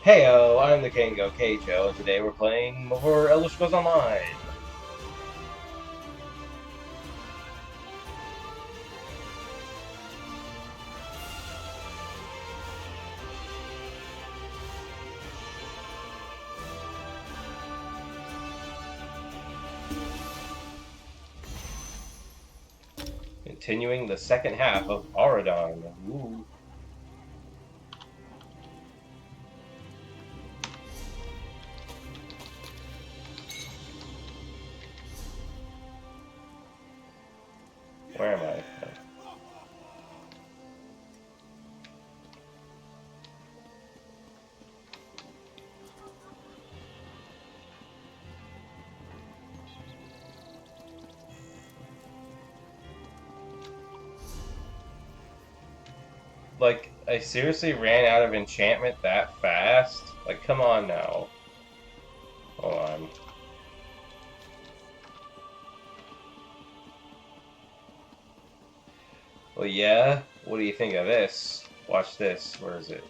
Heyo, I'm the Kango Keicho, and today we're playing more Elder Scrolls Online. Continuing the second half of Auridon. Ooh. Where am I? Like, I seriously ran out of enchantment that fast? Like, come on now. Hold on. Well, yeah? What do you think of this? Watch this. Where is it?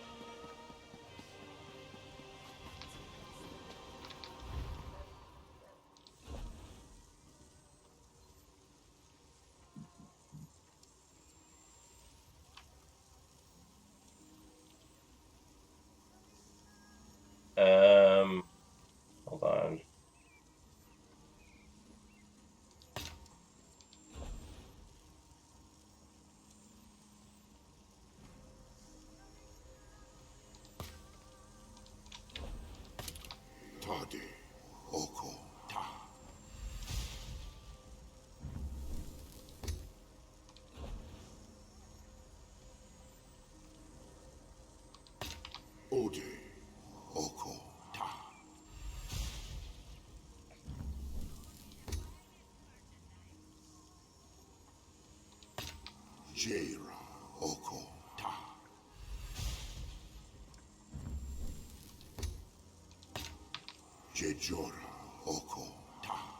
Um, Hold on. Tade, Oko, Ta, Ode, Oko, Ta, Jera, Oko, Ta, Jejora, Oko, Ta,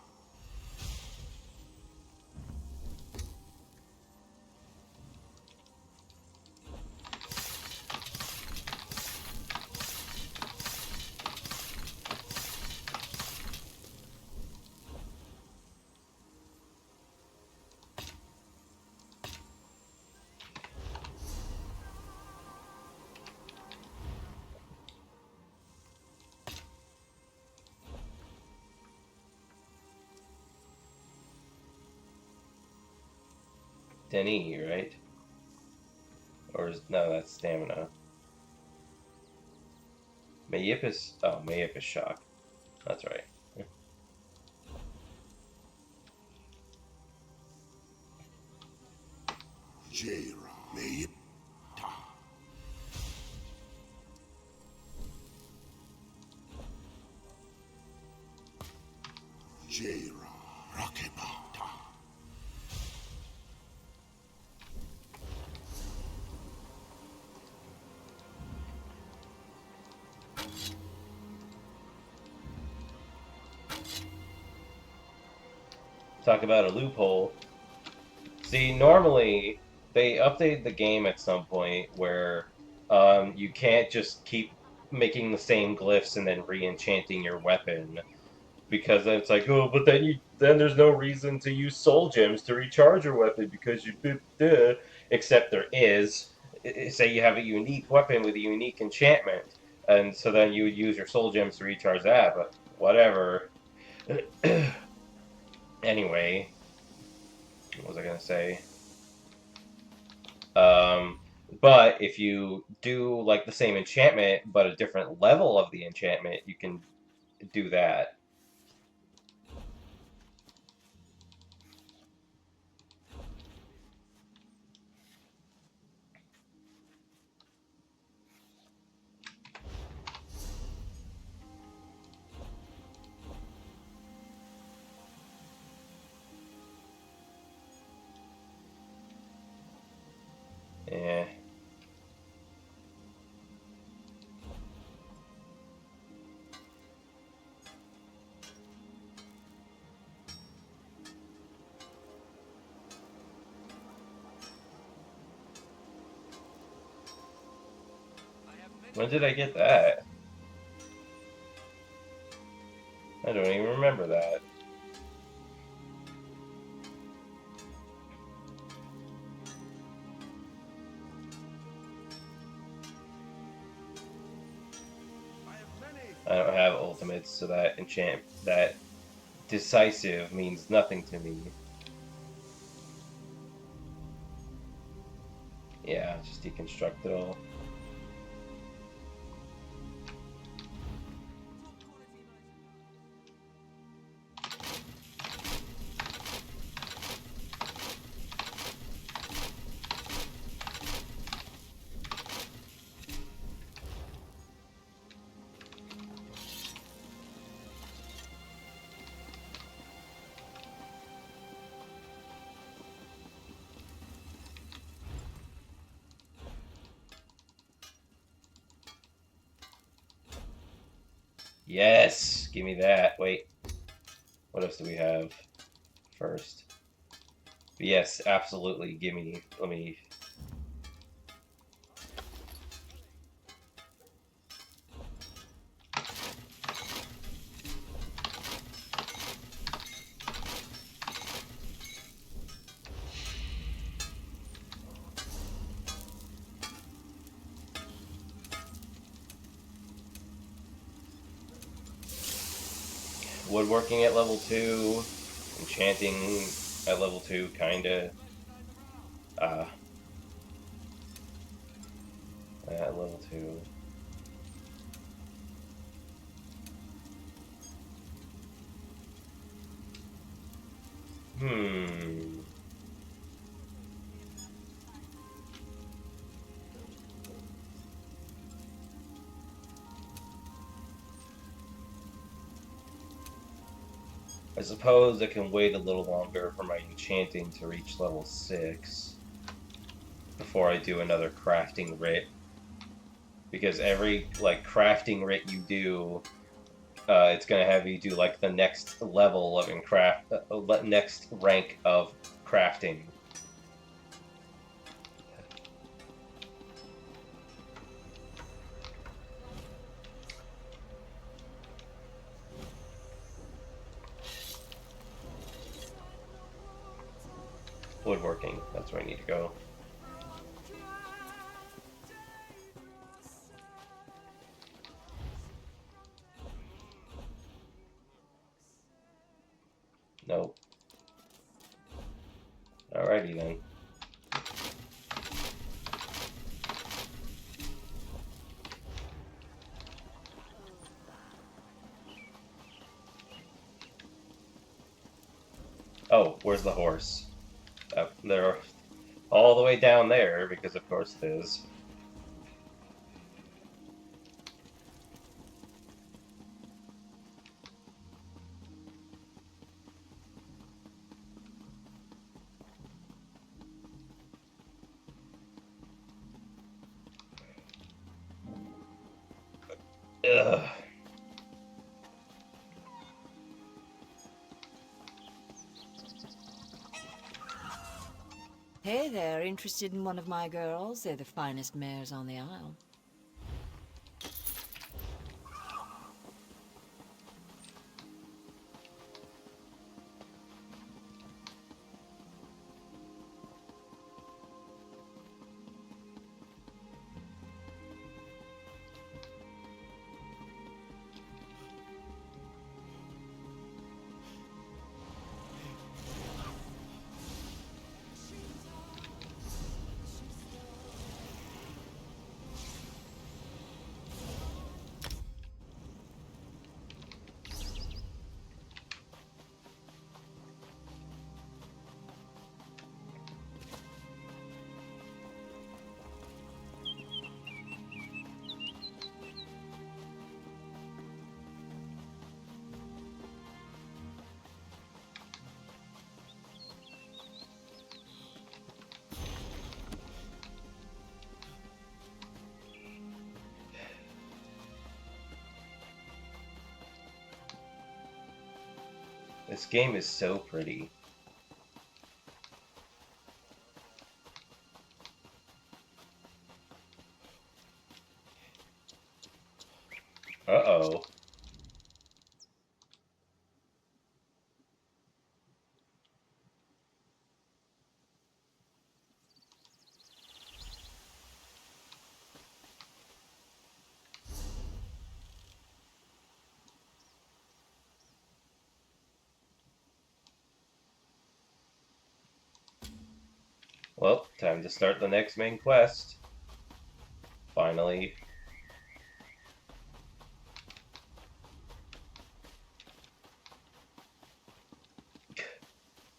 Denny, right? No, that's stamina. Mayip is. Oh, Mayip is shock. That's right. Jera, Mayip, Ta, Jera, Rakeba, Ta, Talk about a loophole. See, normally they update the game at some point where you can't just keep making the same glyphs and then re-enchanting your weapon because then it's like, oh, but then there's no reason to use soul gems to recharge your weapon because you duh. Except there is. Say you have a unique weapon with a unique enchantment, and so then you would use your soul gems to recharge that. But whatever. Anyway, what was I gonna say? Um, but if you do like the same enchantment but a different level of the enchantment, you can do that. Yeah. When did I get that? I don't even remember that. I don't have ultimates, so that decisive means nothing to me. Yeah, just deconstruct it all. Yes, give me that. Wait, what else do we have first? But yes, absolutely. Give me. Let me. Woodworking at level 2, enchanting at level 2, kinda. Uh, at level 2. Hmm. I suppose I can wait a little longer for my enchanting to reach level 6 before I do another crafting writ. Because every, like, crafting writ you do, it's gonna have you do, like, the next level of next rank of crafting. Woodworking, that's where I need to go. Nope. Alrighty then. Oh, where's the horse? They're all the way down there, because of course it is. Ugh. Hey there, interested in one of my girls? They're the finest mares on the isle. This game is so pretty. Uh-oh. Well, time to start the next main quest. Finally.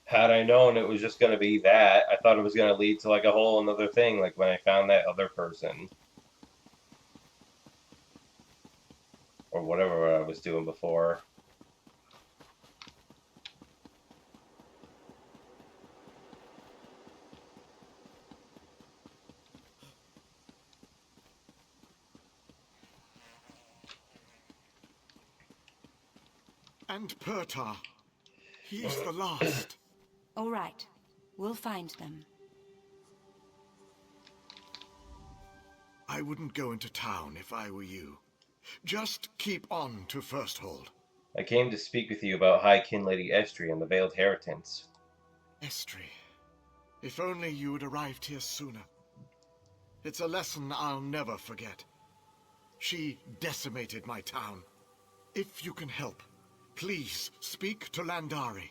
Had I known it was just going to be that, I thought it was going to lead to like a whole another thing, like when I found that other person. Or whatever I was doing before. And Pt.3. He's the last. All right. We'll find them. I wouldn't go into town if I were you. Just keep on to First Hold. I came to speak with you about High Kin Lady Estri and the Veiled Heritance. Estri, if only you had arrived here sooner. It's a lesson I'll never forget. She decimated my town. If you can help, please speak to Landari.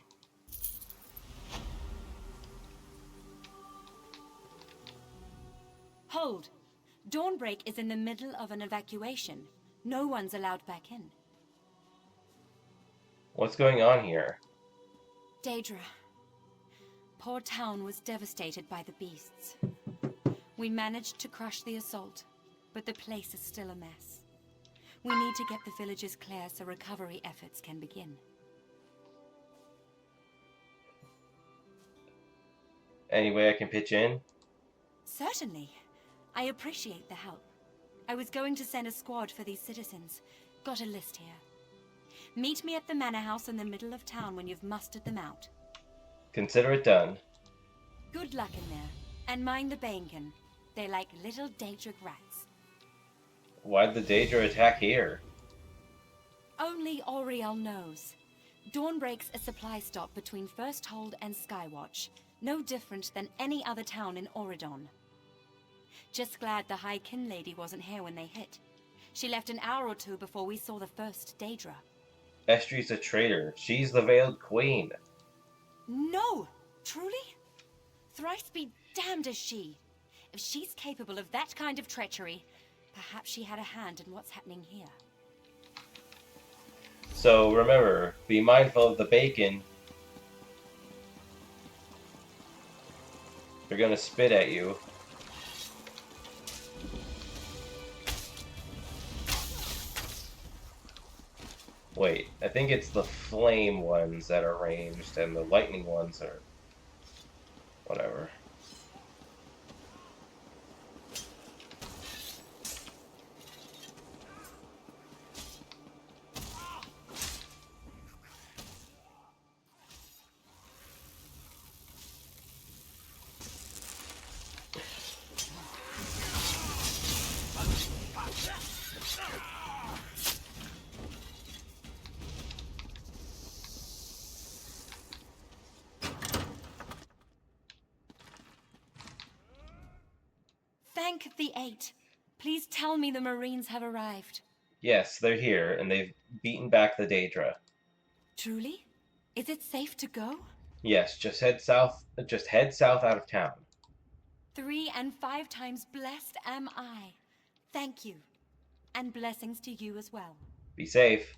Hold! Dawnbreak is in the middle of an evacuation. No one's allowed back in. What's going on here? Daedra. Poor town was devastated by the beasts. We managed to crush the assault, but the place is still a mess. We need to get the villages clear so recovery efforts can begin. Any way I can pitch in? Certainly. I appreciate the help. I was going to send a squad for these citizens. Got a list here. Meet me at the manor house in the middle of town when you've mustered them out. Consider it done. Good luck in there. And mind the Bankin. They're like little Daedric rats. Why'd the Daedra attack here? Only Auriel knows. Dawnbreak's a supply stop between First Hold and Skywatch. No different than any other town in Auridon. Just glad the High Kin lady wasn't here when they hit. She left an hour or two before we saw the first Daedra. Estri's a traitor. She's the Veiled Queen. No! Truly? Thrice be damned is she. If she's capable of that kind of treachery, perhaps she had a hand in what's happening here. So remember, be mindful of the bacon. They're gonna spit at you. Wait, I think it's the flame ones that are ranged and the lightning ones are... whatever. Thank the Eight. Please tell me the Marines have arrived. Yes, they're here, and they've beaten back the Daedra. Truly? Is it safe to go? Yes, just head south out of town. 3 and 5 times blessed am I. Thank you. And blessings to you as well. Be safe.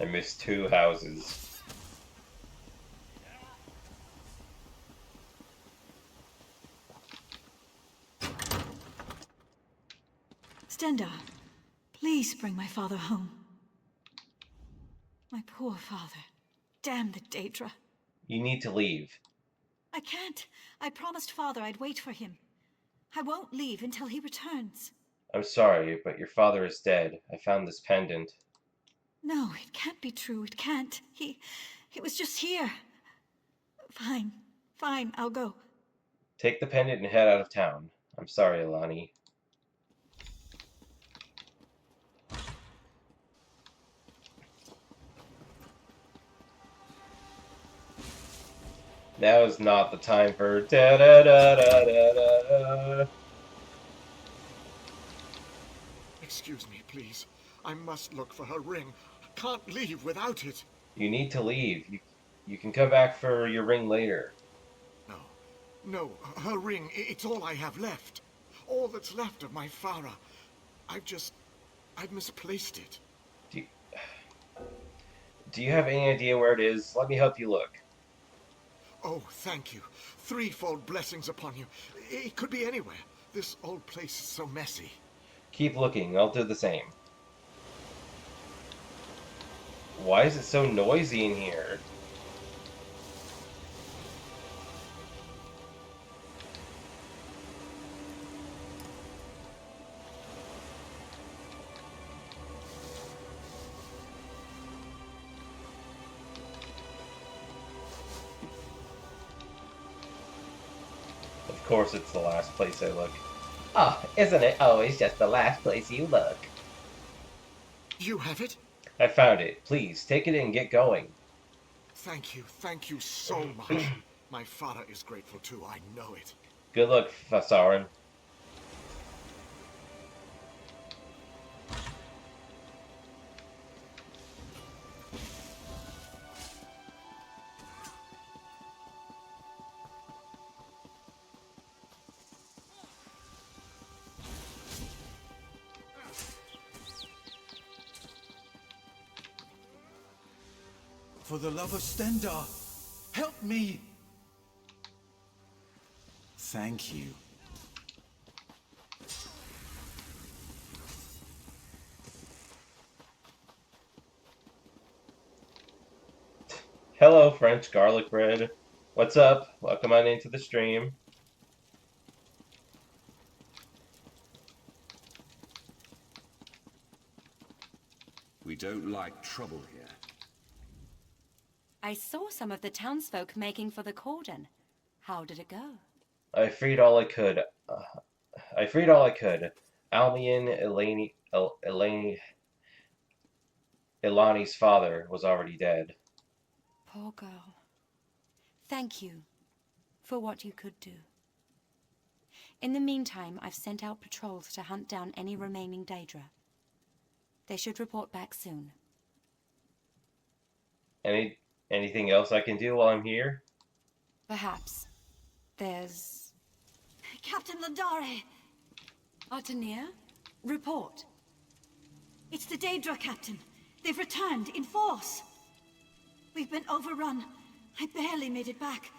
I missed 2 houses. Stendar, please bring my father home. My poor father. Damn the Daedra. You need to leave. I can't. I promised father I'd wait for him. I won't leave until he returns. I'm sorry, but your father is dead. I found this pendant. No, it can't be true. It can't. He was just here. Fine. Fine, I'll go. Take the pendant and head out of town. I'm sorry, Alani. Now is not the time for da da da da da da. please. I must look for her ring. I can't leave without it. You need to leave. You can come back for your ring later. No, no, her ring, it's all I have left. All that's left of my Farah. I've misplaced it. Do you, do you have any idea where it is? Let me help you look. Oh, thank you. Threefold blessings upon you. It could be anywhere. This old place is so messy. Keep looking. I'll do the same. Why is it so noisy in here? Of course it's the last place I look. Oh, isn't it always just the last place you look? You have it? I found it. Please, take it and get going. Thank you so much. My Farah is grateful too, I know it. Good luck, Fasarin. For the love of Stendar, help me! Thank you. Hello, French garlic bread. What's up? Welcome on into the stream. We don't like trouble here. I saw some of the townsfolk making for the cordon. How did it go? I freed all I could. I freed all I could. Almian, Ilani's father was already dead. Poor girl. Thank you for what you could do. In the meantime, I've sent out patrols to hunt down any remaining Daedra. They should report back soon. Anything else I can do while I'm here? Perhaps. There's... Captain Landare! Artenier? Report. It's the Daedra, Captain. They've returned in force. We've been overrun. I barely made it back.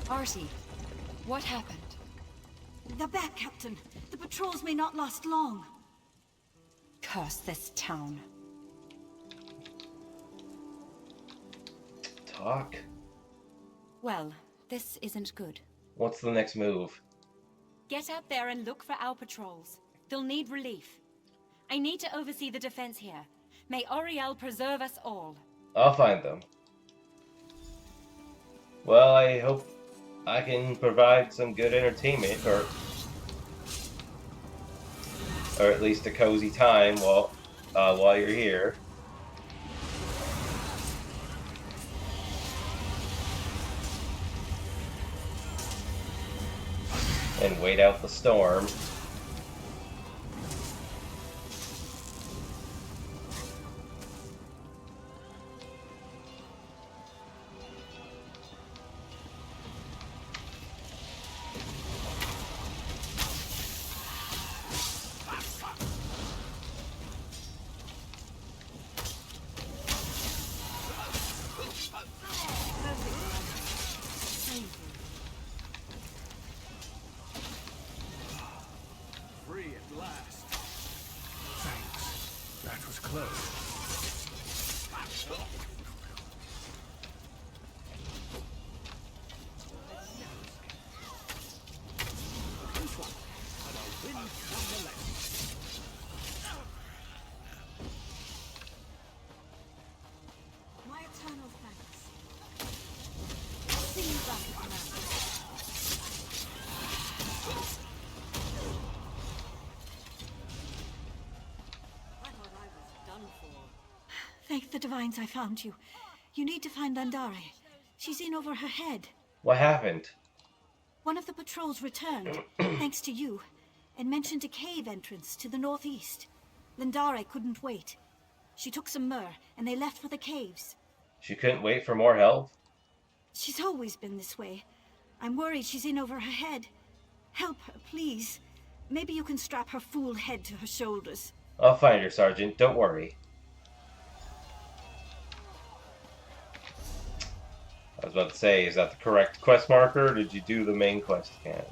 Artie, what happened? They're back, Captain. The patrols may not last long. Curse this town. Talk? Well, this isn't good. What's the next move? Get out there and look for our patrols. They'll need relief. I need to oversee the defense here. May Auriel preserve us all. I'll find them. Well, I hope I can provide some good entertainment, or at least a cozy time while you're here. And wait out the storm. Free at last. Thanks. That was close. My eternal thanks. See you back at the mountain. I thought I was done for. Thank the divines I found you. You need to find Landare. She's in over her head. What happened? One of the patrols returned, thanks to you. and mentioned a cave entrance to the northeast. Lindare couldn't wait. She took some myrrh, and they left for the caves. She couldn't wait for more help? She's always been this way. I'm worried she's in over her head. Help her, please. Maybe you can strap her fool head to her shoulders. I'll find her, Sergeant. Don't worry. I was about to say, is that the correct quest marker, or did you do the main quest again?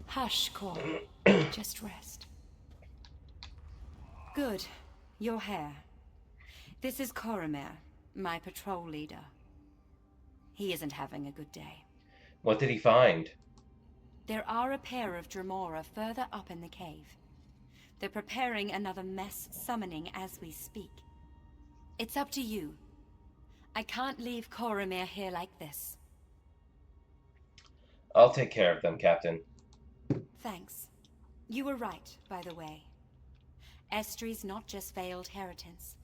Hush, Cor. Just rest. Good. You're here. This is Coromir, my patrol leader. He isn't having a good day. What did he find? There are a pair of Dremora further up in the cave. They're preparing another mess summoning as we speak. It's up to you. I can't leave Coromir here like this. I'll take care of them, Captain. Thanks. You were right, by the way. Estri's not just veiled heritance.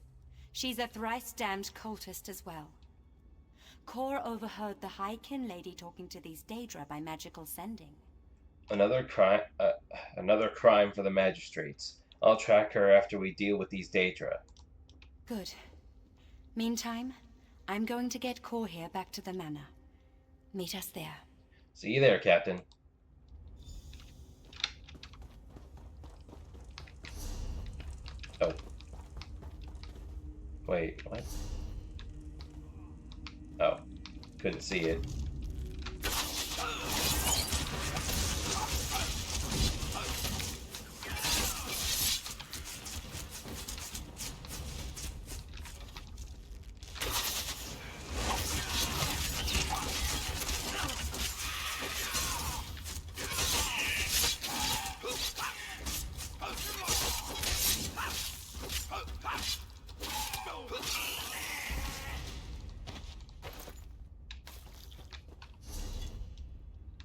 She's a thrice-damned cultist as well. Cor overheard the High Kin Lady talking to these Daedra by magical sending. Another crime for the magistrates. I'll track her after we deal with these Daedra. Good. Meantime, I'm going to get Cor here back to the manor. Meet us there. See you there, Captain. Oh. Wait, what? Oh. Couldn't see it.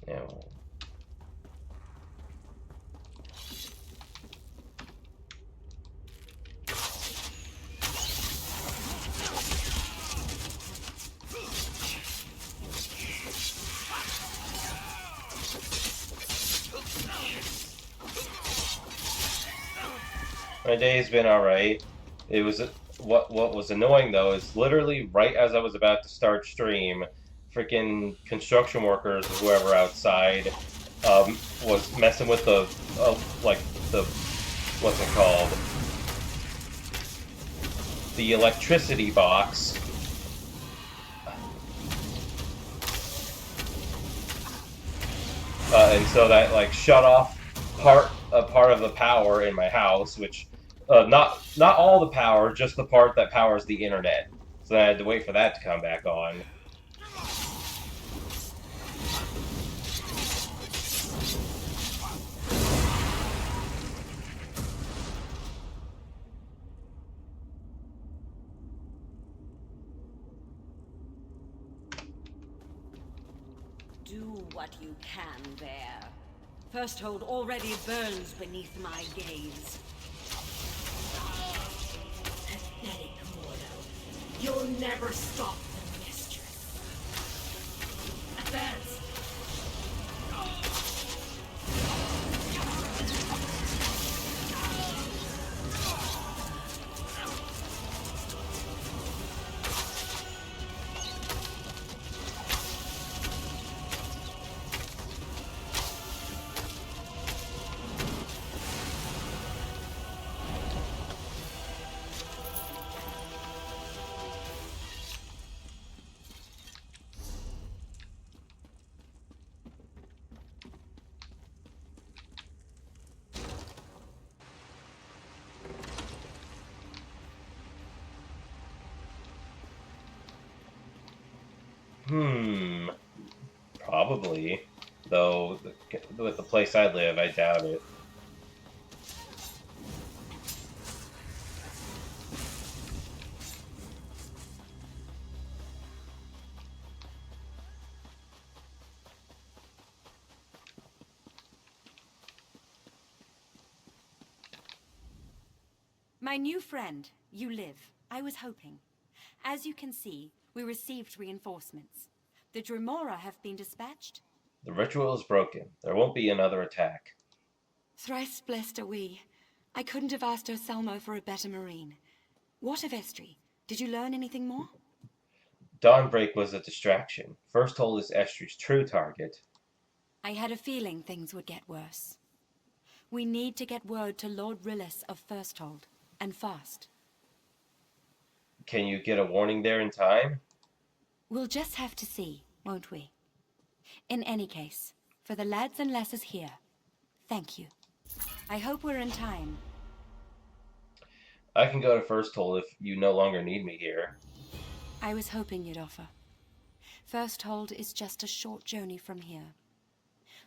Yeah. My day's been alright. It was what was annoying though is literally right as I was about to start stream, freaking construction workers or whoever outside was messing with the like the what's it called, the electricity box. And so that like shut off a part of the power in my house, which not all the power, just the part that powers the internet. So I had to wait for that to come back on. Do what you can there. Firsthold already burns beneath my gaze. Pathetic mortal. You'll never stop them, mistress. Advance! Probably. Though, with the place I live, I doubt it. My new friend, you live. I was hoping. As you can see, we received reinforcements. The Dremora have been dispatched? The ritual is broken. There won't be another attack. Thrice blessed are we. I couldn't have asked Urselmo for a better marine. What of Estri? Did you learn anything more? Dawnbreak was a distraction. First Hold is Estri's true target. I had a feeling things would get worse. We need to get word to Lord Rillis of Firsthold, and fast. Can you get a warning there in time? We'll just have to see, won't we? In any case, for the lads and lasses here, thank you. I hope we're in time. I can go to First Hold if you no longer need me here. I was hoping you'd offer. Firsthold is just a short journey from here.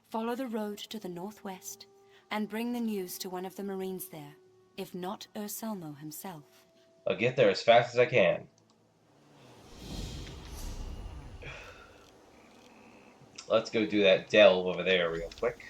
Follow the road to the northwest, and bring the news to one of the Marines there, if not Urselmo himself. I'll get there as fast as I can. Let's go do that delve over there real quick.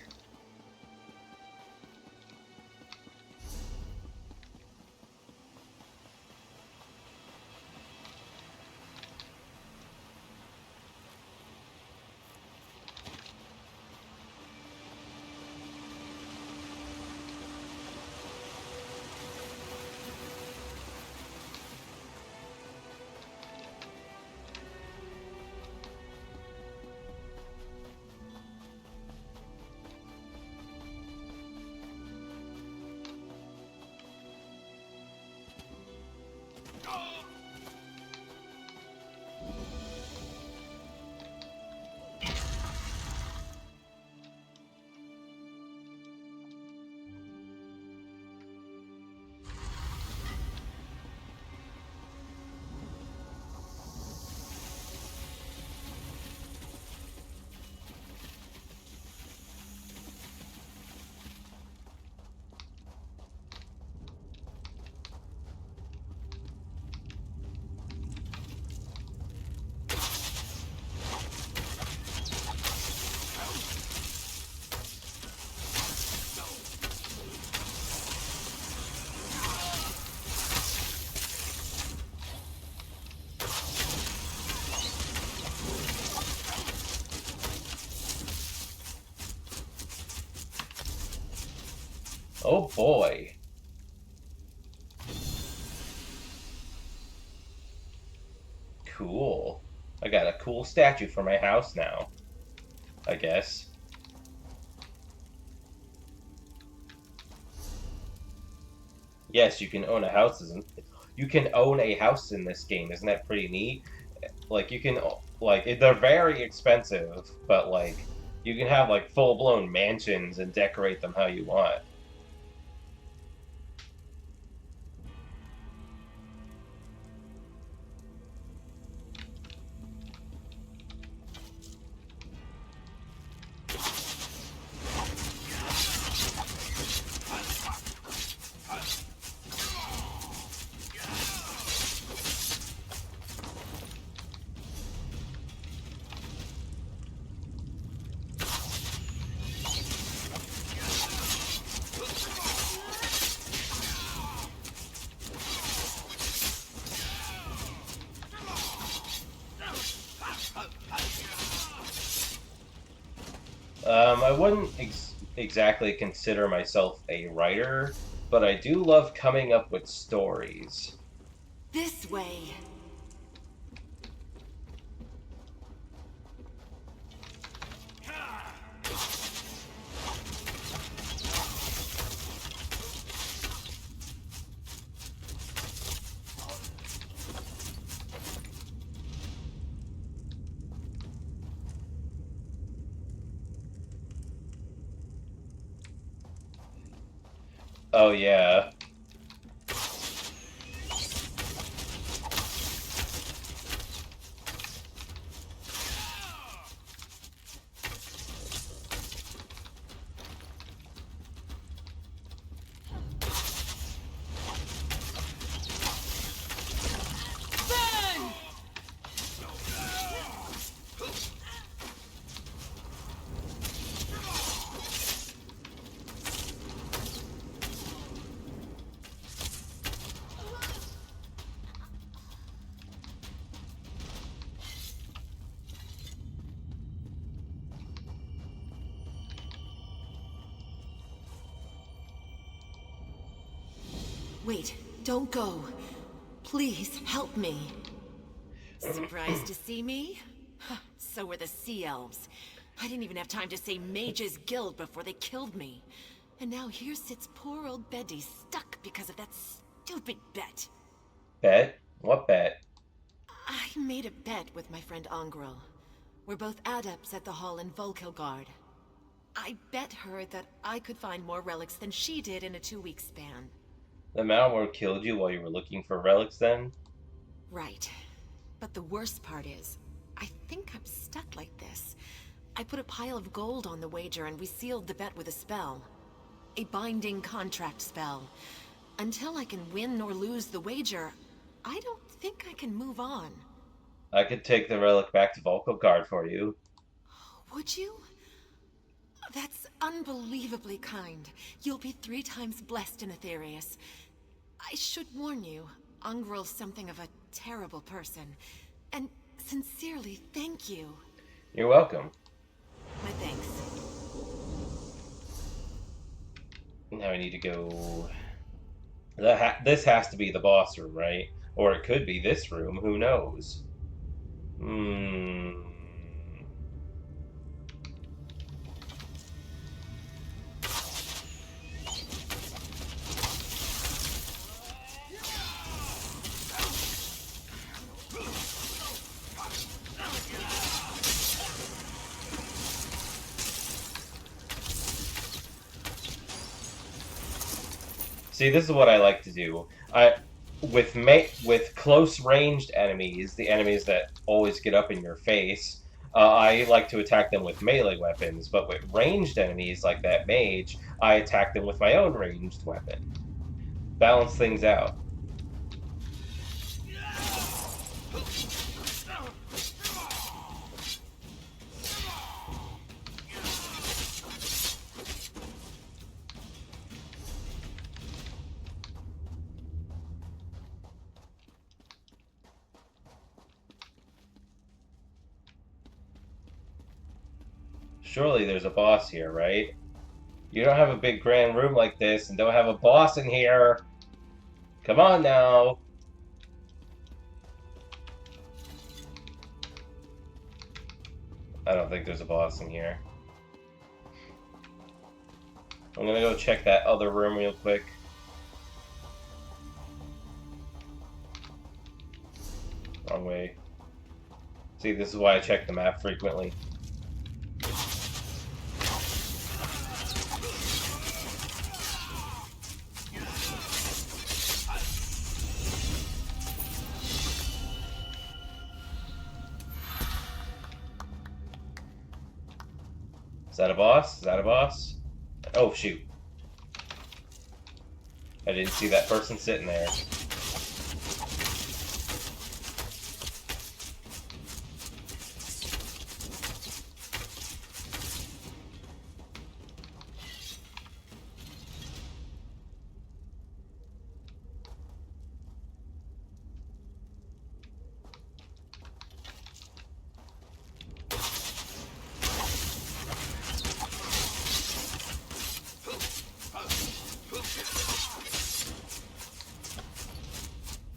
Oh boy. Cool. I got a cool statue for my house now, I guess. Yes, you can own a house. You can own a house in this game. Isn't that pretty neat? Like, you can, like, they're very expensive, but, like, you can have, like, full-blown mansions and decorate them how you want. I wouldn't exactly consider myself a writer, but I do love coming up with stories. This way. Oh yeah. Wait, don't go. Please, help me. Surprised to see me? Huh, so were the Sea Elves. I didn't even have time to say Mage's Guild before they killed me. And now here sits poor old Betty stuck because of that stupid bet. Bet? What bet? I made a bet with my friend Angrel. We're both adepts at the Hall in Volkilgard. I bet her that I could find more relics than she did in a 2-week span. The Malware killed you while you were looking for relics then? Right. But the worst part is, I think I'm stuck like this. I put a pile of gold on the wager and we sealed the bet with a spell. A binding contract spell. Until I can win or lose the wager, I don't think I can move on. I could take the relic back to Volkogard for you. Would you? That's unbelievably kind. You'll be 3 times blessed in Aetherius. I should warn you, Angrel's something of a terrible person. And sincerely, thank you. You're welcome. My thanks. Now I need to go... This has to be the boss room, right? Or it could be this room, who knows? See, this is what I like to do. With close ranged enemies, the enemies that always get up in your face, I like to attack them with melee weapons. But with ranged enemies like that mage, I attack them with my own ranged weapon. Balance things out. Surely there's a boss here, right? You don't have a big grand room like this and don't have a boss in here. Come on now. I don't think there's a boss in here. I'm gonna go check that other room real quick. Wrong way. See, this is why I check the map frequently. Is that a boss? Is that a boss? Oh, shoot. I didn't see that person sitting there.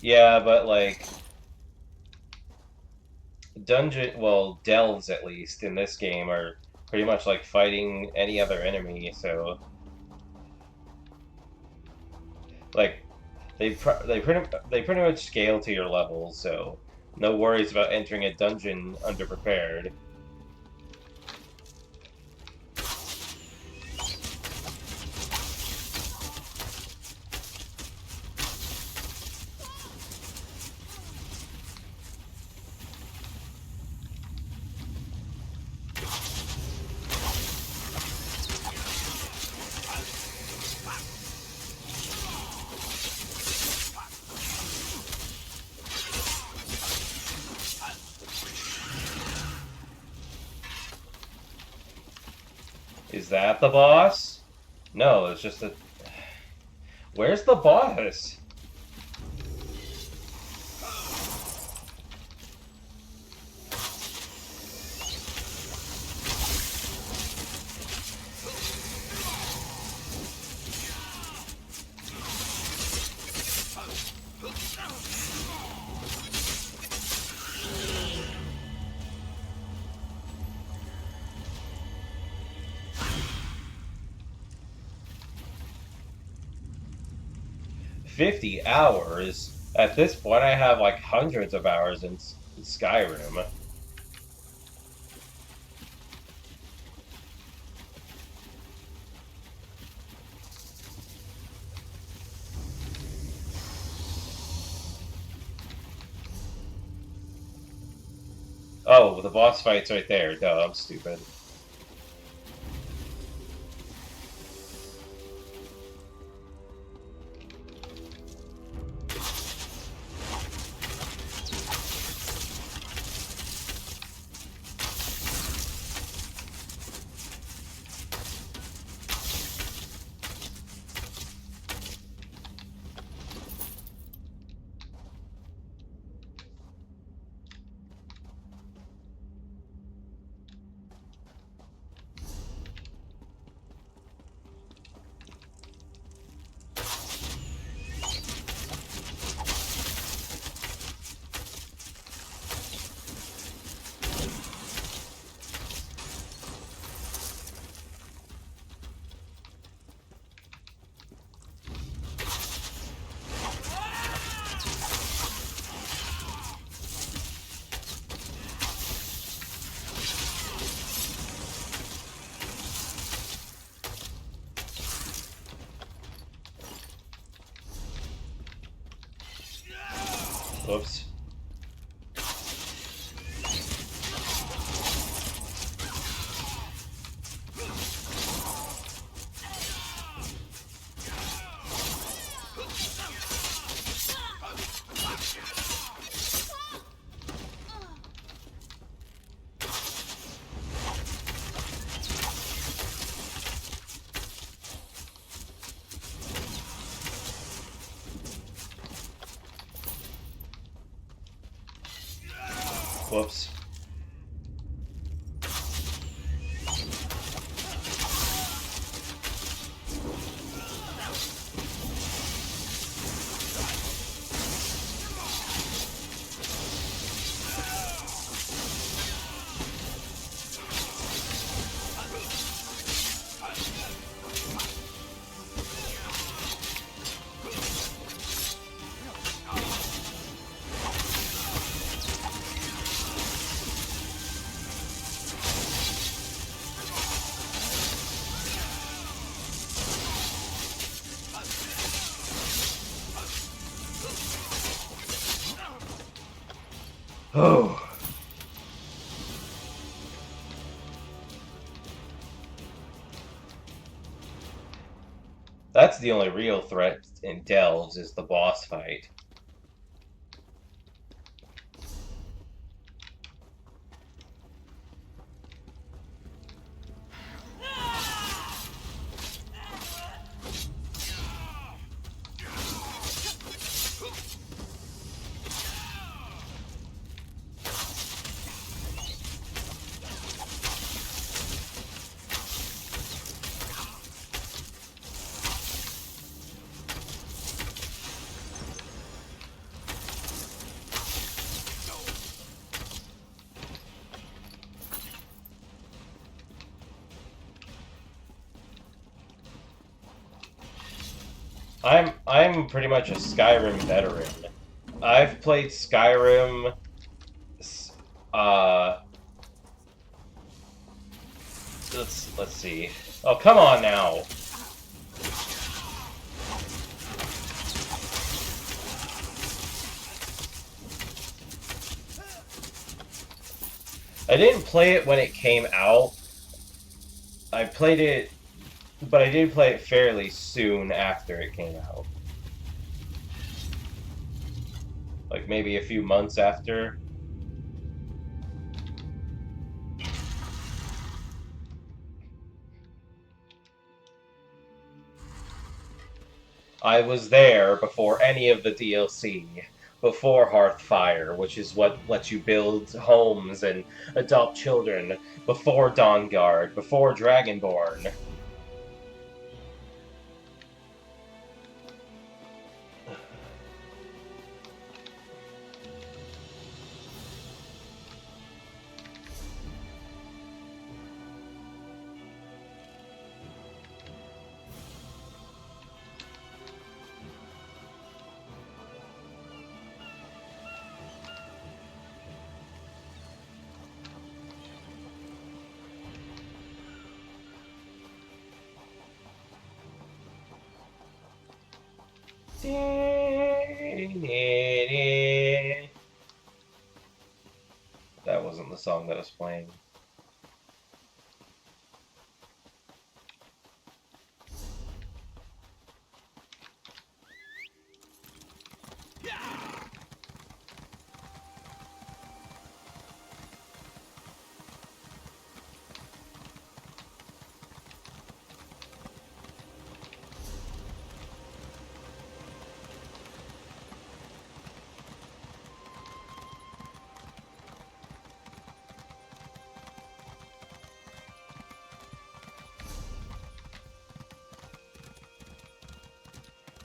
Yeah, but like delves at least in this game are pretty much like fighting any other enemy. So like they pretty much scale to your level. So no worries about entering a dungeon underprepared. Is that the boss? No, it's just a. Where's the boss? $50 At this point, I have like hundreds of hours in Skyrim. Oh, the boss fight's right there. Duh, I'm stupid. Oops. Whoops. Oh. That's the only real threat in Delves is the boss fight. I'm pretty much a Skyrim veteran. I've played Skyrim. Uh, let's see. Oh, come on now. I didn't play it when it came out. I played it, but I did play it fairly soon after it came out. Like maybe a few months after. I was there before any of the DLC, before Hearthfire, which is what lets you build homes and adopt children, before Dawnguard, before Dragonborn. That wasn't the song that was playing.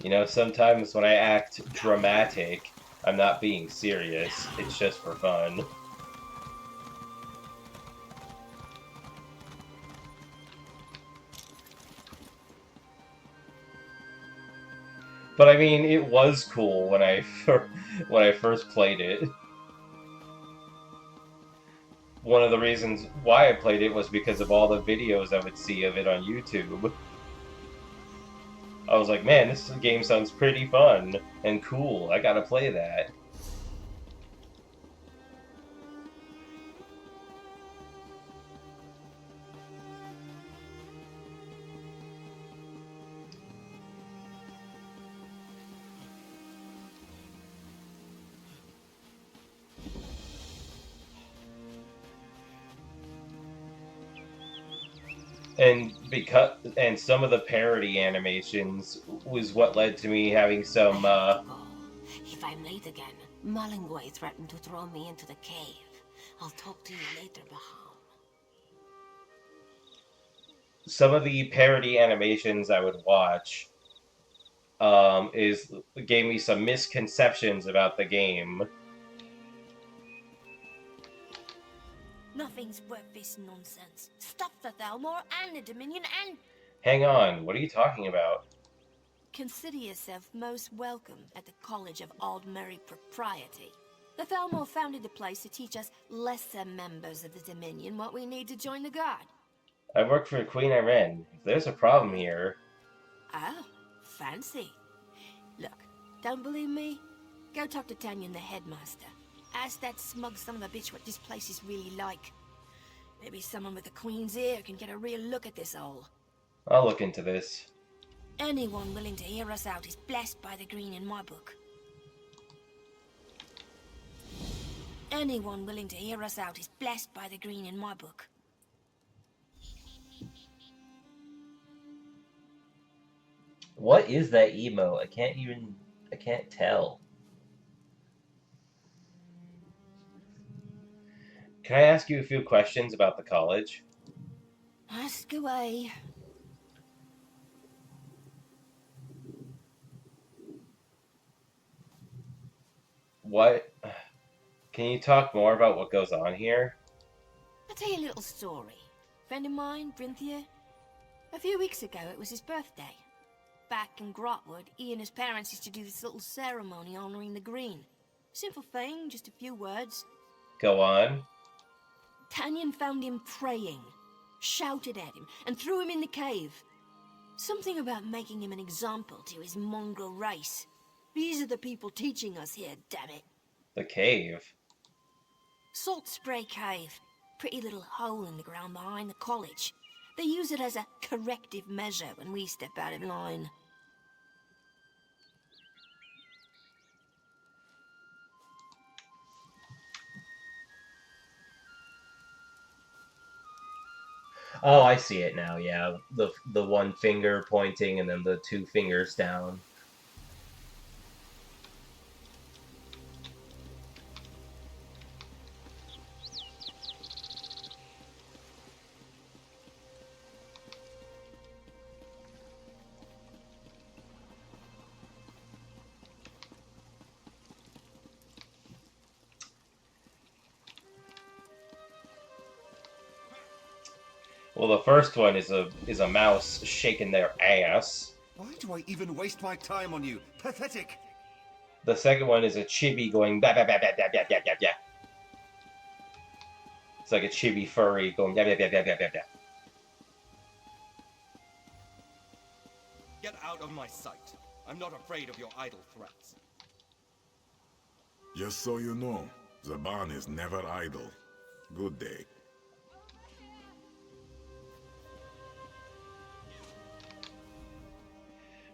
You know, sometimes when I act dramatic, I'm not being serious. It's just for fun. But I mean, it was cool when when I first played it. One of the reasons why I played it was because of all the videos I would see of it on YouTube. I was like, man, this game sounds pretty fun and cool. I gotta play that. And some of the parody animations was what led to me having some If I'm late again, Malingway threatened to throw me into the cave. I'll talk to you later, Baham. some of the parody animations I would watch is gave me some misconceptions about the game. Nothing's worth this nonsense. Stop the Thalmor and the Dominion and... Hang on, what are you talking about? Consider yourself most welcome at the College of Aldmeri Propriety. The Thalmor founded the place to teach us lesser members of the Dominion what we need to join the Guard. I work for Queen Irene. If there's a problem here... Oh, fancy. Look, don't believe me? Go talk to Tanyan, the headmaster. Ask that smug son of a bitch what this place is really like. Maybe someone with the Queen's ear can get a real look at this hole. I'll look into this. Anyone willing to hear us out is blessed by the green in my book. Anyone willing to hear us out is blessed by the green in my book. What is that emo? I can't tell. Can I ask you a few questions about the college? Ask away. What? Can you talk more about what goes on here? I'll tell you a little story. Friend of mine, Brinthia. A few weeks ago, it was his birthday. back in Grotwood, he and his parents used to do this little ceremony honoring the green. Simple thing, just a few words. Go on. Tanyan found him praying, shouted at him, and threw him in the cave. Something about making him an example to his mongrel race. These are the people teaching us here, damn it. The cave. Salt Spray Cave. Pretty little hole in the ground behind the college. They use it as a corrective measure when we step out of line. Oh, I see it now, yeah. The one finger pointing and then the two fingers down. Well, the first one is a mouse shaking their ass. Why do I even waste my time on you? Pathetic! The second one is a chibi going blah blah blah blah blah blah blah blah blah. It's like a chibi furry going blah blah blah blah blah blah blah. Get out of my sight. I'm not afraid of your idle threats. Just so you know, the barn is never idle. Good day.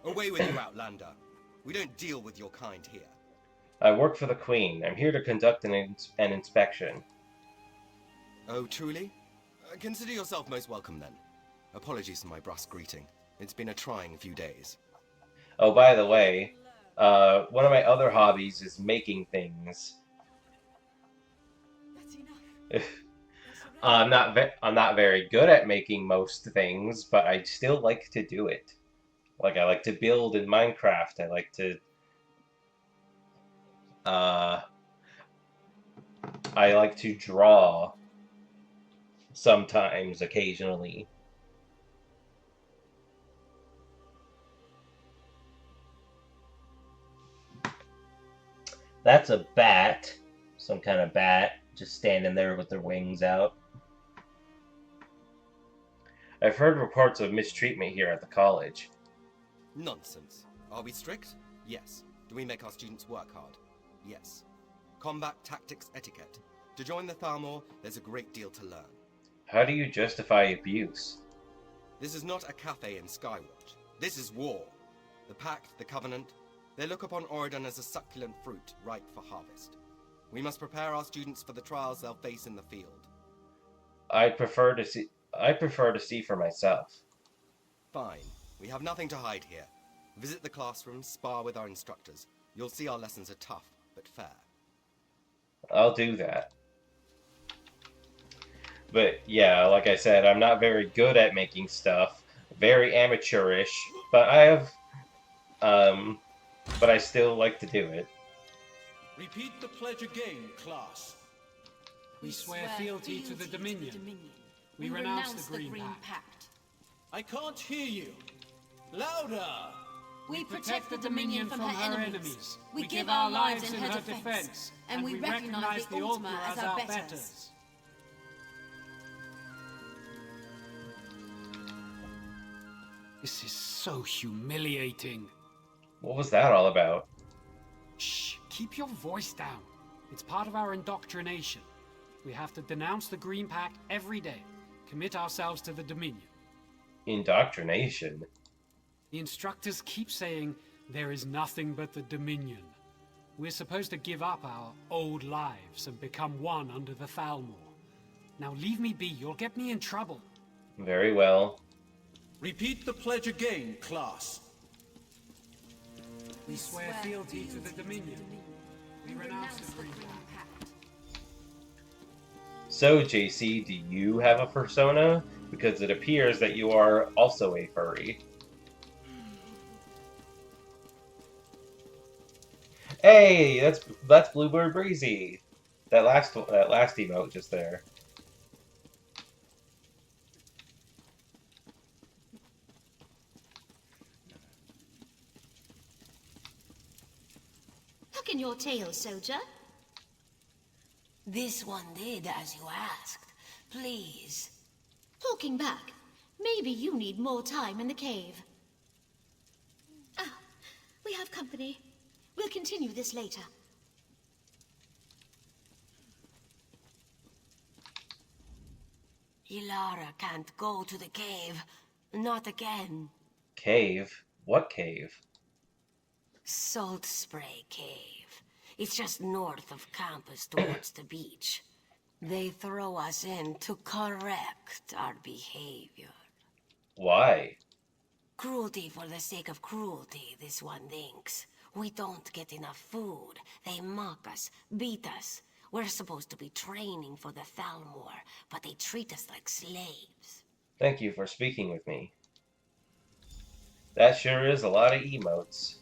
Away with you, Outlander. We don't deal with your kind here. I work for the Queen. I'm here to conduct an inspection. Oh, truly? Consider yourself most welcome, then. Apologies for my brusque greeting. It's been a trying few days. Oh, by the way, one of my other hobbies is making things. That's enough. I'm not very good at making most things, but I still like to do it. Like, I like to build in Minecraft. I like to draw sometimes, occasionally. That's a bat. Some kind of bat. Just standing there with their wings out. I've heard reports of mistreatment here at the college. Nonsense. Are we strict? Yes. Do we make our students work hard? Yes. Combat tactics etiquette. To join the Thalmor, there's a great deal to learn. How do you justify abuse? This is not a cafe in Skywatch. This is war. The Pact, the Covenant, they look upon Auridon as a succulent fruit ripe for harvest. We must prepare our students for the trials they'll face in the field. I prefer to see for myself. Fine. We have nothing to hide here. Visit the classrooms, spar with our instructors. You'll see our lessons are tough, but fair. I'll do that. But yeah, like I said, I'm not very good at making stuff. Very amateurish, but but I still like to do it. Repeat the pledge again, class. We swear fealty to the Dominion. We renounce the Green Pact. I can't hear you. Louder! We protect the Dominion from her enemies. We give our lives in her defense. And we recognize the Ultima as our betters. This is so humiliating. What was that all about? Shh, keep your voice down. It's part of our indoctrination. We have to denounce the Green Pact every day. Commit ourselves to the Dominion. Indoctrination? The instructors keep saying there is nothing but the Dominion. We're supposed to give up our old lives and become one under the Thalmor. Now leave me be, you'll get me in trouble. Very well. Repeat the pledge again, class. We swear fealty to the Dominion. We renounce the Green Pact. So, JC, do you have a persona? Because it appears that you are also a furry. Hey, that's Bluebird Breezy. That last emote just there. begin your tale, soldier. This one did as you asked. Please. Talking back, maybe you need more time in the cave. Ah, we have company. We'll continue this later. Ilara can't go to the cave. Not again. Cave? What cave? Salt Spray Cave. It's just north of campus towards the beach. They throw us in to correct our behavior. Why? Cruelty for the sake of cruelty, this one thinks. We don't get enough food. They mock us, beat us. We're supposed to be training for the Thalmor, but they treat us like slaves. Thank you for speaking with me. That sure is a lot of emotes.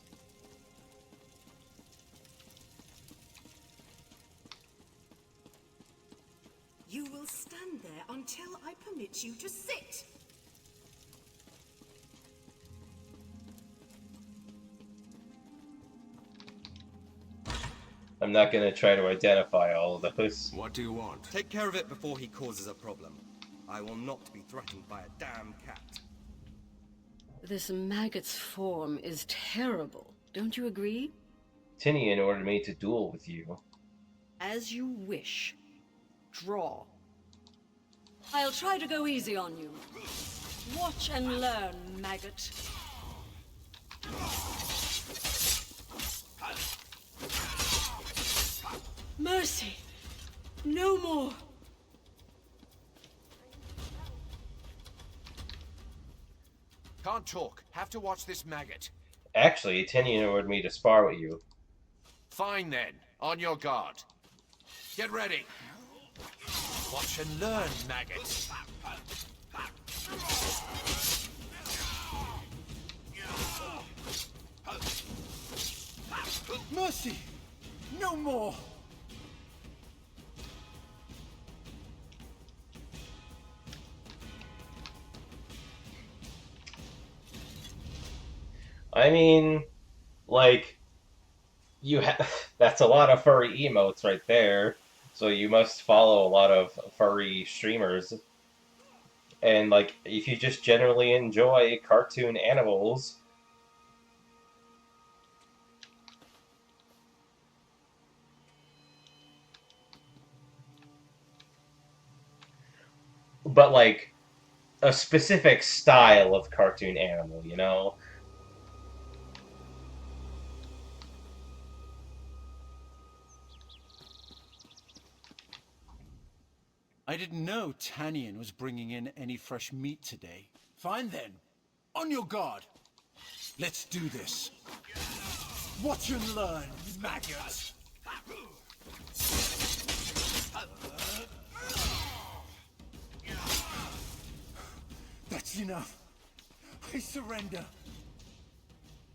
You will stand there until I permit you to sit. I'm not gonna try to identify all of those. What do you want? Take care of it before he causes a problem. I will not be threatened by a damn cat. This maggot's form is terrible. Don't you agree? Tinian ordered me to duel with you. As you wish. Draw. I'll try to go easy on you. Watch and learn, maggot. Mercy! No more! Can't talk. Have to watch this maggot. Actually, Tinian ordered me to spar with you. Fine then. On your guard. Get ready. Watch and learn, maggot. Mercy! No more! I mean, like, you have that's a lot of furry emotes right there. So you must follow a lot of furry streamers. And like, if you just generally enjoy cartoon animals, but like a specific style of cartoon animal, you know? I didn't know Tanian was bringing in any fresh meat today. Fine then. On your guard. Let's do this. Watch and learn, maggots. That's enough. I surrender.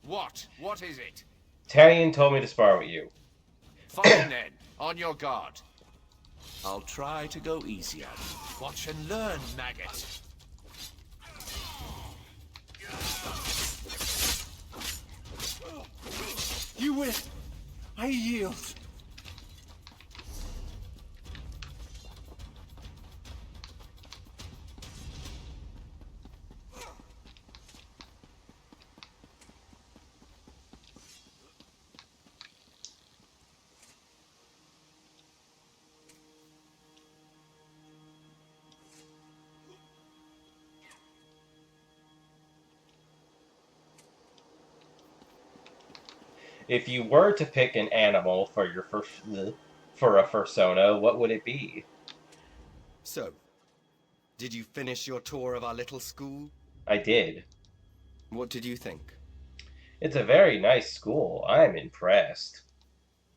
What? What is it? Tanian told me to spar with you. Fine then. On your guard. I'll try to go easy on you. Watch and learn, maggot. You win. I yield. If you were to pick an animal for your for a fursona, what would it be? So, did you finish your tour of our little school? I did. What did you think? It's a very nice school. I'm impressed.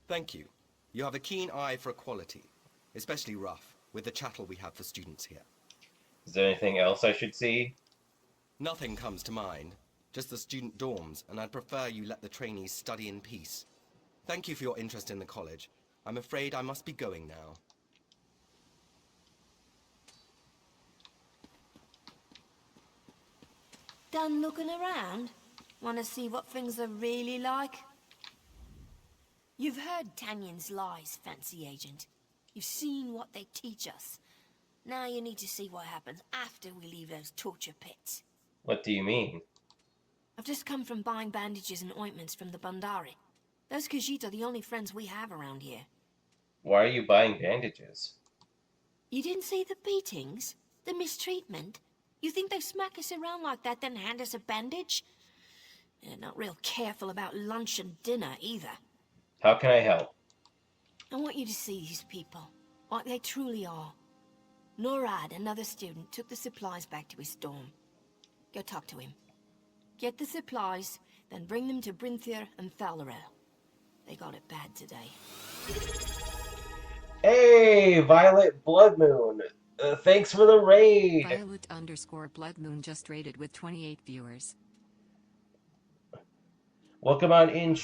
Thank you. You have a keen eye for equality, especially rough, with the chattel we have for students here. Is there anything else I should see? Nothing comes to mind. Just the student dorms, and I'd prefer you let the trainees study in peace. Thank you for your interest in the college. I'm afraid I must be going now. Done looking around? Want to see what things are really like? You've heard Tanyan's lies, fancy agent. You've seen what they teach us. Now you need to see what happens after we leave those torture pits. What do you mean? I've just come from buying bandages and ointments from the Bandari. Those Khajiit are the only friends we have around here. Why are you buying bandages? You didn't see the beatings? The mistreatment? You think they smack us around like that, then hand us a bandage? They're not real careful about lunch and dinner, either. How can I help? I want you to see these people, like they truly are. Norad, another student, took the supplies back to his dorm. Go talk to him. Get the supplies, then bring them to Brinthir and Thalarel. They got it bad today. Hey, Violet Blood Moon. Thanks for the raid. Violet_Blood Moon just raided with 28 viewers. Welcome on in.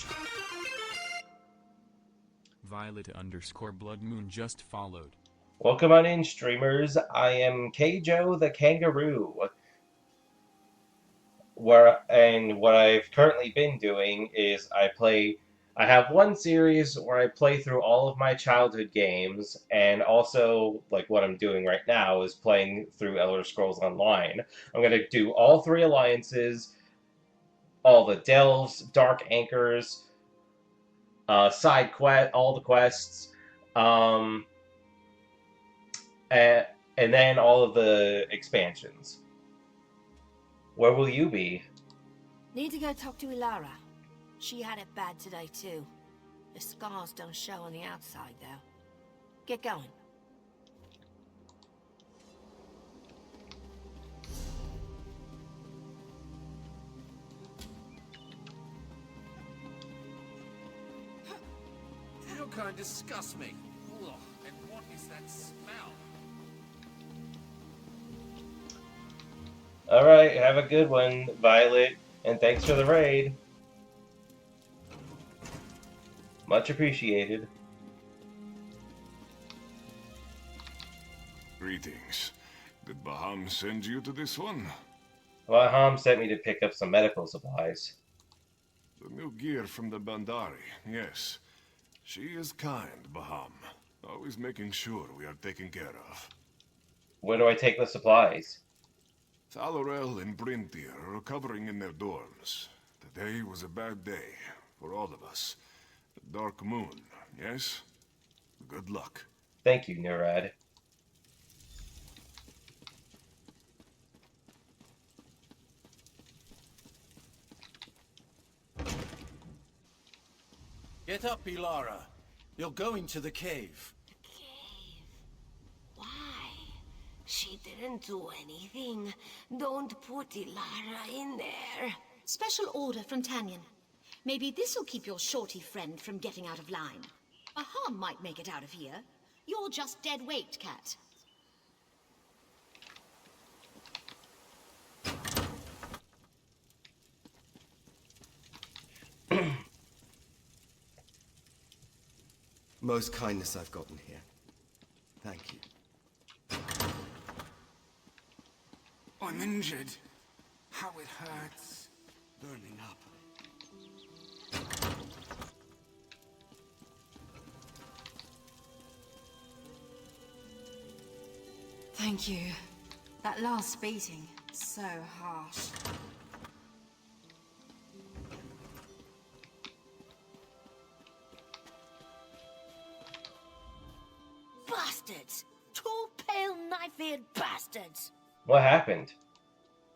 Violet_Blood Moon just followed. Welcome on in, streamers. I am Keijo the Kangaroo. What I've currently been doing is I have one series where I play through all of my childhood games, and also, like, what I'm doing right now is playing through Elder Scrolls Online. I'm going to do all 3 alliances, all the delves, dark anchors, side quest, all the quests, and then all of the expansions. Where will you be? Need to go talk to Ilara. She had it bad today, too. The scars don't show on the outside, though. Get going. Your kind disgusts me. Ugh, and what is that smell? Alright, have a good one, Violet, and thanks for the raid. Much appreciated. Greetings. Did Baham send you to this one? Baham sent me to pick up some medical supplies. The new gear from the Bandari, yes. She is kind, Baham. Always making sure we are taken care of. Where do I take the supplies? Thalarel and Brinthir are recovering in their dorms. Today was a bad day for all of us. A dark moon, yes? Good luck. Thank you, Nurad. Get up, Ilara. You're going to the cave. The cave? Why? She didn't do anything. Don't put Ilara in there. Special order from Tanyan. Maybe this'll keep your shorty friend from getting out of line. Baham might make it out of here. You're just dead weight, Cat. Most kindness I've gotten here. Thank you. I'm injured. How it hurts. Burning up. Thank you. That last beating, so harsh. Bastards! 2 pale knife-eared bastards! What happened?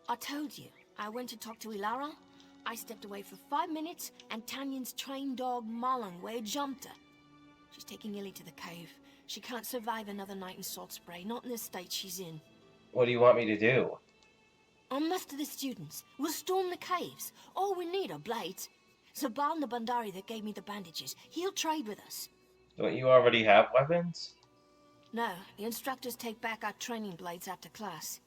I told you, I went to talk to Ilara. I stepped away for 5 minutes, and Tanyan's trained dog Malangway jumped her. She's taking Illy to the cave. She can't survive another night in Salt Spray, not in the state she's in. What do you want me to do? I'll muster the students. We'll storm the caves. All we need are blades. Zabal the Bandari that gave me the bandages. He'll trade with us. Don't you already have weapons? No, the instructors take back our training blades after class.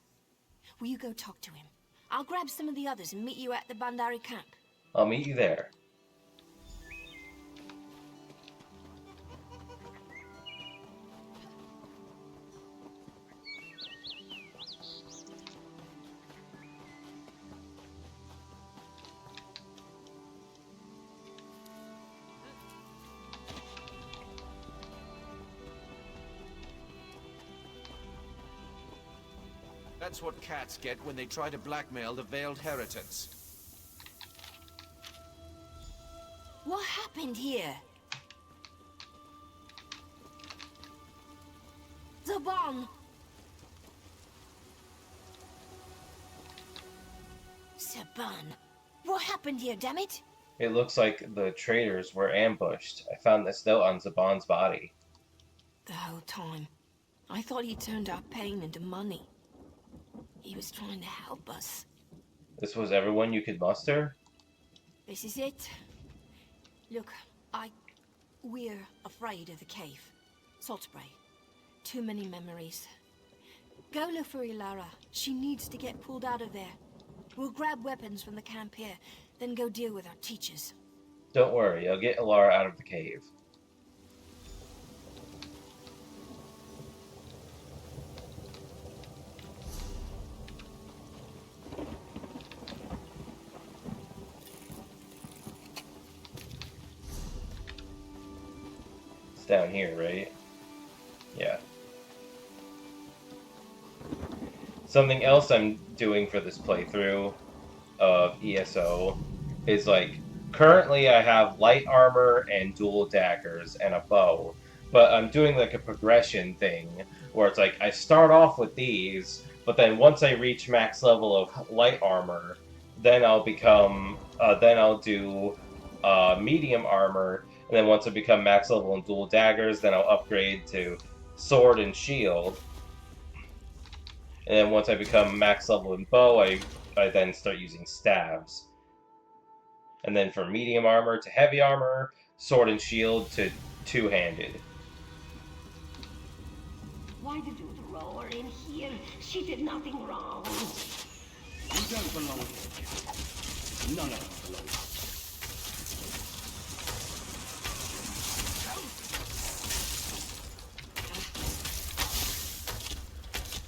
Will you go talk to him? I'll grab some of the others and meet you at the Bandari camp. I'll meet you there. That's what cats get when they try to blackmail the veiled heritance. What happened here? Zaban! Zaban! What happened here, damn it? It looks like the traitors were ambushed. I found this note on Zaban's body. The whole time, I thought he turned our pain into money. He was trying to help us. This was everyone you could muster? This is it. Look, we're afraid of the cave. Salt spray. Too many memories. Go look for Ilara. She needs to get pulled out of there. We'll grab weapons from the camp here, then go deal with our teachers. Don't worry, I'll get Ilara out of the cave. It's down here, right? Yeah. Something else I'm doing for this playthrough of ESO is like, currently I have light armor and dual daggers and a bow, but I'm doing like a progression thing where it's like I start off with these, but then once I reach max level of light armor, then I'll do medium armor, and then once I become max level in dual daggers, then I'll upgrade to sword and shield. And then once I become max level in bow, I then start using staves. And then from medium armor to heavy armor, sword and shield to two-handed. Why did you throw her in here? She did nothing wrong. You don't belong here. None of us belong.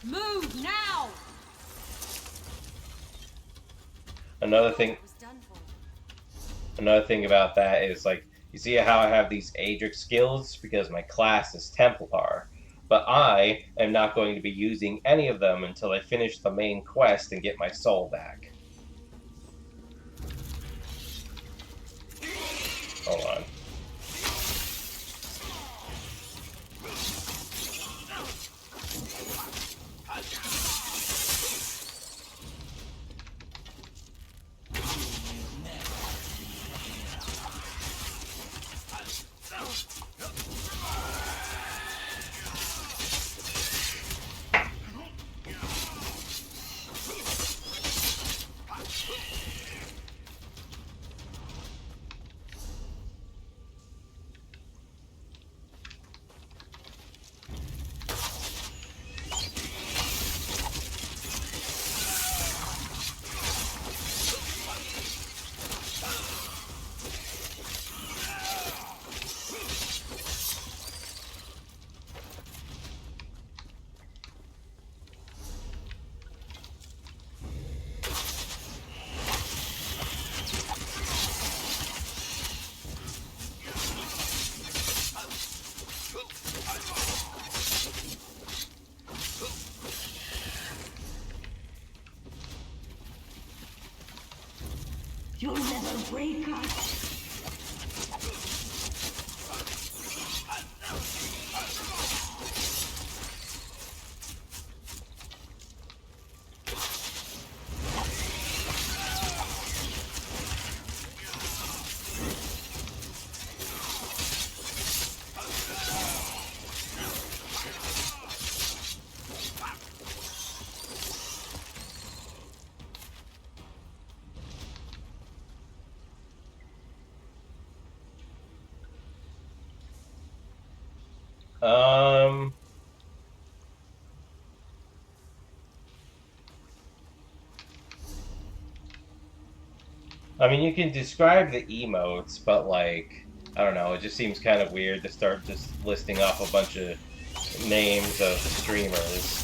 Move now! Another thing about that is, like, you see how I have these Adric skills? Because my class is Templar. But I am not going to be using any of them until I finish the main quest and get my soul back. Hold on. You'll never break us. I mean, you can describe the emotes, but, like, I don't know, it just seems kind of weird to start just listing off a bunch of names of the streamers.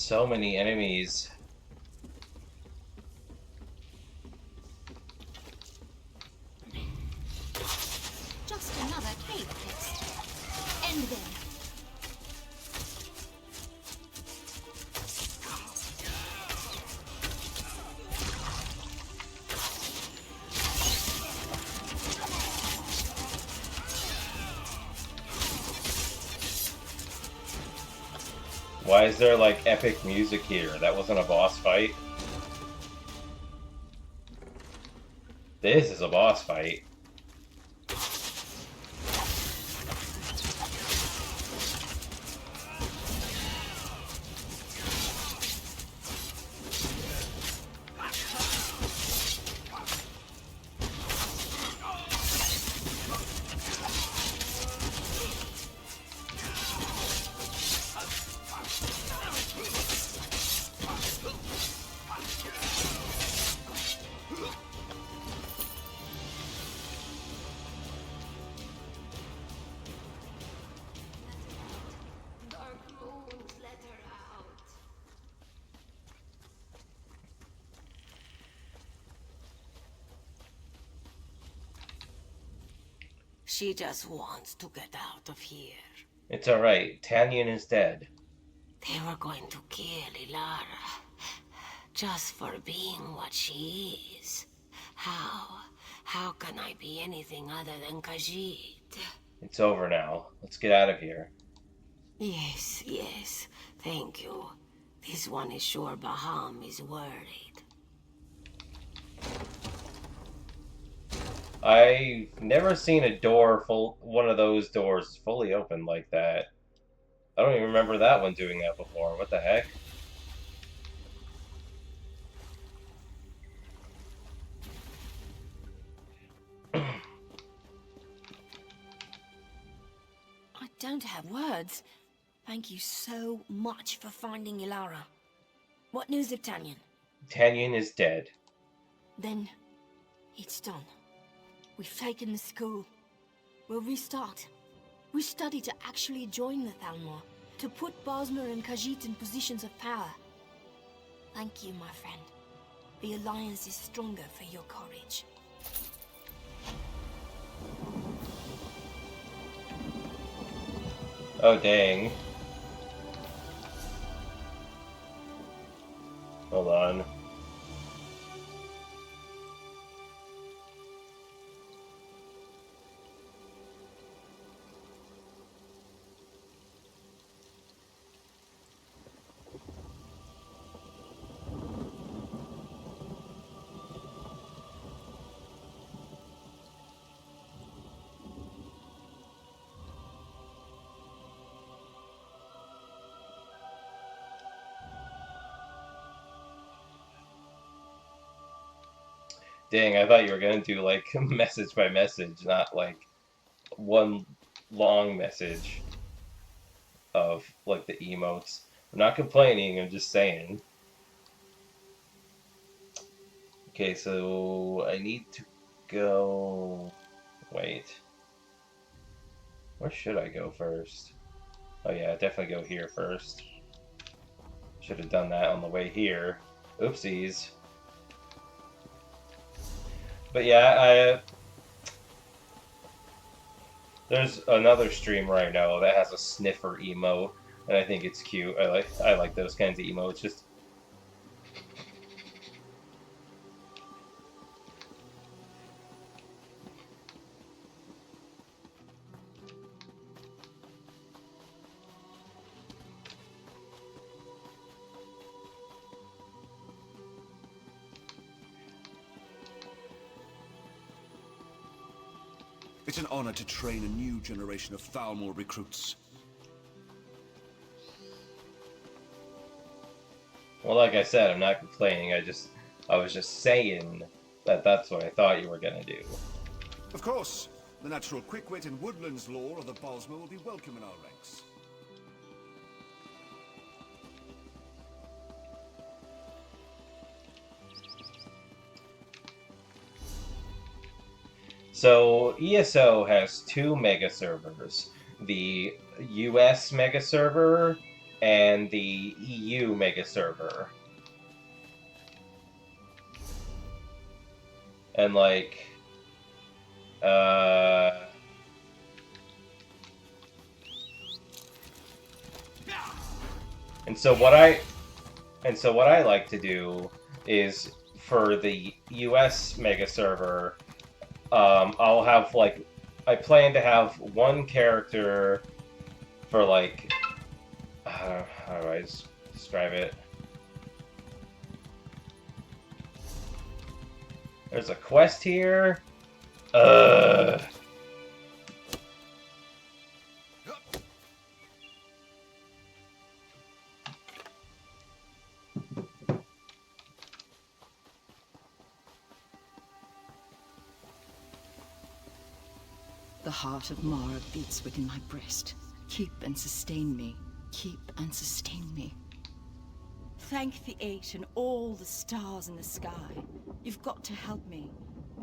So many enemies. Just another cave test. End them. Why is there like epic music here? That wasn't a boss fight. This is a boss fight. She just wants to get out of here. It's alright. Tanyan is dead. They were going to kill Ilara. Just for being what she is. How can I be anything other than Khajiit? It's over now. Let's get out of here. Yes, yes. Thank you. This one is sure Baham is worried. I've never seen a door one of those doors fully open like that. I don't even remember that one doing that before. What the heck? I don't have words. Thank you so much for finding Ilara. What news of Tanyan? Tanyan is dead. Then, it's done. We've taken the school. We'll restart. We study to actually join the Thalmor, to put Bosmer and Khajiit in positions of power. Thank you, my friend. The Alliance is stronger for your courage. Oh, dang. Hold on. Dang, I thought you were gonna do like message by message, not like one long message of like the emotes. I'm not complaining, I'm just saying. Okay, so I need to go... Wait. Where should I go first? Oh yeah, definitely go here first. Should have done that on the way here. Oopsies. But yeah, there's another streamer I know that has a sniffer emote, and I think it's cute. I like those kinds of emotes. Just It's an honor to train a new generation of Thalmor recruits. well, like I said, I'm not complaining. I was just saying that that's what I thought you were gonna do. Of course, the natural quick-wit and woodlands lore of the Bosmer will be welcome in our ranks. So ESO has two mega servers. The US mega server and the EU mega server. And like, and so what I like to do is for the US mega server, I'll have like, I plan to have one character for like, how do I describe it? There's a quest here. The heart of Mara beats within my breast. Keep and sustain me. Keep and sustain me. Thank the Eight and all the stars in the sky. You've got to help me.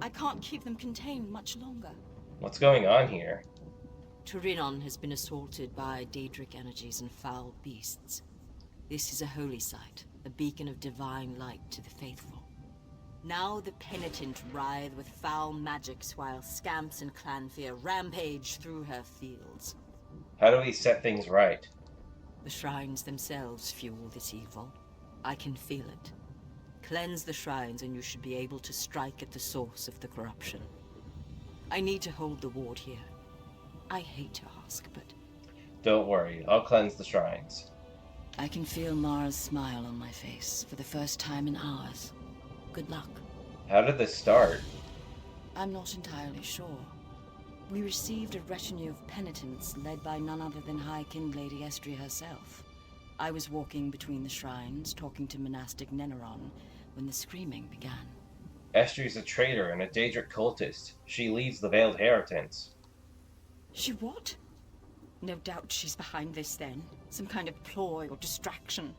I can't keep them contained much longer. What's going on here? Turinon has been assaulted by Daedric energies and foul beasts. This is a holy site, a beacon of divine light to the faithful. Now the penitent writhe with foul magics while scamps and Clanfear rampage through her fields. How do we set things right? The shrines themselves fuel this evil. I can feel it. Cleanse the shrines and you should be able to strike at the source of the corruption. I need to hold the ward here. I hate to ask, but... Don't worry, I'll cleanse the shrines. I can feel Mara's smile on my face for the first time in hours. Good luck. How did this start? I'm not entirely sure. We received a retinue of penitents led by none other than High King Lady Estria herself. I was walking between the shrines, talking to monastic Neneron, when the screaming began. Estria's a traitor and a Daedric cultist. She leads the Veiled Heritance. She what? No doubt she's behind this then. Some kind of ploy or distraction.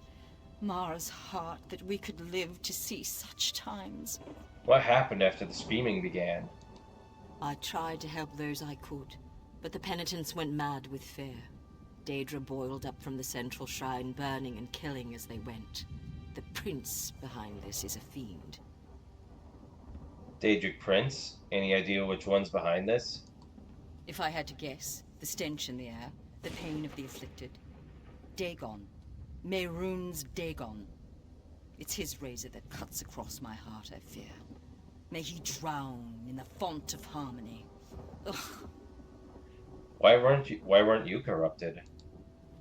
Mara's heart that we could live to see such times. What happened after the screaming began? I tried to help those I could, but the penitents went mad with fear. Daedra boiled up from the central shrine, burning and killing as they went. The prince behind this is a fiend. Daedric Prince? Any idea which one's behind this? If I had to guess, the stench in the air, the pain of the afflicted. Dagon. Mehrunes Dagon. It's his razor that cuts across my heart, I fear. May he drown in the font of harmony. Ugh. Why weren't you corrupted?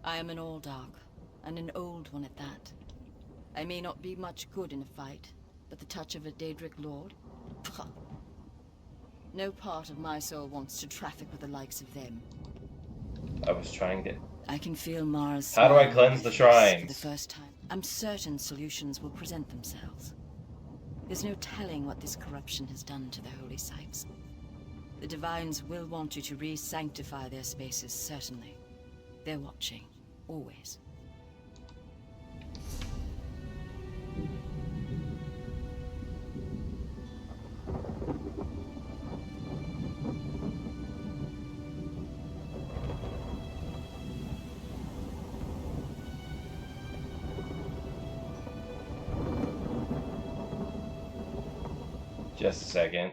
I am an All-Dark, and an old one at that. I may not be much good in a fight, but the touch of a Daedric lord? Pah. No part of my soul wants to traffic with the likes of them. I was trying to... I can feel Mara's How do I smile cleanse the for shrines? the first time. I'm certain solutions will present themselves. There's no telling what this corruption has done to the holy sites. The Divines will want you to re-sanctify their spaces, certainly. They're watching, always. Just a second.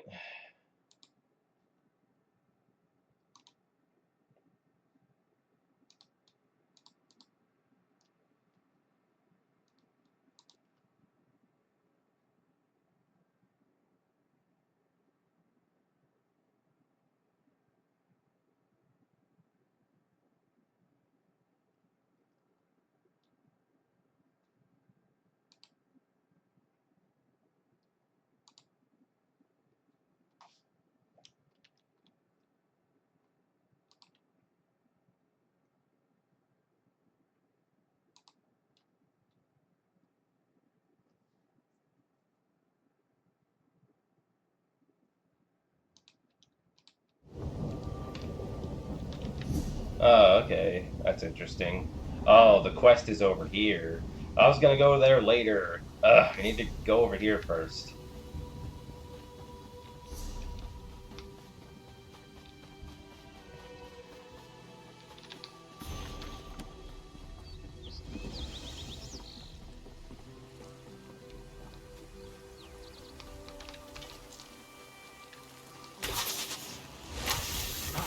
Oh, okay. That's interesting. Oh, the quest is over here. I was gonna go there later. Ugh, I need to go over here first.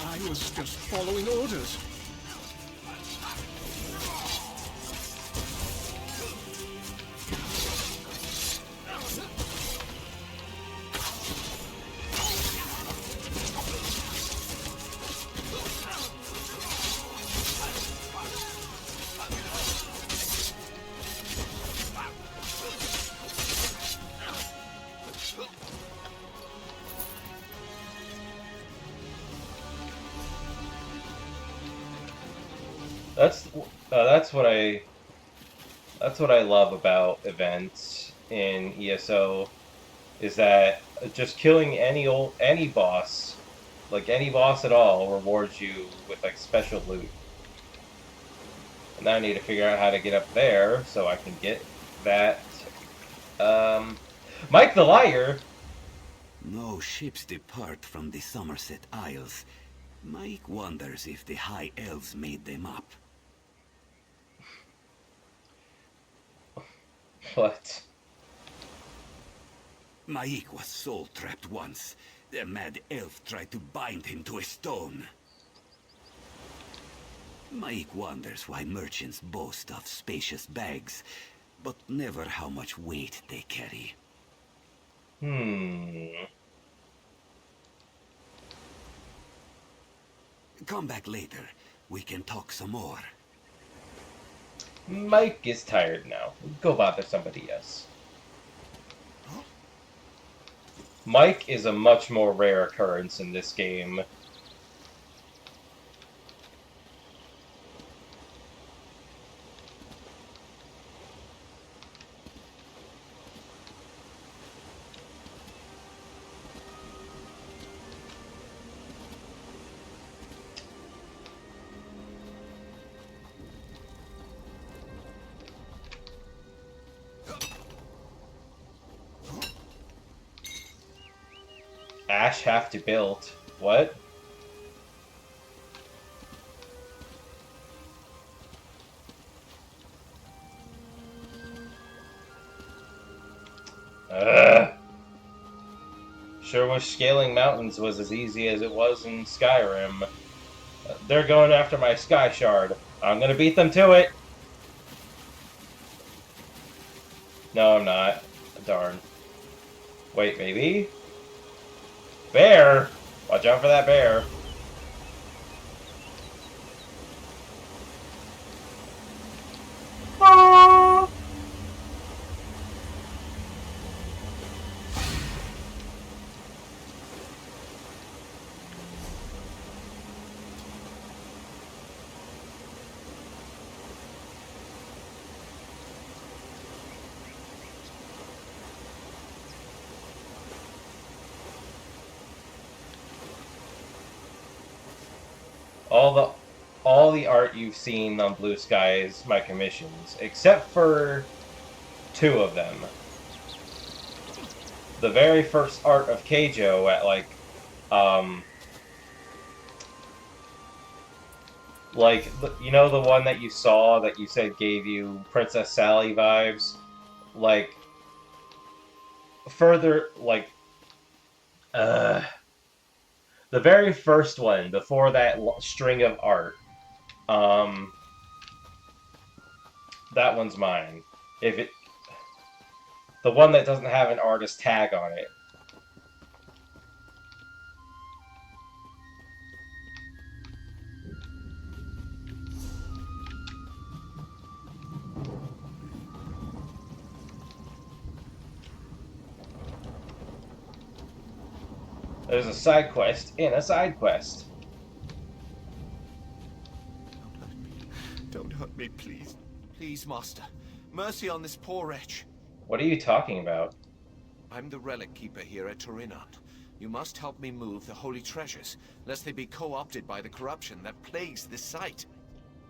I was just following orders. That's what I love about events in ESO is that just killing any boss, like any boss at all, rewards you with like special loot. And now I need to figure out how to get up there so I can get that. Mike the Liar. No ships depart from the Somerset Isles. Mike wonders if the High Elves made them up. What? Mike was soul-trapped once. The mad elf tried to bind him to a stone. Mike wonders why merchants boast of spacious bags, but never how much weight they carry. Come back later. We can talk some more. Mike is tired now. Go bother somebody else. Mike is a much more rare occurrence in this game. Ash have to build. What? Sure wish scaling mountains was as easy as it was in Skyrim. They're going after my Sky Shard. I'm gonna beat them to it! No, I'm not. Darn. Wait, maybe? Bear! Watch out for that bear. All the art you've seen on Blue Sky is my commissions, except for 2 of them. The very first art of Keijo at you know the one that you saw that you said gave you Princess Sally vibes? Like, further, the very first one, before that string of art, that one's mine. The one that doesn't have an artist tag on it. There's a side quest in a side quest. Don't hurt me, please. Please, Master. Mercy on this poor wretch. What are you talking about? I'm the relic keeper here at Torinant. You must help me move the holy treasures, lest they be co-opted by the corruption that plagues this site.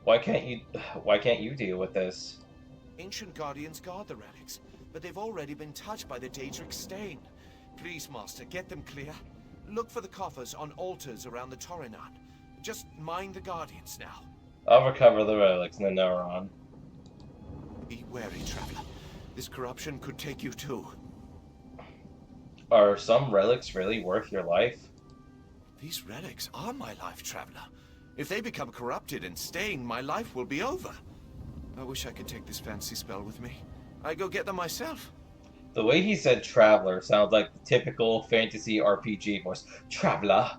Why can't you deal with this? Ancient guardians guard the relics, but they've already been touched by the Daedric stain. Please, Master, get them clear. Look for the coffers on altars around the Torinant. Just mind the guardians now. I'll recover the relics in the Neuron. Be wary, traveler. This corruption could take you too. Are some relics really worth your life? These relics are my life, Traveler. If they become corrupted and stained, my life will be over. I wish I could take this fancy spell with me. I'd go get them myself. The way he said Traveler sounds like the typical fantasy RPG voice. Traveler.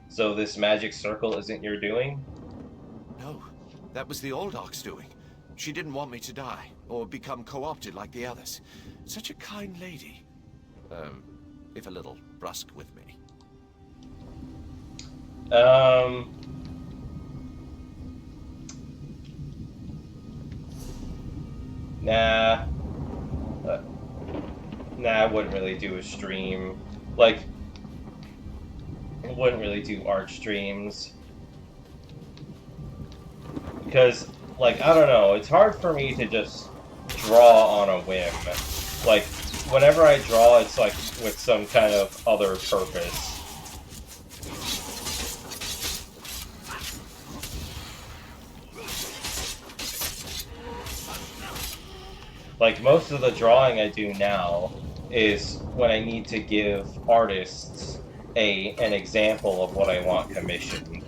So this magic circle isn't your doing? No, that was the old Ark's doing. She didn't want me to die, or become co-opted like the others. Such a kind lady. If a little brusque with me. Nah. Nah, I wouldn't really do a stream. Like, I wouldn't really do art streams. Because, like, I don't know, it's hard for me to just draw on a whim. Like, whenever I draw, it's like with some kind of other purpose. Like, most of the drawing I do now is when I need to give artists an example of what I want commissioned.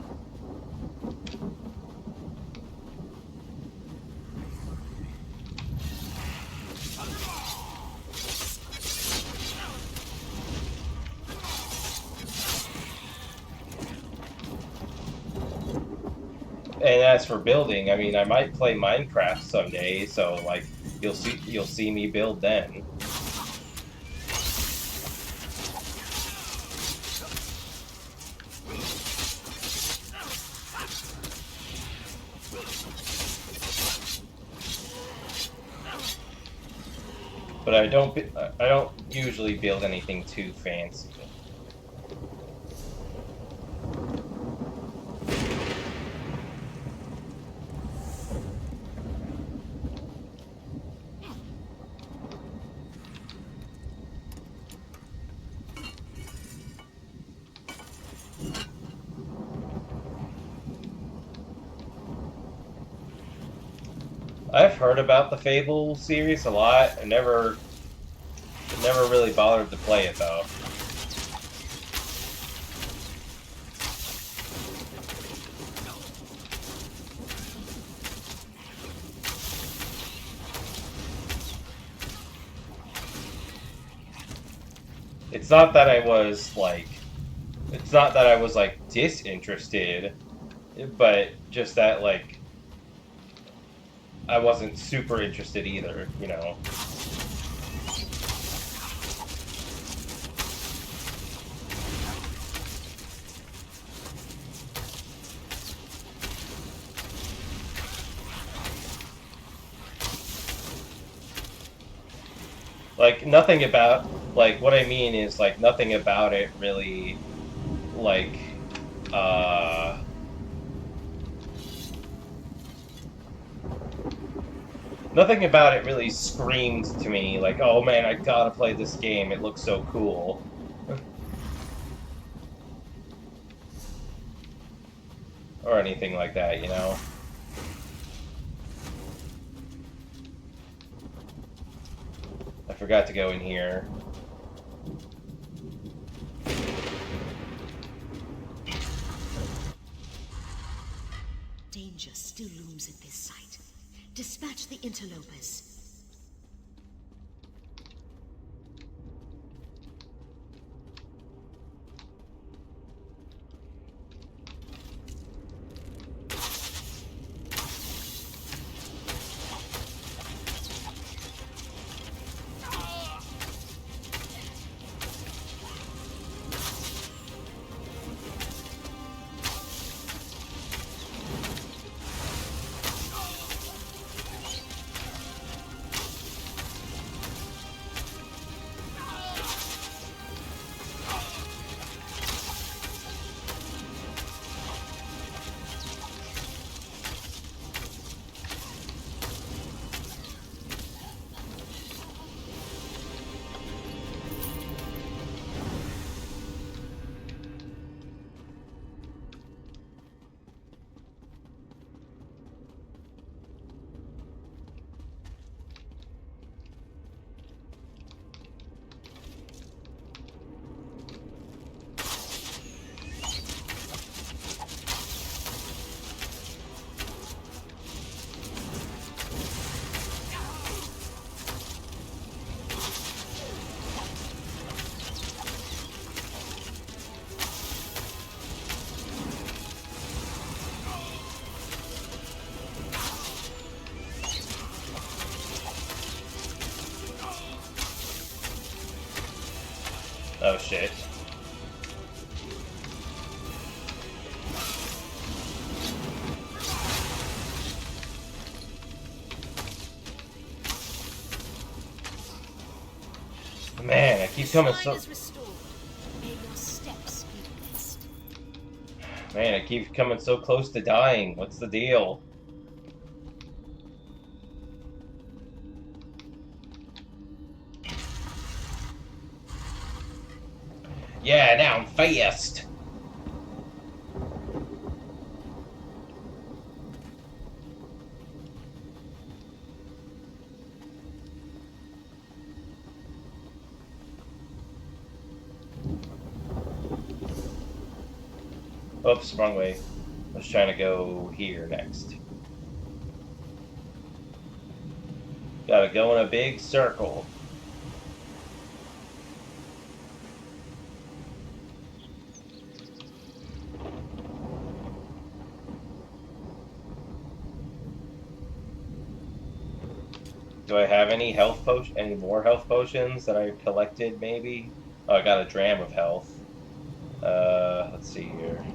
And as for building, I mean, I might play Minecraft someday, so like you'll see me build then. But I don't usually build anything too fancy. I've heard about the Fable series a lot. I never really bothered to play it though. It's not that I was like disinterested, but just that like I wasn't super interested either, you know. Like nothing about what I mean is like nothing about it really like nothing about it really screams to me like, oh man, I gotta play this game, it looks so cool. Or anything like that, you know? I forgot to go in here. Danger still looms at this site. Dispatch the interlopers. Oh shit. Man, I keep coming so... Man, I keep coming so close to dying. What's the deal? Yeah, now I'm fast! Oops, wrong way. I was trying to go here next. Gotta go in a big circle. Do I have any any more health potions that I collected, maybe? Oh, I got a dram of health. Let's see here.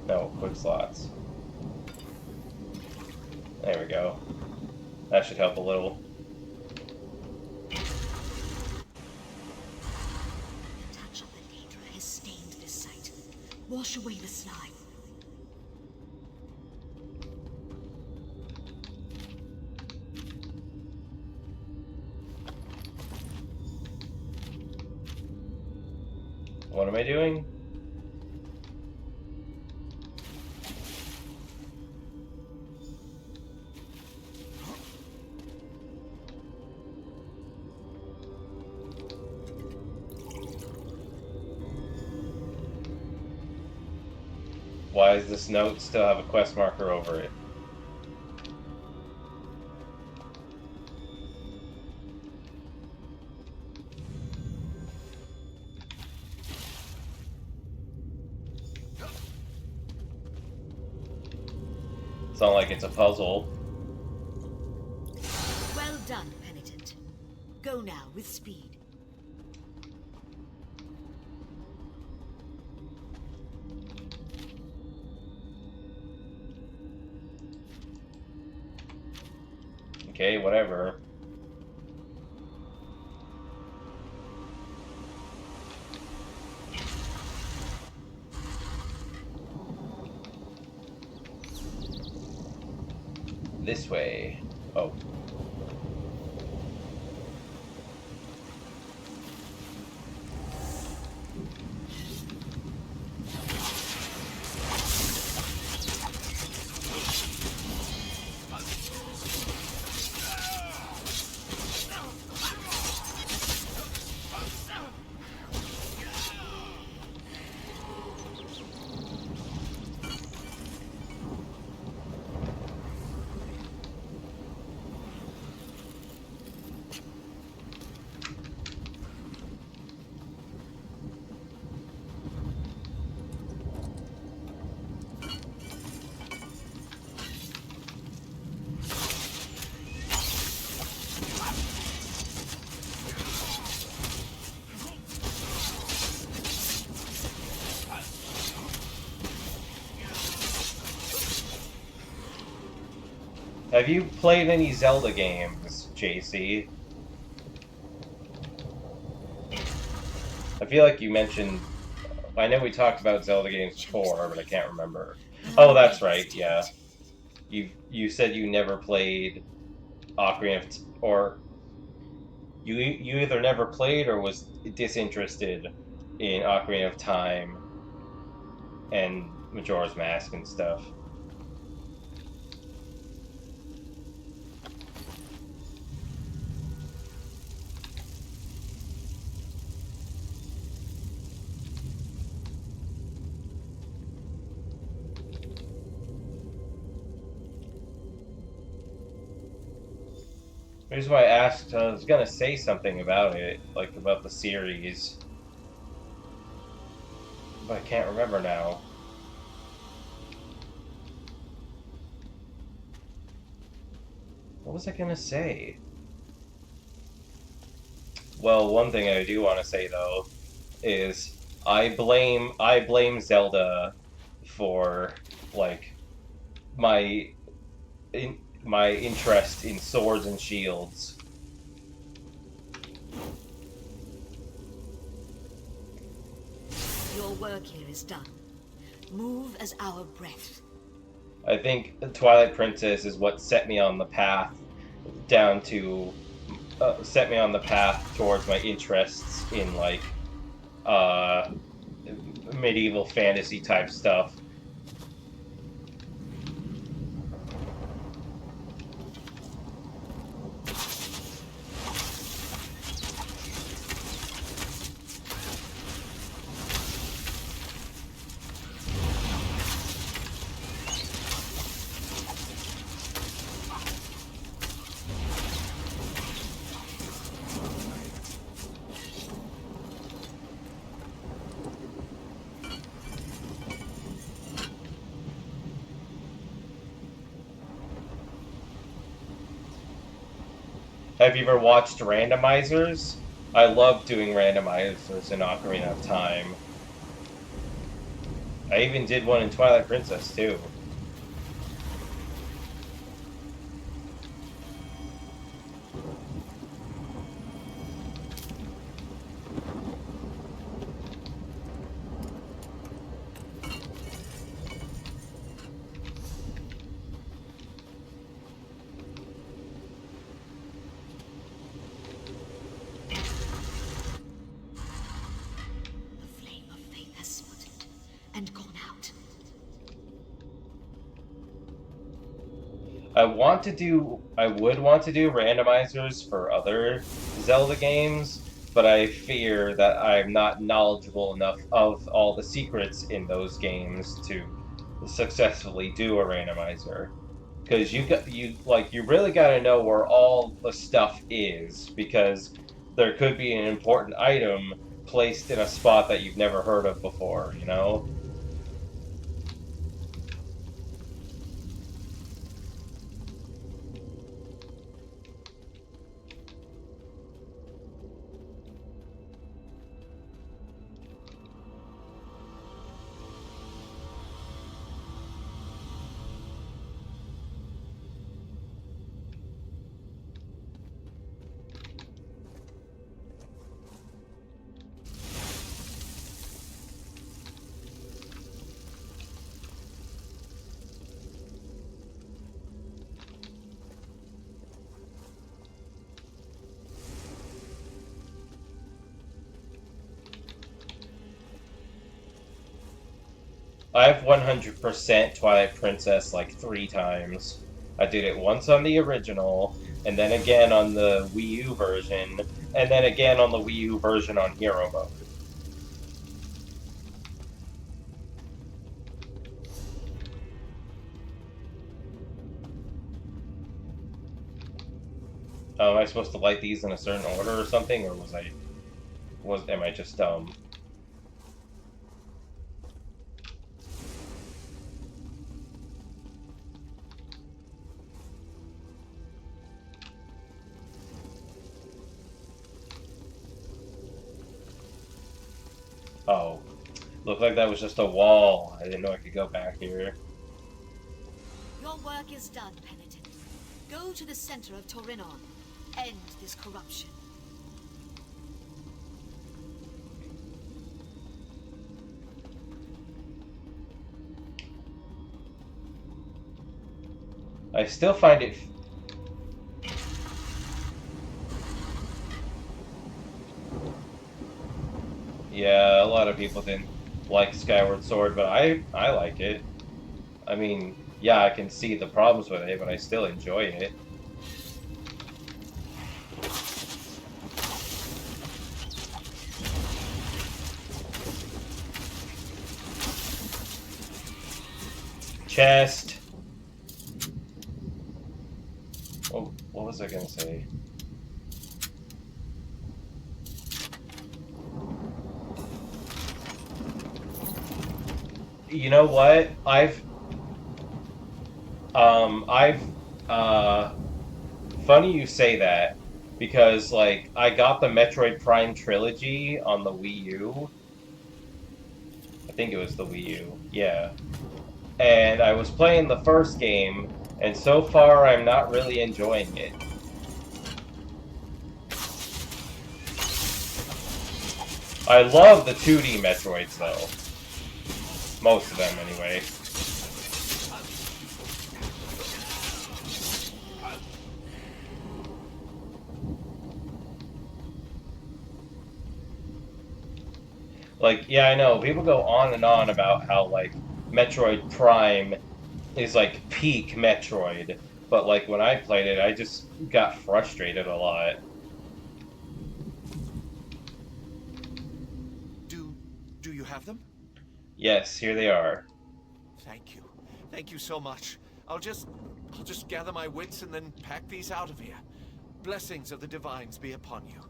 No, quick slots. There we go. That should help a little. The touch of the Daedra has stained this site. Wash away the slime. What am I doing? Why does this note still have a quest marker over it? It's not like it's a puzzle. Well done, Penitent. Go now with speed. Okay, whatever. This way. Oh. Have you played any Zelda games, JC? I feel like you mentioned... I know we talked about Zelda games before, but I can't remember. Oh, that's right, yeah. You said you never played Ocarina of... or... You either never played or was disinterested in Ocarina of Time and Majora's Mask and stuff. The reason why I asked, I was gonna say something about it, like about the series, but I can't remember now. What was I gonna say? Well, one thing I do want to say though is I blame Zelda for like my my interest in swords and shields. Your work here is done. Move as our breath. I think Twilight Princess is what set me on the path down to set me on the path towards my interests in like uh medieval fantasy type stuff. Have you ever watched randomizers? I love doing randomizers in Ocarina of Time. I even did one in Twilight Princess too. The flame of faith has sputtered and gone out. I would want to do randomizers for other Zelda games, but I fear that I'm not knowledgeable enough of all the secrets in those games to successfully do a randomizer. Because you really got to know where all the stuff is, because there could be an important item placed in a spot that you've never heard of before, you know? I've 100% Twilight Princess like 3 times. I did it once on the original, and then again on the Wii U version, and then again on the Wii U version on Hero Mode. Am I supposed to light these in a certain order or something, or am I just dumb? Oh, looked like that was just a wall. I didn't know I could go back here. Your work is done, Penitent. Go to the center of Torinon. End this corruption. I still find it. Yeah, a lot of people didn't like Skyward Sword, but I like it. I mean, yeah, I can see the problems with it, but I still enjoy it. Chest. Oh, what was I gonna say? You know what? I've, funny you say that, because like I got the Metroid Prime trilogy on the Wii U. I think it was the Wii U. Yeah. And I was playing the first game, and so far I'm not really enjoying it. I love the 2D Metroids though. Most of them anyway. Like, yeah, I know. People go on and on about how, like, Metroid Prime is, like, peak Metroid. But, like, when I played it, I just got frustrated a lot. Do you have them? Yes, here they are. Thank you. Thank you so much. I'll just gather my wits and then pack these out of here. Blessings of the Divines be upon you.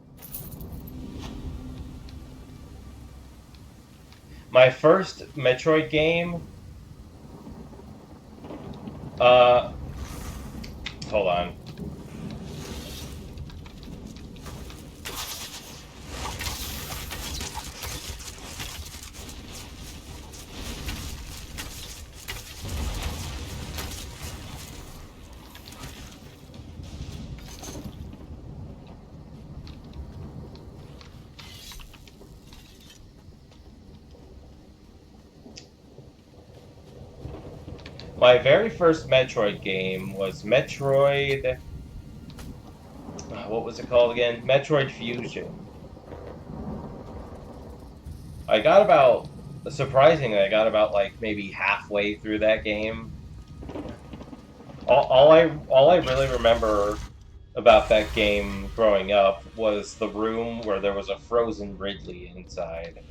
My first Metroid game... Hold on. My very first Metroid game was Metroid... What was it called again? Metroid Fusion. I got about... Surprisingly, I got about, like, maybe halfway through that game. All I really remember about that game growing up was the room where there was a frozen Ridley inside.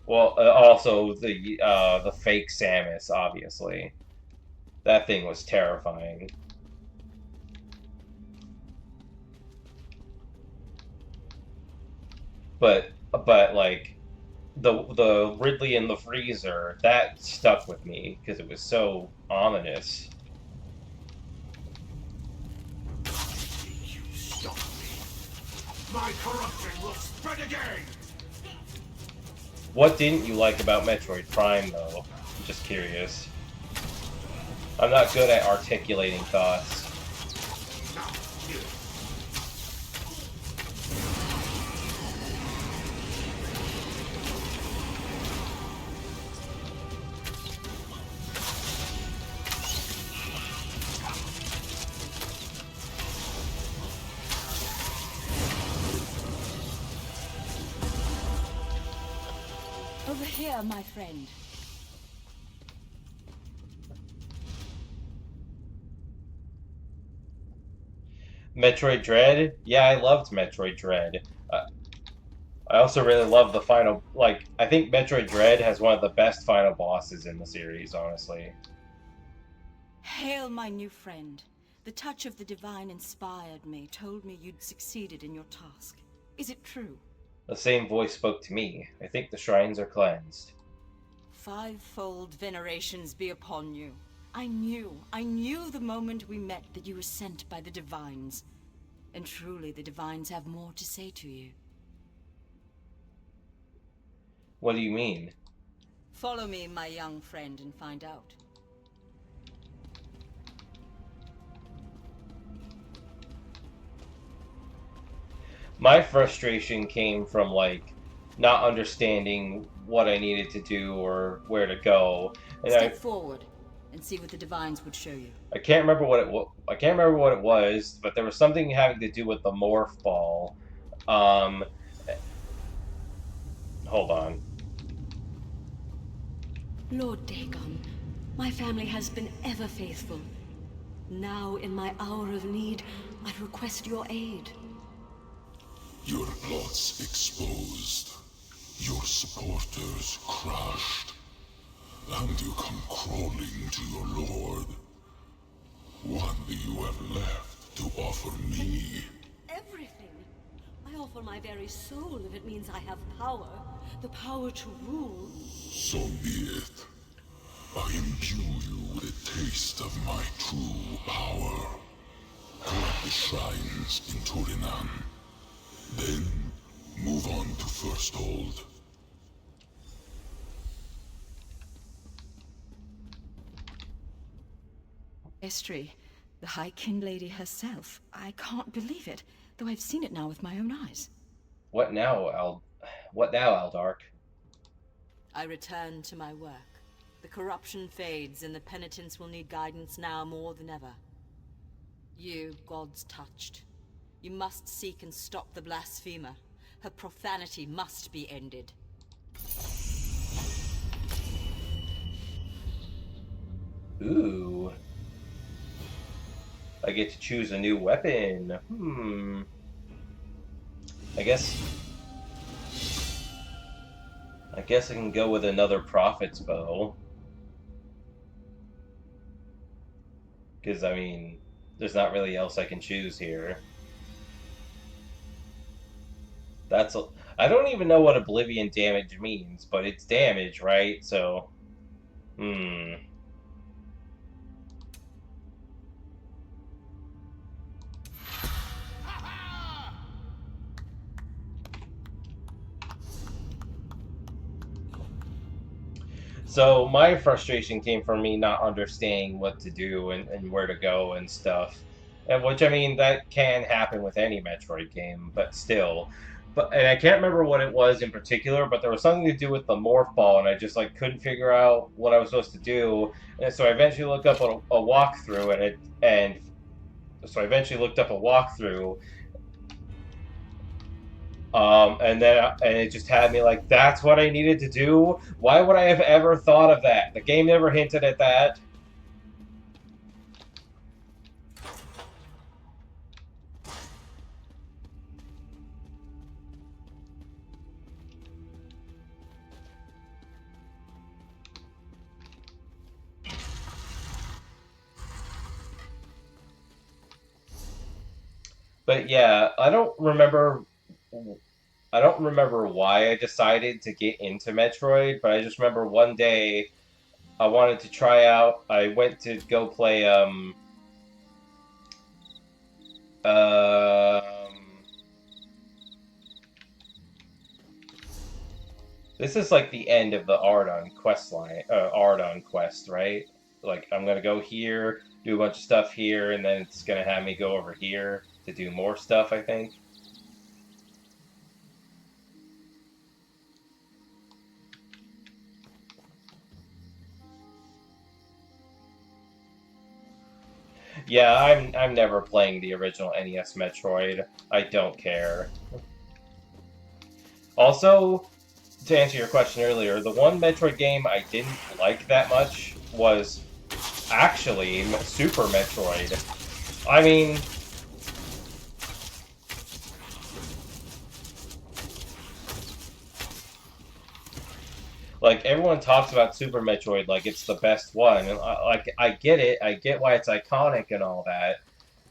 Well, also the fake Samus, obviously. That thing was terrifying. But like the Ridley in the freezer, that stuck with me because it was so ominous. You stop me. My corruption will spread again. What didn't you like about Metroid Prime, though? I'm just curious. I'm not good at articulating thoughts. Over here, my friend. Metroid Dread? Yeah, I loved Metroid Dread. I also really love the final... Like, I think Metroid Dread has one of the best final bosses in the series, honestly. Hail, my new friend. The touch of the divine inspired me, told me you'd succeeded in your task. Is it true? The same voice spoke to me. I think the shrines are cleansed. Fivefold venerations be upon you. I knew the moment we met that you were sent by the divines. And truly, the divines have more to say to you. What do you mean? Follow me, my young friend, and find out. My frustration came from, like, not understanding what I needed to do or where to go. And Step forward and see what the divines would show you. I can't remember what it was, but there was something having to do with the morph ball. Hold on. Lord Dagon, my family has been ever faithful. Now, in my hour of need, I request your aid. Your plots exposed. Your supporters crushed. And you come crawling to your lord. What do you have left to offer me? Everything. I offer my very soul if it means I have power. The power to rule. So be it. I imbue you with a taste of my true power. collect the shrines in Turinan. Then, move on to First Hold. Estri, the High Kin Lady herself. I can't believe it, though I've seen it now with my own eyes. What now, Aldark? I return to my work. The corruption fades, and the penitents will need guidance now more than ever. You, gods touched. You must seek and stop the blasphemer. Her profanity must be ended. Ooh. I get to choose a new weapon. I guess I can go with another Prophet's Bow. Because, I mean, there's not really else I can choose here. I don't even know what Oblivion damage means, but it's damage, right? So, So my frustration came from me not understanding what to do and where to go and stuff. And which, I mean, that can happen with any Metroid game, but still. And I can't remember what it was in particular, but there was something to do with the morph ball, and I just like couldn't figure out what I was supposed to do. And so I eventually looked up a walkthrough, and so I eventually looked up a walkthrough, and it just had me like, that's what I needed to do? Why would I have ever thought of that? The game never hinted at that. But yeah, I don't remember why I decided to get into Metroid, but I just remember one day I wanted to try out. I went to go play um this is like the end of the Auridon quest, right? Like I'm gonna go here, do a bunch of stuff here, and then it's gonna have me go over here to do more stuff, I think. Yeah, I'm never playing the original NES Metroid. I don't care. Also, to answer your question earlier, the one Metroid game I didn't like that much was actually Super Metroid. I mean, like everyone talks about Super Metroid like it's the best one, and I get it, I get why it's iconic and all that,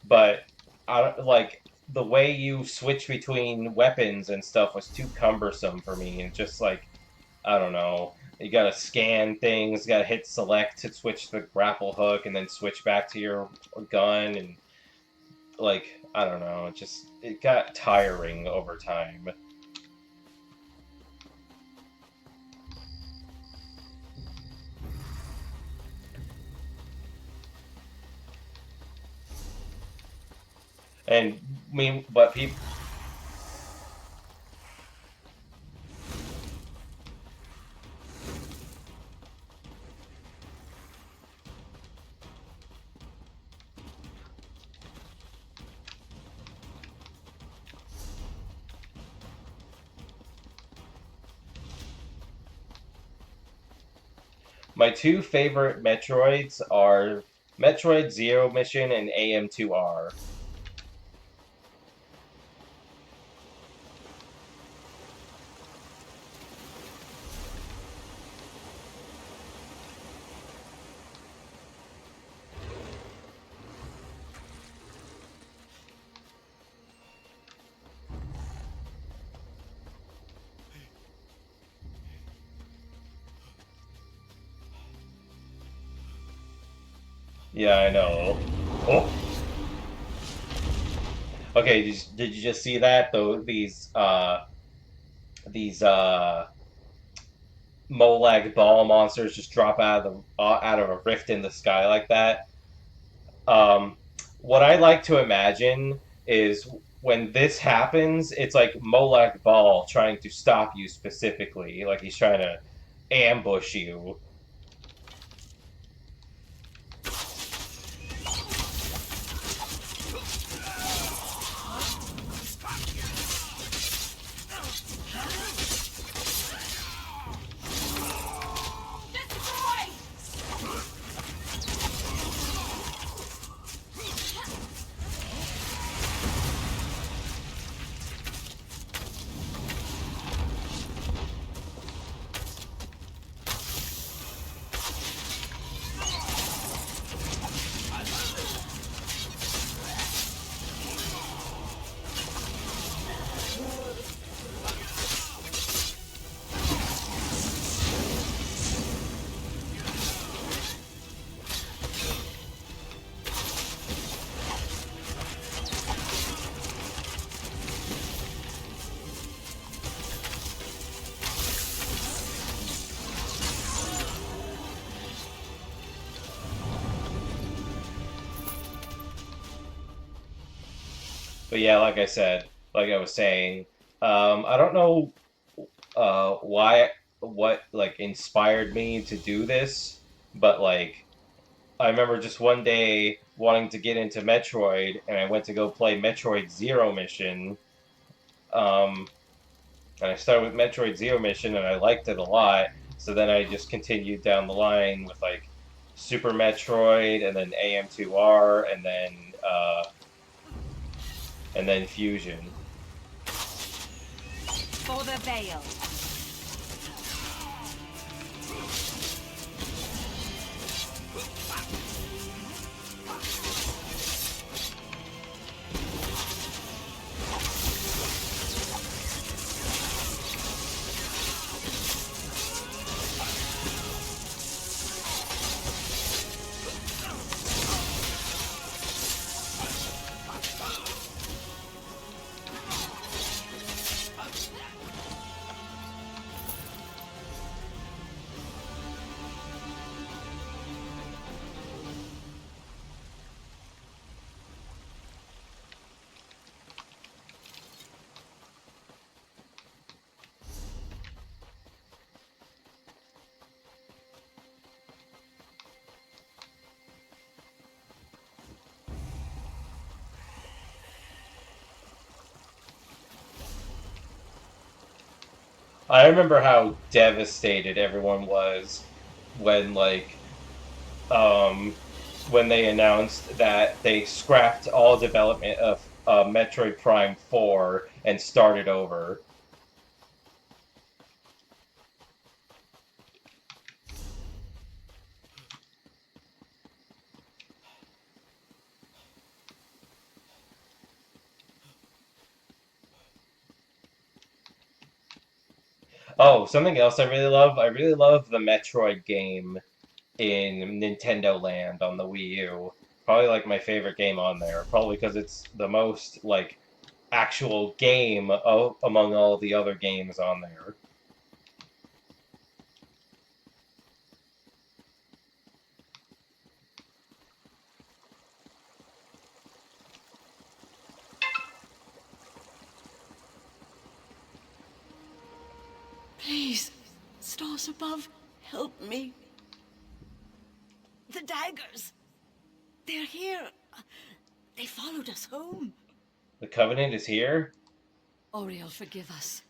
but I don't like the way you switch between weapons and stuff was too cumbersome for me, and just like I don't know. You gotta scan things, gotta hit select to switch the grapple hook, and then switch back to your gun, and like I don't know, it got tiring over time. And but people. My two favorite Metroids are Metroid Zero Mission and AM2R. Yeah, I know. Oh! Okay, did you just see that? Though these Molag ball monsters just drop out of a rift in the sky like that. Um, what I like to imagine is when this happens, it's like Molag Ball trying to stop you specifically, like he's trying to ambush you. But yeah, like I said, like I was saying, I don't know why what like inspired me to do this, but like I remember just one day wanting to get into Metroid, and I went to go play Metroid Zero Mission. Um, and I started with Metroid Zero Mission, and I liked it a lot. So then I just continued down the line with like Super Metroid, and then AM2R, and then Fusion. For the Veil. I remember how devastated everyone was when um when they announced that they scrapped all development of Metroid Prime 4 and started over. Oh, something else I really love. I really love the Metroid game in Nintendo Land on the Wii U. Probably like my favorite game on there. Probably because it's the most like actual game among all the other games on there. Please, stars above, help me. The daggers. They're here. They followed us home. The Covenant is here? Oriel, forgive us.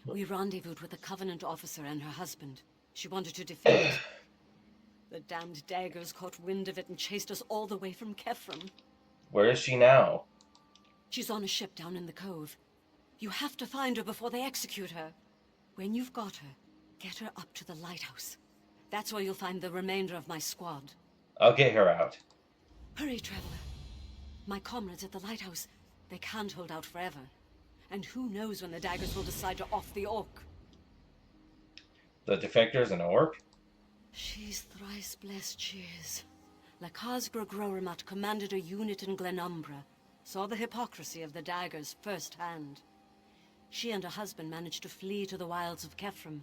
We rendezvoused with a Covenant officer and her husband. She wanted to defeat it. The damned daggers caught wind of it and chased us all the way from Kefram. Where is she now? She's on a ship down in the cove. You have to find her before they execute her. When you've got her, get her up to the lighthouse. That's where you'll find the remainder of my squad. I'll get her out. Hurry, Traveler. My comrades at the lighthouse, they can't hold out forever. And who knows when the daggers will decide to off the orc. The Defector's an orc? She's thrice blessed she is. Lakaz Grogroramat commanded a unit in Glenumbra. Saw the hypocrisy of the daggers firsthand. She and her husband managed to flee to the wilds of Kefram.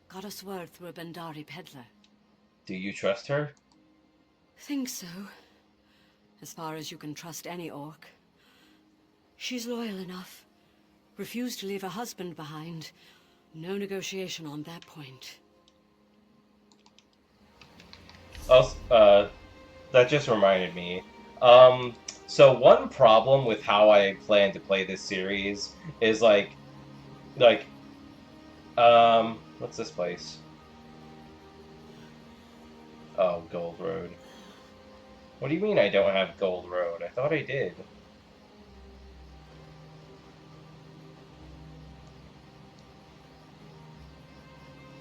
Got us word through a Bendari peddler. Do you trust her? Think so. As far as you can trust any orc. She's loyal enough. Refused to leave her husband behind. No negotiation on that point. Also, that just reminded me. So one problem with how I plan to play this series is what's this place? Oh, Gold Road. What do you mean I don't have Gold Road? I thought I did.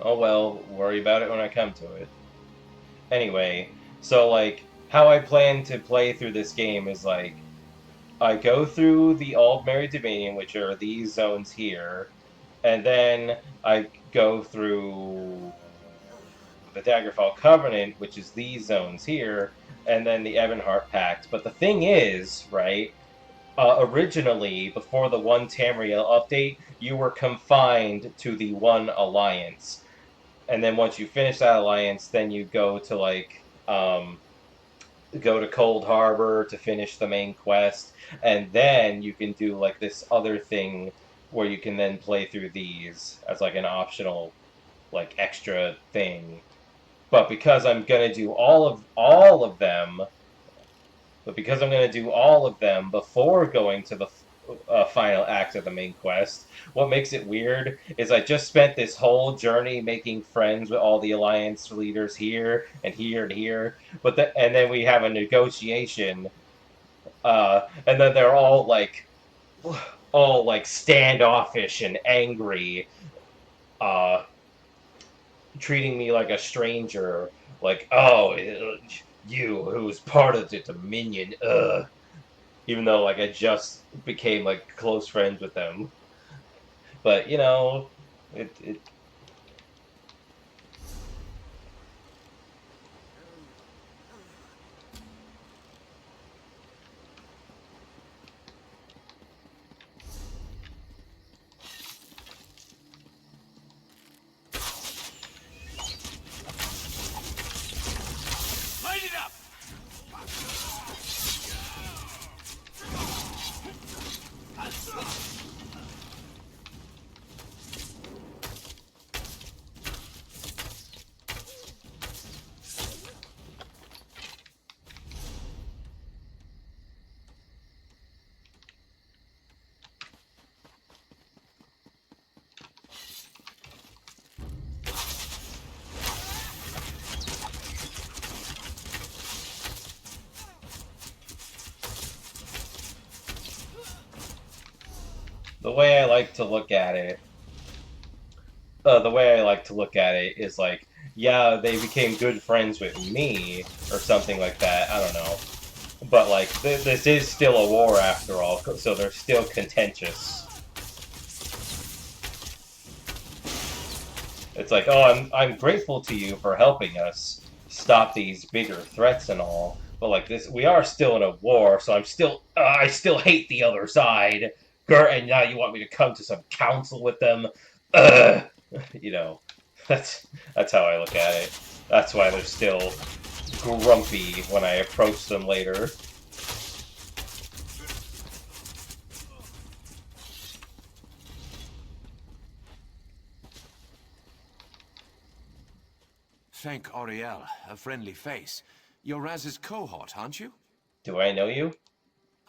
Oh well, worry about it when I come to it. Anyway, so how I plan to play through this game is I go through the Aldmeri Dominion, which are these zones here, and then I go through the Daggerfall Covenant, which is these zones here, and then the Ebonheart Pact. But the thing is, right, originally, before the one Tamriel update, you were confined to the one alliance. And then once you finish that alliance, then you go to go to Cold Harbor to finish the main quest, and then you can do this other thing where you can then play through these as an optional extra thing. But because I'm gonna do all of them before going to the final act of the main quest, what makes it weird is I just spent this whole journey making friends with all the alliance leaders here and here and here, and then we have a negotiation, and then they're all standoffish and angry, uh, treating me like a stranger, oh, you who's part of the Dominion, even though I just became close friends with them. But it Light it up! the way I like to look at it, is yeah, they became good friends with me or something like that. I don't know, but this is still a war after all, so they're still contentious. It's oh, I'm grateful to you for helping us stop these bigger threats and all, but this, we are still in a war, so I still hate the other side. And now you want me to come to some council with them? Ugh. You know, that's how I look at it. That's why they're still grumpy when I approach them later. Thank Auriel, a friendly face. You're Raz's cohort, aren't you? Do I know you?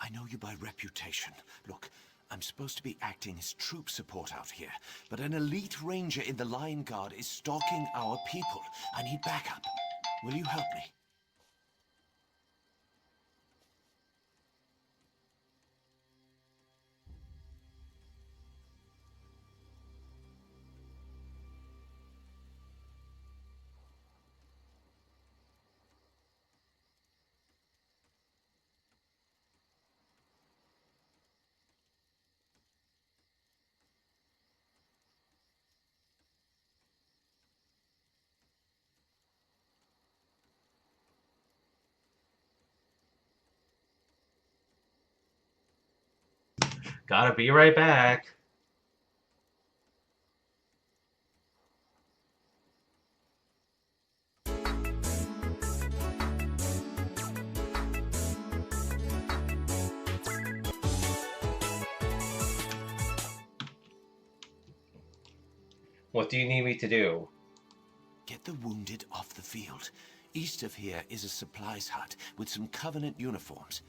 I know you by reputation. Look, I'm supposed to be acting as troop support out here, but an elite ranger in the Lion Guard is stalking our people. I need backup. Will you help me? Gotta be right back. What do you need me to do? Get the wounded off the field. East of here is a supplies hut with some Covenant uniforms.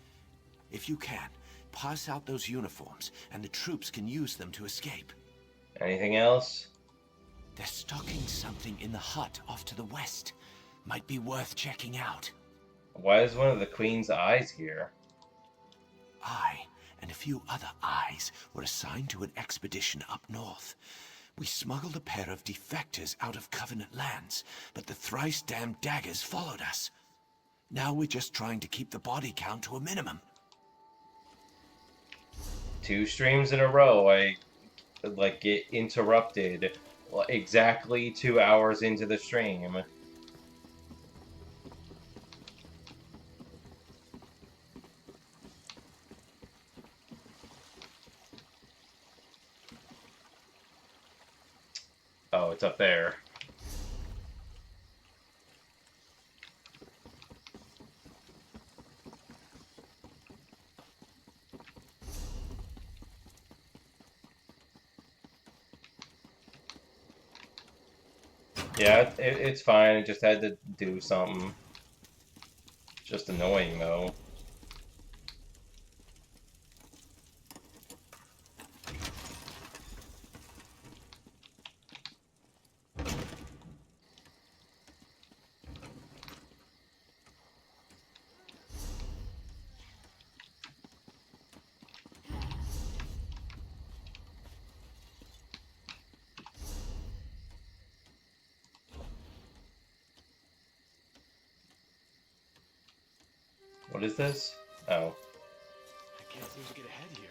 If you can, pass out those uniforms, and the troops can use them to escape. Anything else? They're stocking something in the hut off to the west. Might be worth checking out. Why is one of the Queen's eyes here? I and a few other eyes were assigned to an expedition up north. We smuggled a pair of defectors out of Covenant lands, but the thrice-damned daggers followed us. Now we're just trying to keep the body count to a minimum. 2 streams in a row, I get interrupted exactly 2 hours into the stream. Oh, it's up there. Yeah, it's fine. It just had to do something. Just annoying, though. What is this? Oh. I can't seem to get ahead here.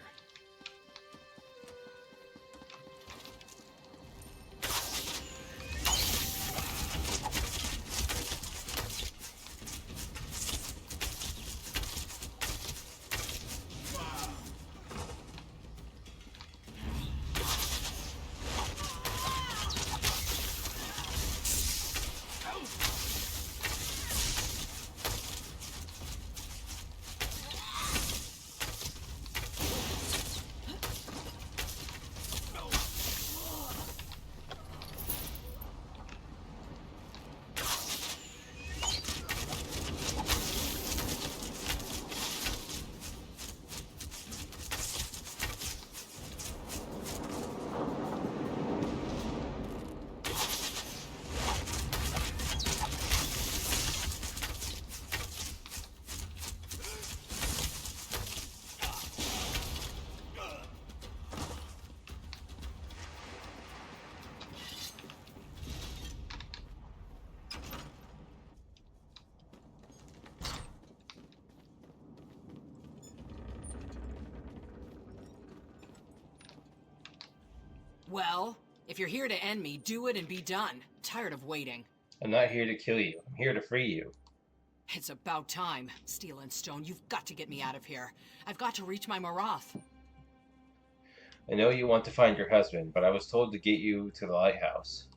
Well, if you're here to end me, do it and be done. Tired of waiting. I'm not here to kill you. I'm here to free you. It's about time. Steel and Stone, you've got to get me out of here. I've got to reach my Marath. I know you want to find your husband, but I was told to get you to the lighthouse.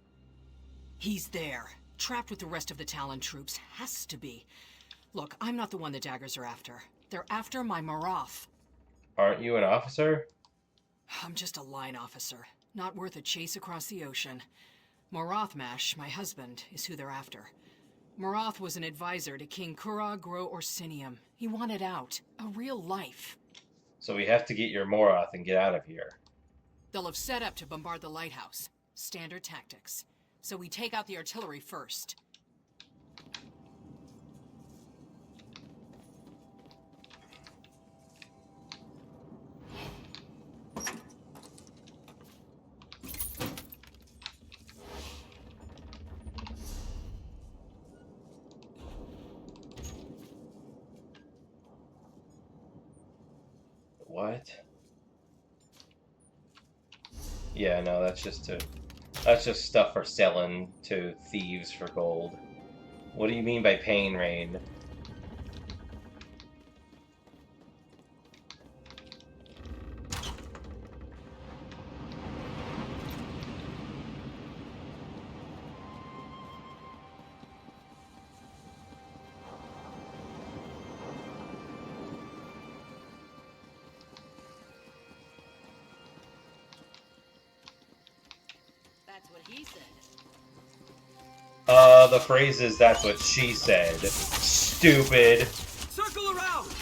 He's there. Trapped with the rest of the Talon troops. Has to be. Look, I'm not the one the daggers are after. They're after my Marath. Aren't you an officer? I'm just a line officer. Not worth a chase across the ocean. Marathmash, my husband, is who they're after. Marath was an advisor to King Kurag Gro Orsinium. He wanted out. A real life. So we have to get your Morath and get out of here. They'll have set up to bombard the lighthouse. Standard tactics. So we take out the artillery first. What? Yeah, no, that's just stuff for selling to thieves for gold. What do you mean by pain rain? he said. The phrase is "that's what she said." Stupid. Circle around!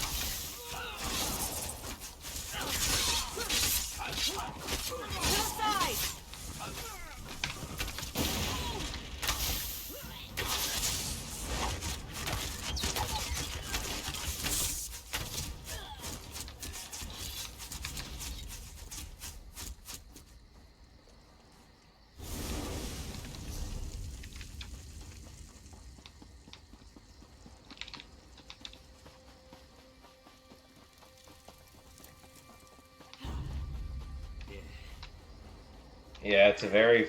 Yeah, it's a very...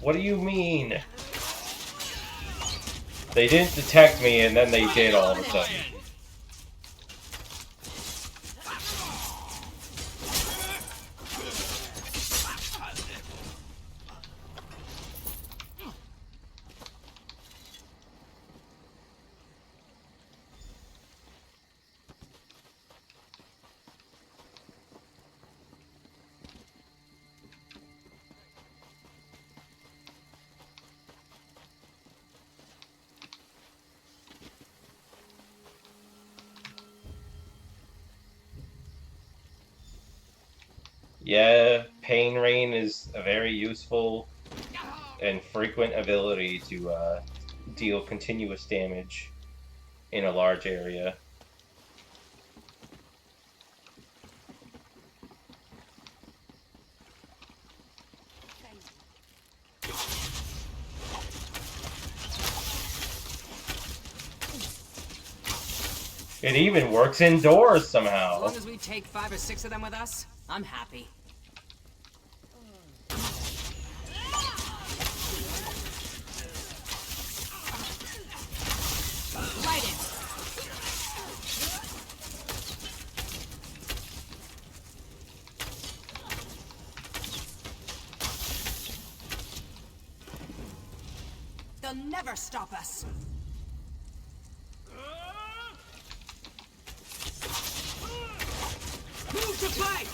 What do you mean? They didn't detect me, and then they did all of a sudden. Yeah, Pain Rain is a very useful and frequent ability to deal continuous damage in a large area. It even works indoors somehow. As long as we take 5 or 6 of them with us, I'm happy. Light it! They'll never stop us. Move to flank!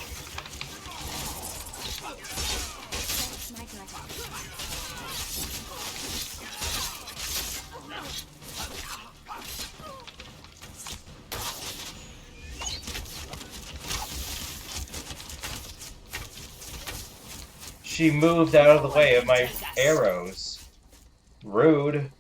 She moved out of the way of my arrows. Rude.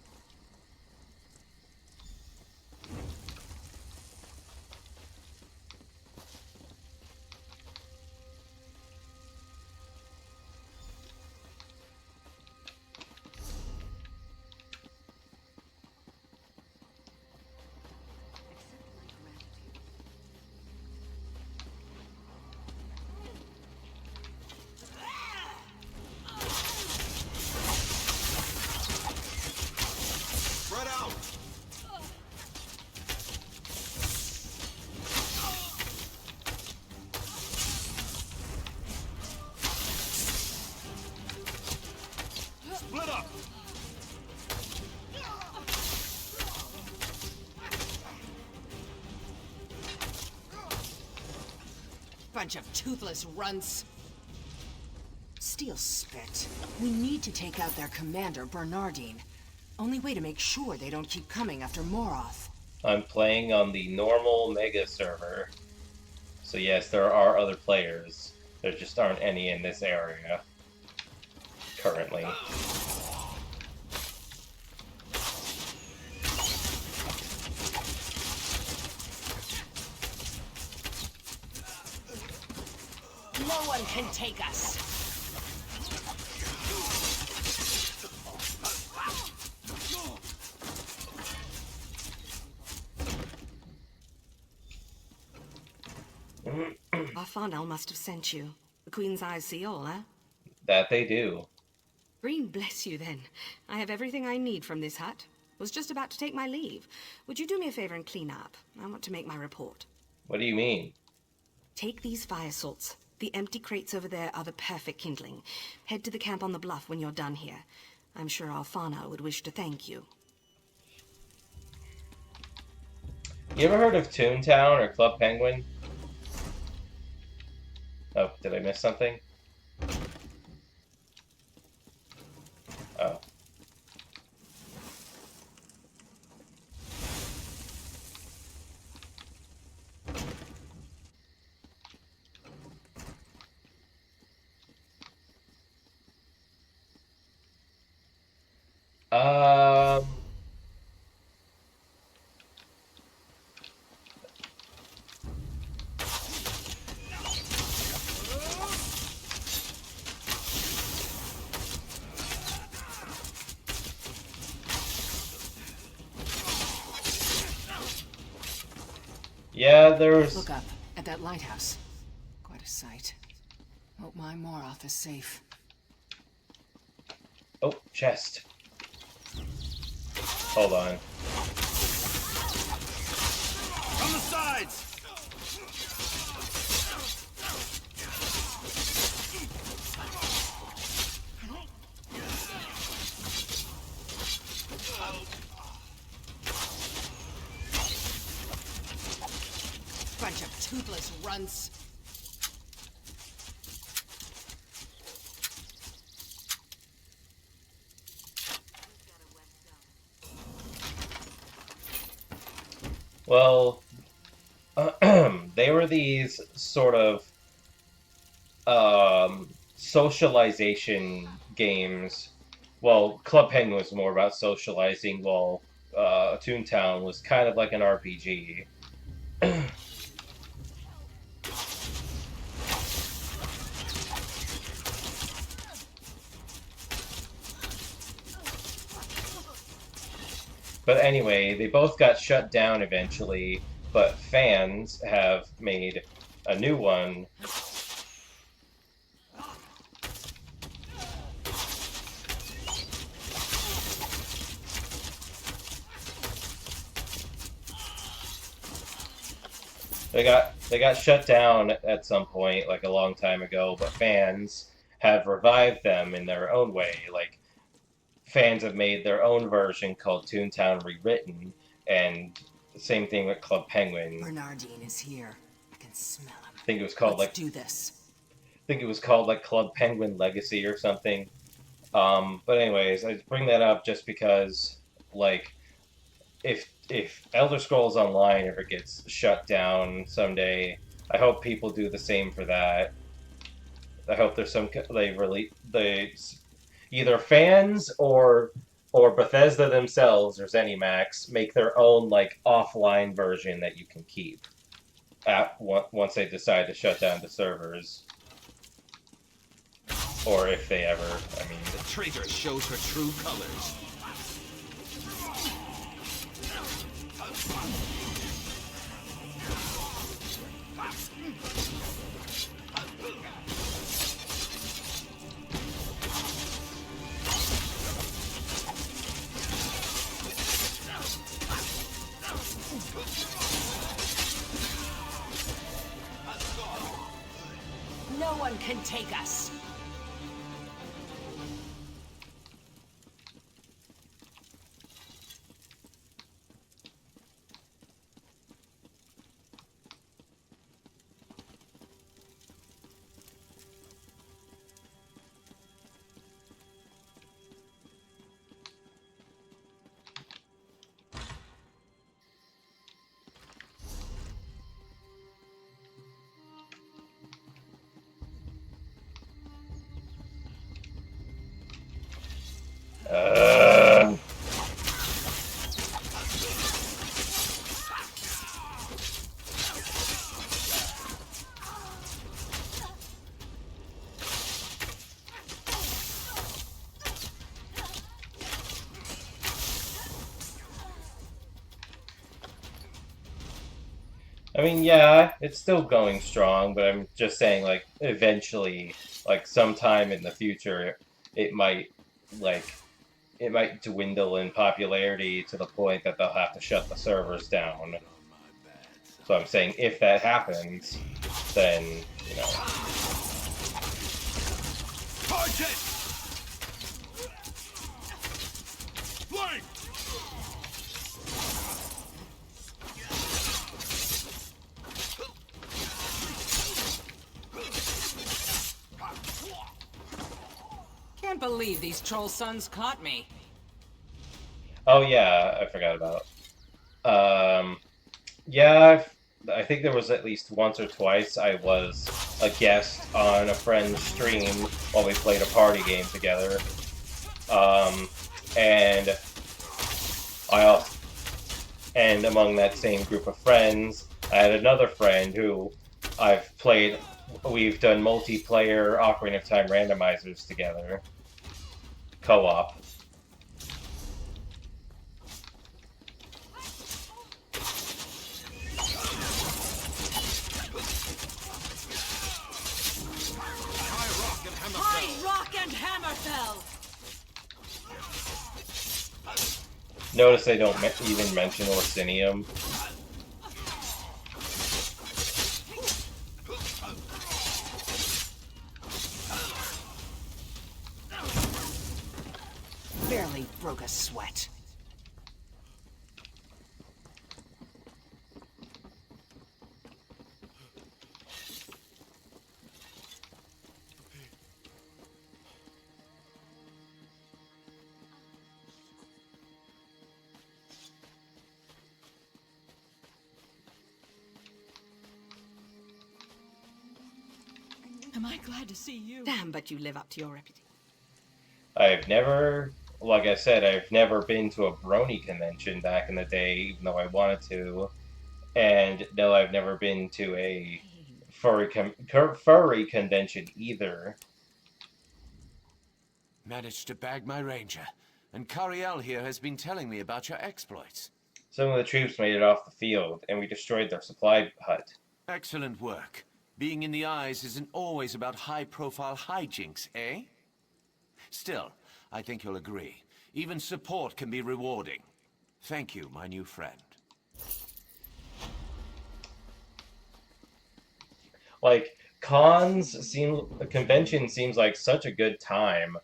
Split up! Bunch of toothless runts. Steel spit. We need to take out their commander, Bernardine. Only way to make sure they don't keep coming after Moroth. I'm playing on the normal Mega server. So yes, there are other players. There just aren't any in this area. Currently. No one can take us. Arfanel must have sent you. The Queen's eyes see all, eh? That they do. Green bless you, then. I have everything I need from this hut. Was just about to take my leave. Would you do me a favor and clean up? I want to make my report. What do you mean? Take these fire salts. The empty crates over there are the perfect kindling. Head to the camp on the bluff when you're done here. I'm sure Alfana would wish to thank you. You ever heard of Toontown or Club Penguin? Oh, did I miss something? Yeah, there's... Look up, at that lighthouse. Quite a sight. Hope my Moroth is safe. Oh, chest. Hold on. On the sides! Bunch of toothless runts. Well, they were these sort of socialization games. Well, Club Penguin was more about socializing, while Toontown was kind of like an RPG. But anyway, they both got shut down eventually, but fans have made a new one. They got shut down at some point, like a long time ago, but fans have revived them in their own way. Like, fans have made their own version called Toontown Rewritten, and the same thing with Club Penguin. Bernardine is here. I can smell him. I think it was called Let's do this. I think it was called like Club Penguin Legacy or something. But anyways, I bring that up just because, like, if Elder Scrolls Online ever gets shut down someday, I hope people do the same for that. I hope there's some they either fans or Bethesda themselves or ZeniMax make their own like offline version that you can keep once they decide to shut down the servers, or if they ever. I mean, the traitor shows her true colors. No one can take us. I mean, yeah, it's still going strong, but I'm just saying, like, eventually, like, sometime in the future, it might, like, it might dwindle in popularity to the point that they'll have to shut the servers down. So I'm saying, if that happens, then, you know. Target! Flank! Can't believe these troll sons caught me. Oh yeah, I forgot about. Yeah, I think there was at least once or twice I was a guest on a friend's stream while we played a party game together. And among that same group of friends, I had another friend who we've done multiplayer Ocarina of Time randomizers together. Co-op. Martel! Notice they don't even mention Orsinium. Barely broke a sweat. Am I glad to see you? Damn, but you live up to your reputation. I've never, like I said, I've never been to a brony convention back in the day, even though I wanted to. And no, I've never been to a furry convention either. Managed to bag my ranger, and Cariel here has been telling me about your exploits. Some of the troops made it off the field, and we destroyed their supply hut. Excellent work. Being in the eyes isn't always about high-profile hijinks, eh? Still, I think you'll agree. Even support can be rewarding. Thank you, my new friend. Like, convention seems like such a good time.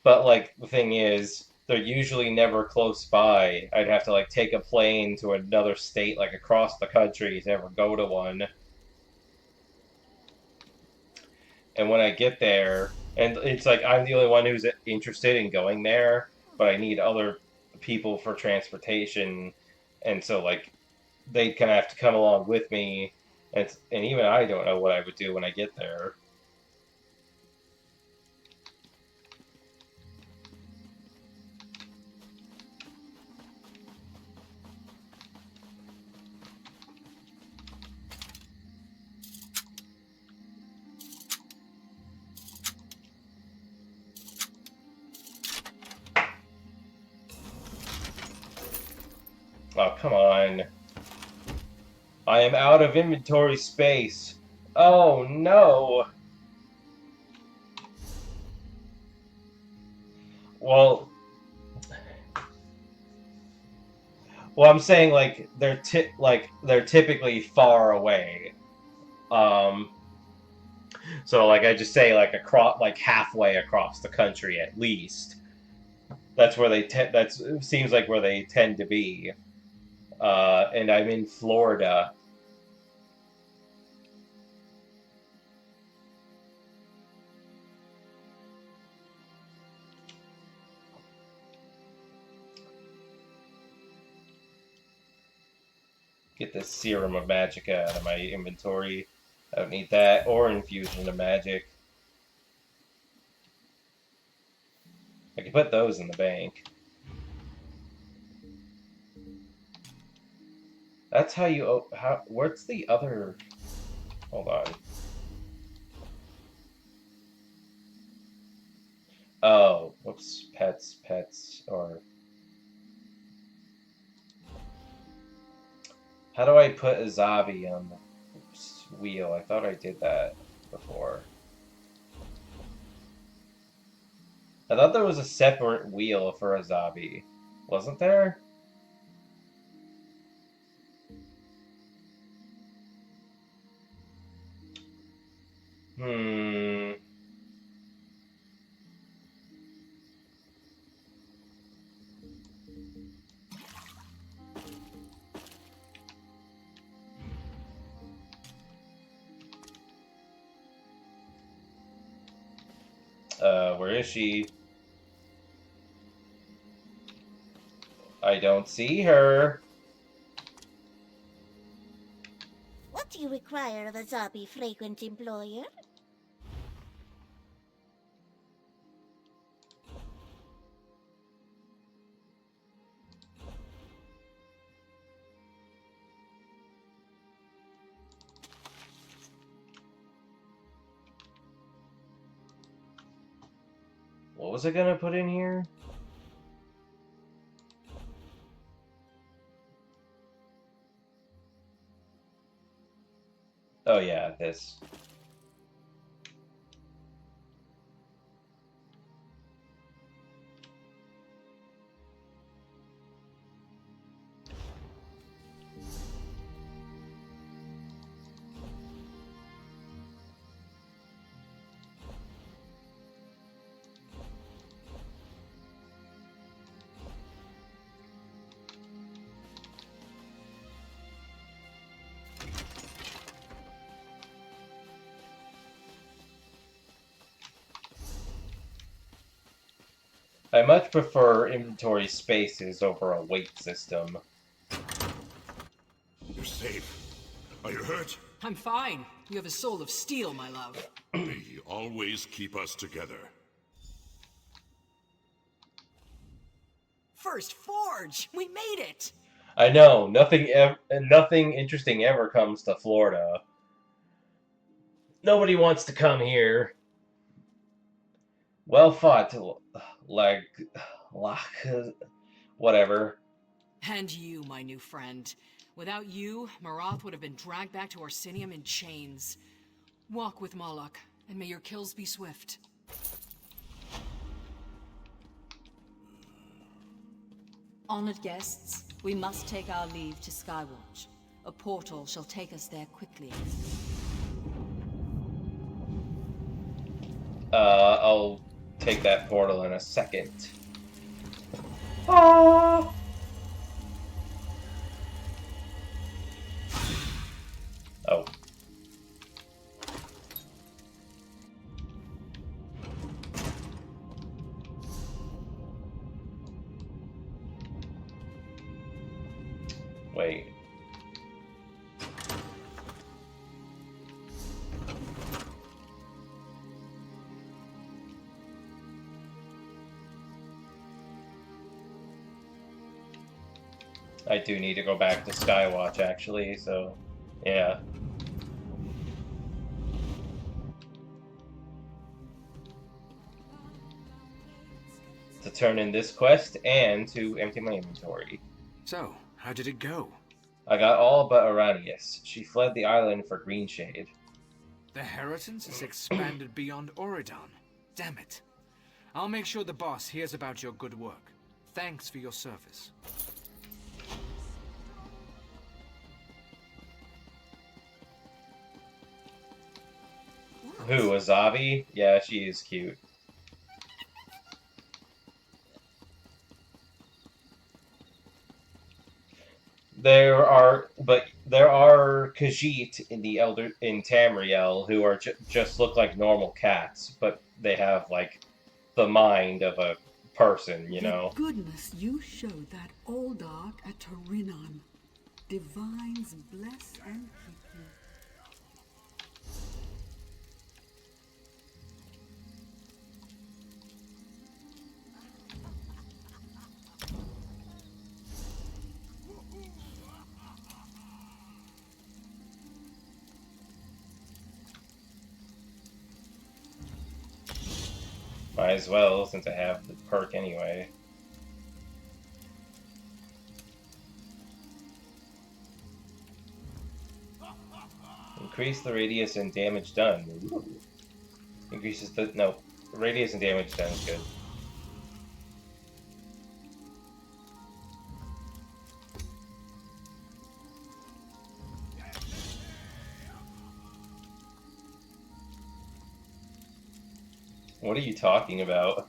But, like, the thing is, they're usually never close by. I'd have to, like, take a plane to another state, like, across the country to ever go to one. And when I get there, and it's like I'm the only one who's interested in going there, but I need other people for transportation, and so, like, they kind of have to come along with me, and even I don't know what I would do when I get there. Oh, come on. I am out of inventory space. Oh, no. Well, I'm saying, like, they're typically far away. So, like, I just say, like, like, halfway across the country at least. That's where seems like where they tend to be. And I'm in Florida. Get this Serum of Magicka out of my inventory. I don't need that, or Infusion of Magic. I can put those in the bank. That's how you... what's the other... Hold on. Oh, whoops. Pets, or... How do I put a Zabi on the wheel? I thought I did that before. I thought there was a separate wheel for a Zabi. Wasn't there? Hmm... where is she? I don't see her. What do you require of a Zabi frequent employer? What was I gonna put in here? Oh yeah, this. I much prefer inventory spaces over a weight system. You're safe. Are you hurt? I'm fine. You have a soul of steel, my love. May he always keep us together. First Forge! We made it! I know, nothing interesting ever comes to Florida. Nobody wants to come here. Well fought, like, whatever. And you, my new friend. Without you, Marath would have been dragged back to Orsinium in chains. Walk with Moloch, and may your kills be swift. Honored guests, we must take our leave to Skywatch. A portal shall take us there quickly. I'll take that portal in a second. Oh. Oh. Wait. I do need to go back to Skywatch, actually, so, yeah. To turn in this quest and to empty my inventory. So, how did it go? I got all but Aranius. She fled the island for Greenshade. The Inheritance is expanded beyond Auridon. Damn it. I'll make sure the boss hears about your good work. Thanks for your service. Who, Azabi? Yeah, she is cute. There are Khajiit in Tamriel who are just look like normal cats, but they have like the mind of a person, you know. Thank goodness you showed that old dark at Torinon. Divines bless and keep you. Might as well, since I have the perk anyway. Increase the radius and damage done. Ooh. Increases the... no. Radius and damage done is good. What are you talking about?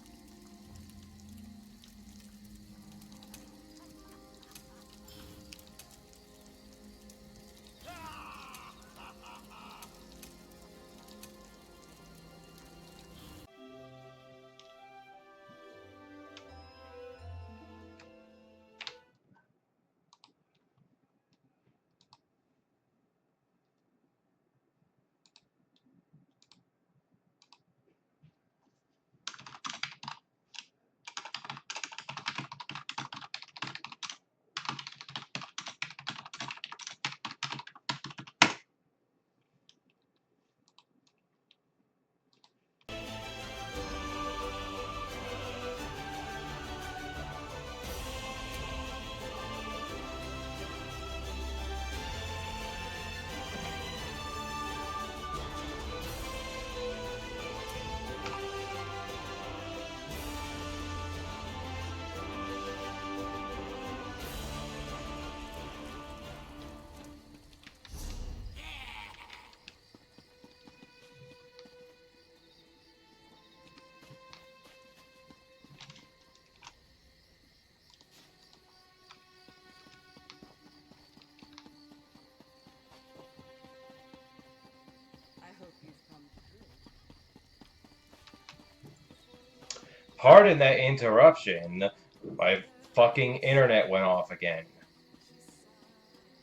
Pardon that interruption. My fucking internet went off again.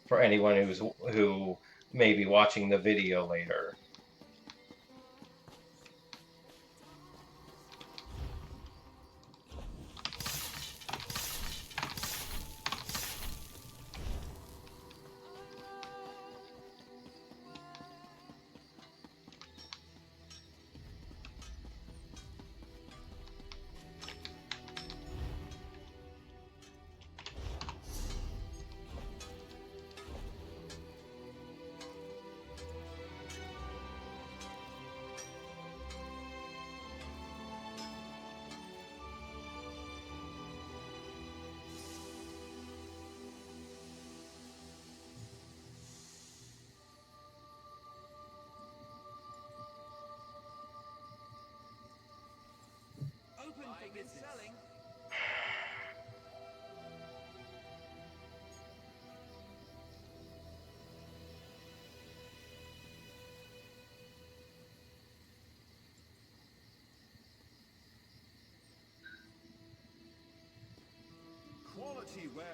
For anyone who may be watching the video later. Quality wares.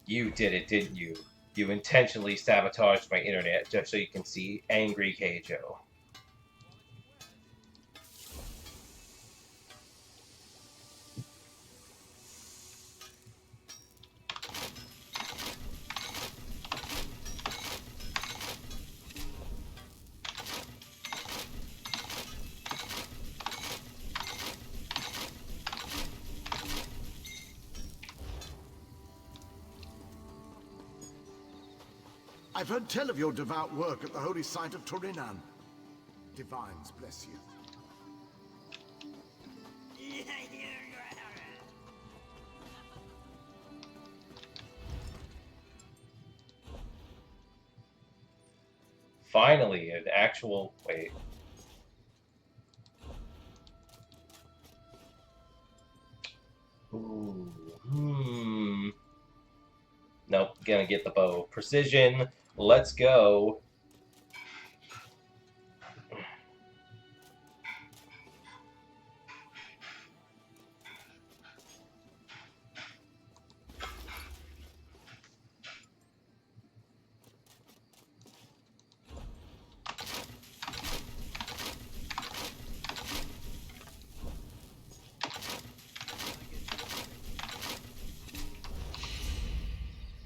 You did it, didn't you? You intentionally sabotaged my internet just so you can see angry Keijo. I've heard tell of your devout work at the holy site of Torinan. Divines bless you. Finally, an actual... Wait. Ooh, Nope, gonna get the bow. Precision, let's go.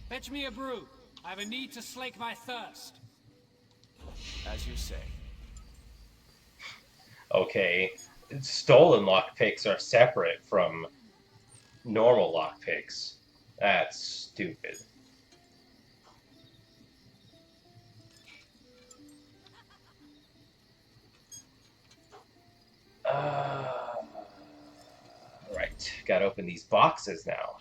Fetch me a brew. I have a need to slake my thirst. As you say. Okay, stolen lockpicks are separate from normal lockpicks. That's stupid. Right, gotta open these boxes now.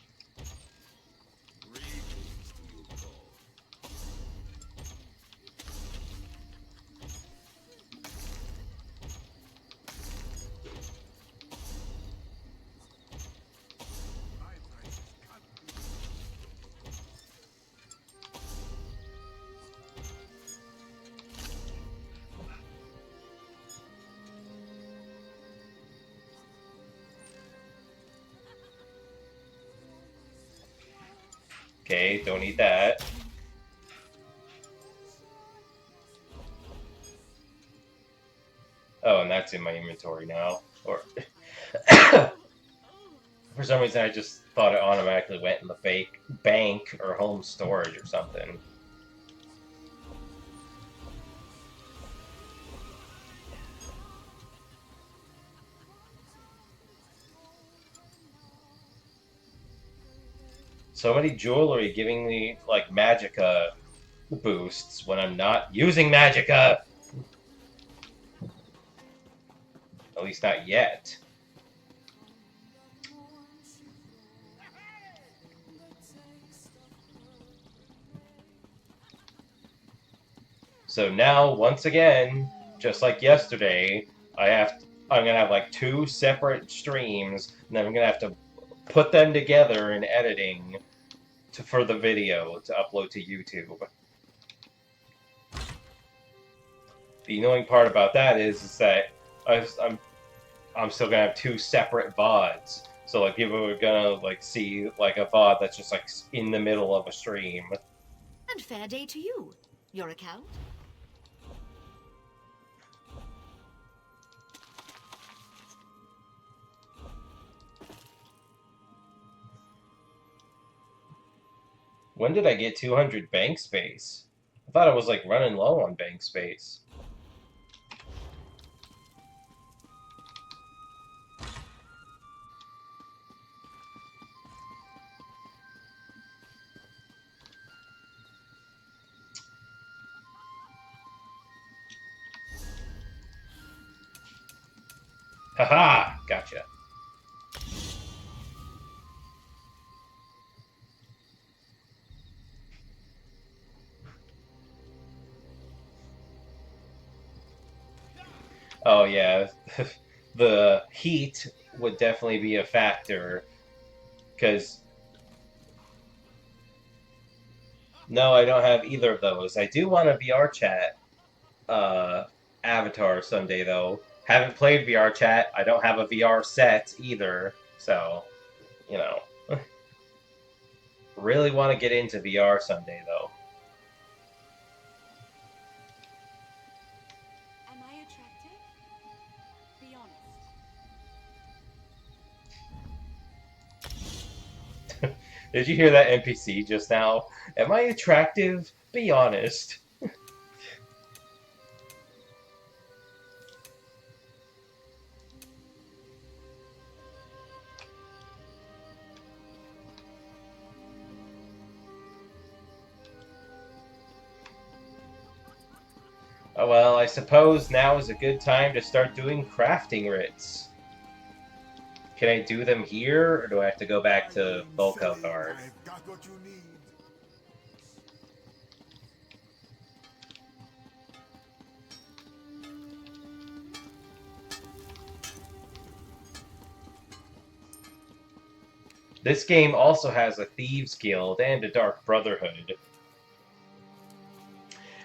Okay, don't need that. Oh, and that's in my inventory now. Or for some reason, I just thought it automatically went in the bank or home storage or something. So many jewelry giving me, like, magicka boosts when I'm not using magicka! At least not yet. So now, once again, just like yesterday, I'm gonna have like 2 separate streams, and then I'm gonna have to put them together in editing for the video to upload to YouTube. The annoying part about that is that I'm still gonna have 2 separate VODs. So like people are gonna like see like a VOD that's just like in the middle of a stream. And fair day to you. Your account? When did I get 200 bank space? I thought I was like running low on bank space. Haha! Gotcha. Oh yeah, the heat would definitely be a factor, because... No, I don't have either of those. I do want a VR chat avatar someday, though. Haven't played VR chat. I don't have a VR set either, so, you know. Really want to get into VR someday, though. Am I attractive? Be honest. Did you hear that NPC just now? Am I attractive? Be honest. Oh, well, I suppose now is a good time to start doing crafting writs. Can I do them here, or do I have to go back to Volkaldard? This game also has a Thieves Guild and a Dark Brotherhood.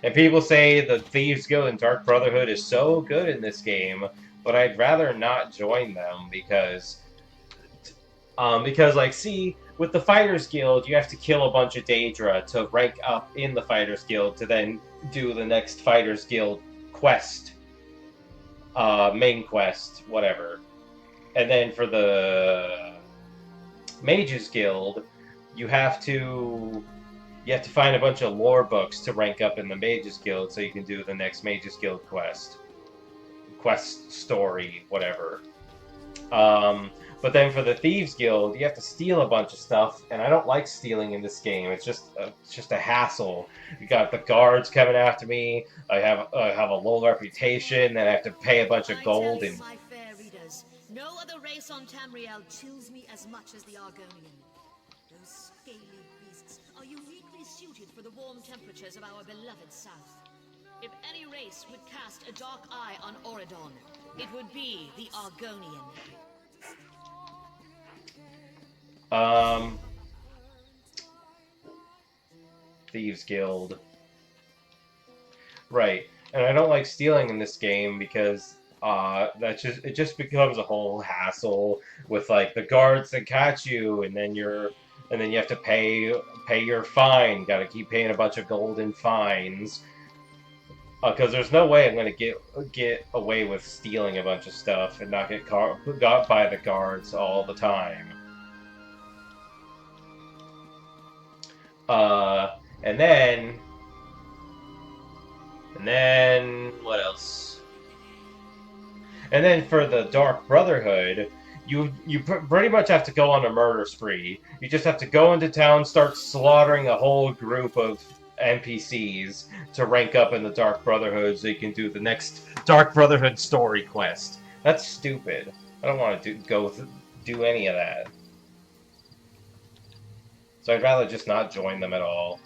And people say the Thieves Guild and Dark Brotherhood is so good in this game, but I'd rather not join them because like, see, with the Fighters Guild, you have to kill a bunch of Daedra to rank up in the Fighters Guild to then do the next Fighters Guild quest, main quest, whatever. And then for the Mages Guild, you have to find a bunch of lore books to rank up in the Mages Guild so you can do the next Mages Guild quest story, whatever. But then for the Thieves Guild, you have to steal a bunch of stuff, and I don't like stealing in this game. It's just a hassle. You got the guards coming after me. I have a low reputation, and I have to pay a bunch of gold. And My fair readers, no other race on Tamriel chills me as much as the Argonian. Those scaly beasts are uniquely suited for the warm temperatures of our beloved south. If any race would cast a dark eye on Auridon, it would be the Argonian. Thieves Guild. Right. And I don't like stealing in this game because it just becomes a whole hassle with like the guards that catch you, and then you have to pay your fine. Got to keep paying a bunch of golden fines. Because there's no way I'm gonna get away with stealing a bunch of stuff and not get got by the guards all the time. And then what else? And then for the Dark Brotherhood, you pretty much have to go on a murder spree. You just have to go into town, start slaughtering a whole group of NPCs to rank up in the Dark Brotherhood so you can do the next Dark Brotherhood story quest. That's stupid. I don't want to do any of that. So I'd rather just not join them at all.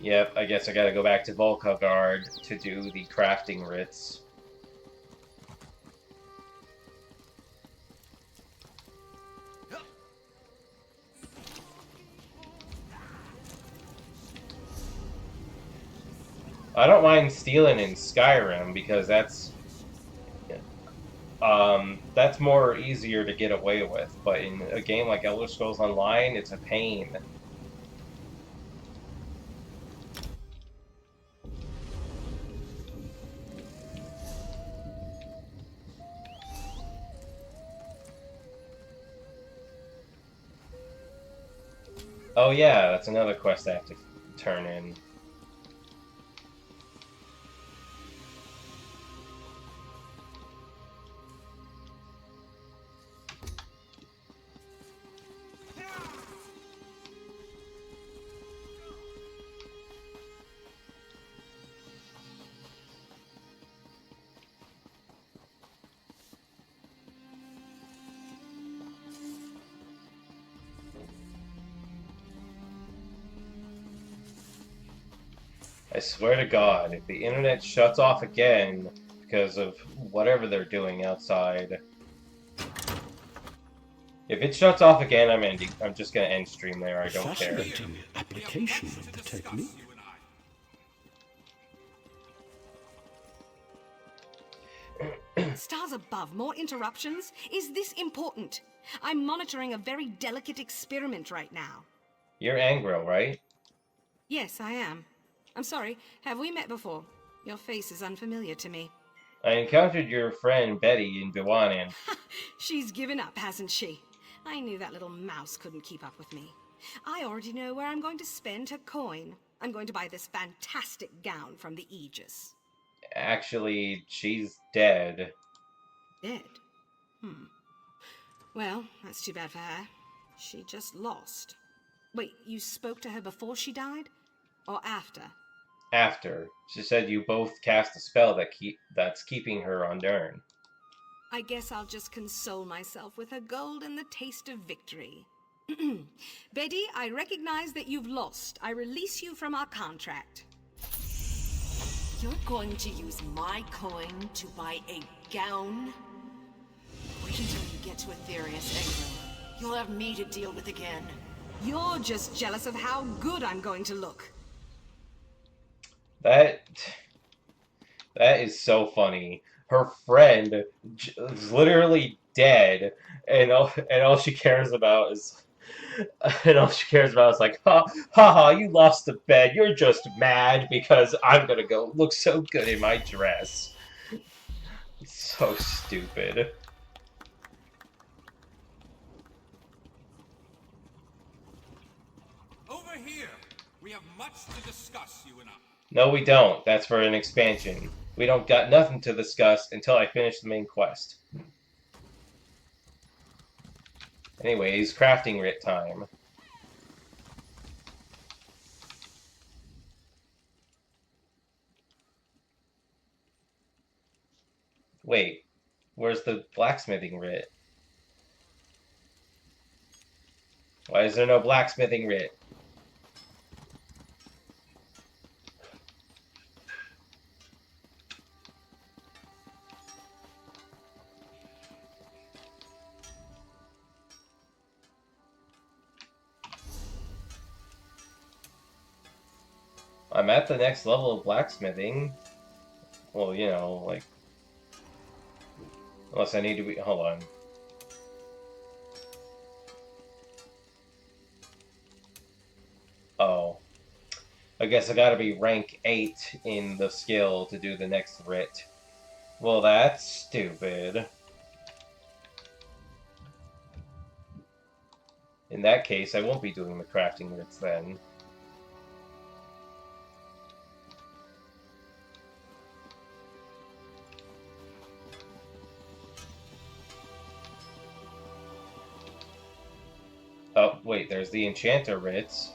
Yep, I guess I gotta go back to Volkagard to do the crafting writs. I don't mind stealing in Skyrim because that's more easier to get away with, but in a game like Elder Scrolls Online, it's a pain. Oh yeah, that's another quest I have to turn in. I swear to God, if the internet shuts off again because of whatever they're doing outside, if it shuts off again, I'm ending. I'm just gonna end stream there. I don't care. Fascinating application of the technique. Stars above, more interruptions? Is this important? I'm monitoring a very delicate experiment right now. You're Angro, right? Yes, I am. I'm sorry, have we met before? Your face is unfamiliar to me. I encountered your friend Betty in Biwanan. She's given up, hasn't she? I knew that little mouse couldn't keep up with me. I already know where I'm going to spend her coin. I'm going to buy this fantastic gown from the Aegis. Actually, she's dead. Dead? Well, that's too bad for her. She just lost. Wait, you spoke to her before she died? Or after? After. She said you both cast a spell that's keeping her undurned. I guess I'll just console myself with her gold and the taste of victory. Betty, I recognize that you've lost. I release you from our contract. You're going to use my coin to buy a gown? Wait until you get to Aetherius, Angro. You'll have me to deal with again. You're just jealous of how good I'm going to look. That is so funny. Her friend is literally dead, and all she cares about is like, ha ha, you lost the bet. You're just mad because I'm gonna go look so good in my dress. It's so stupid. Over here! We have much to discuss, you and I. No, we don't. That's for an expansion. We don't got nothing to discuss until I finish the main quest. Anyways, crafting writ time. Wait, where's the blacksmithing writ? Why is there no blacksmithing writ? I'm at the next level of blacksmithing. Well, you know, like... Unless I need to be... Hold on. Oh. I guess I gotta be rank 8 in the skill to do the next writ. Well, that's stupid. In that case, I won't be doing the crafting writs then. Oh, Wait, there's the Enchanter Writs.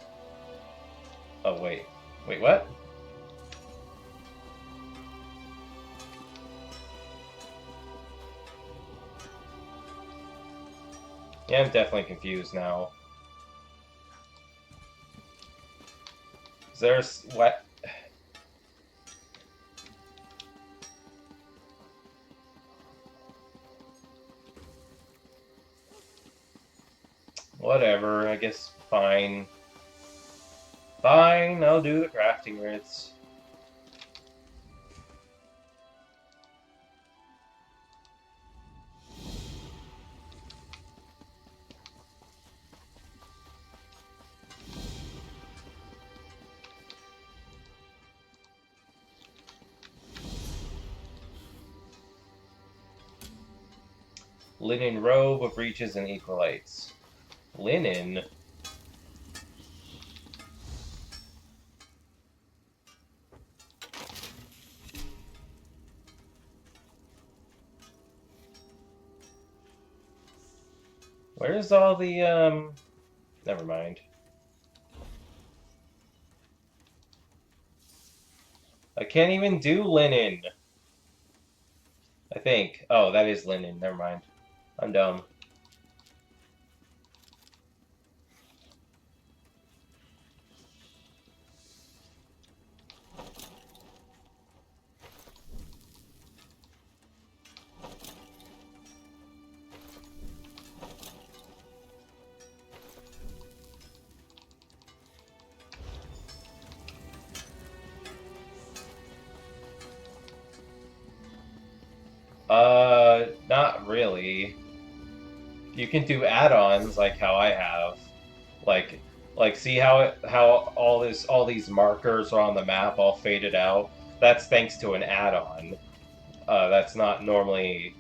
Oh, wait. Wait, what? Yeah, I'm definitely confused now. There's what? Whatever, I guess fine. Fine, I'll do the crafting writs. Linen robe of breeches and equalites. Linen? Where's all the, never mind. I can't even do linen. I think. Oh, that is linen. Never mind. I'm dumb. Not really. You can do add-ons like how I have. Like see how all these markers are on the map all faded out? That's thanks to an add-on. That's not normally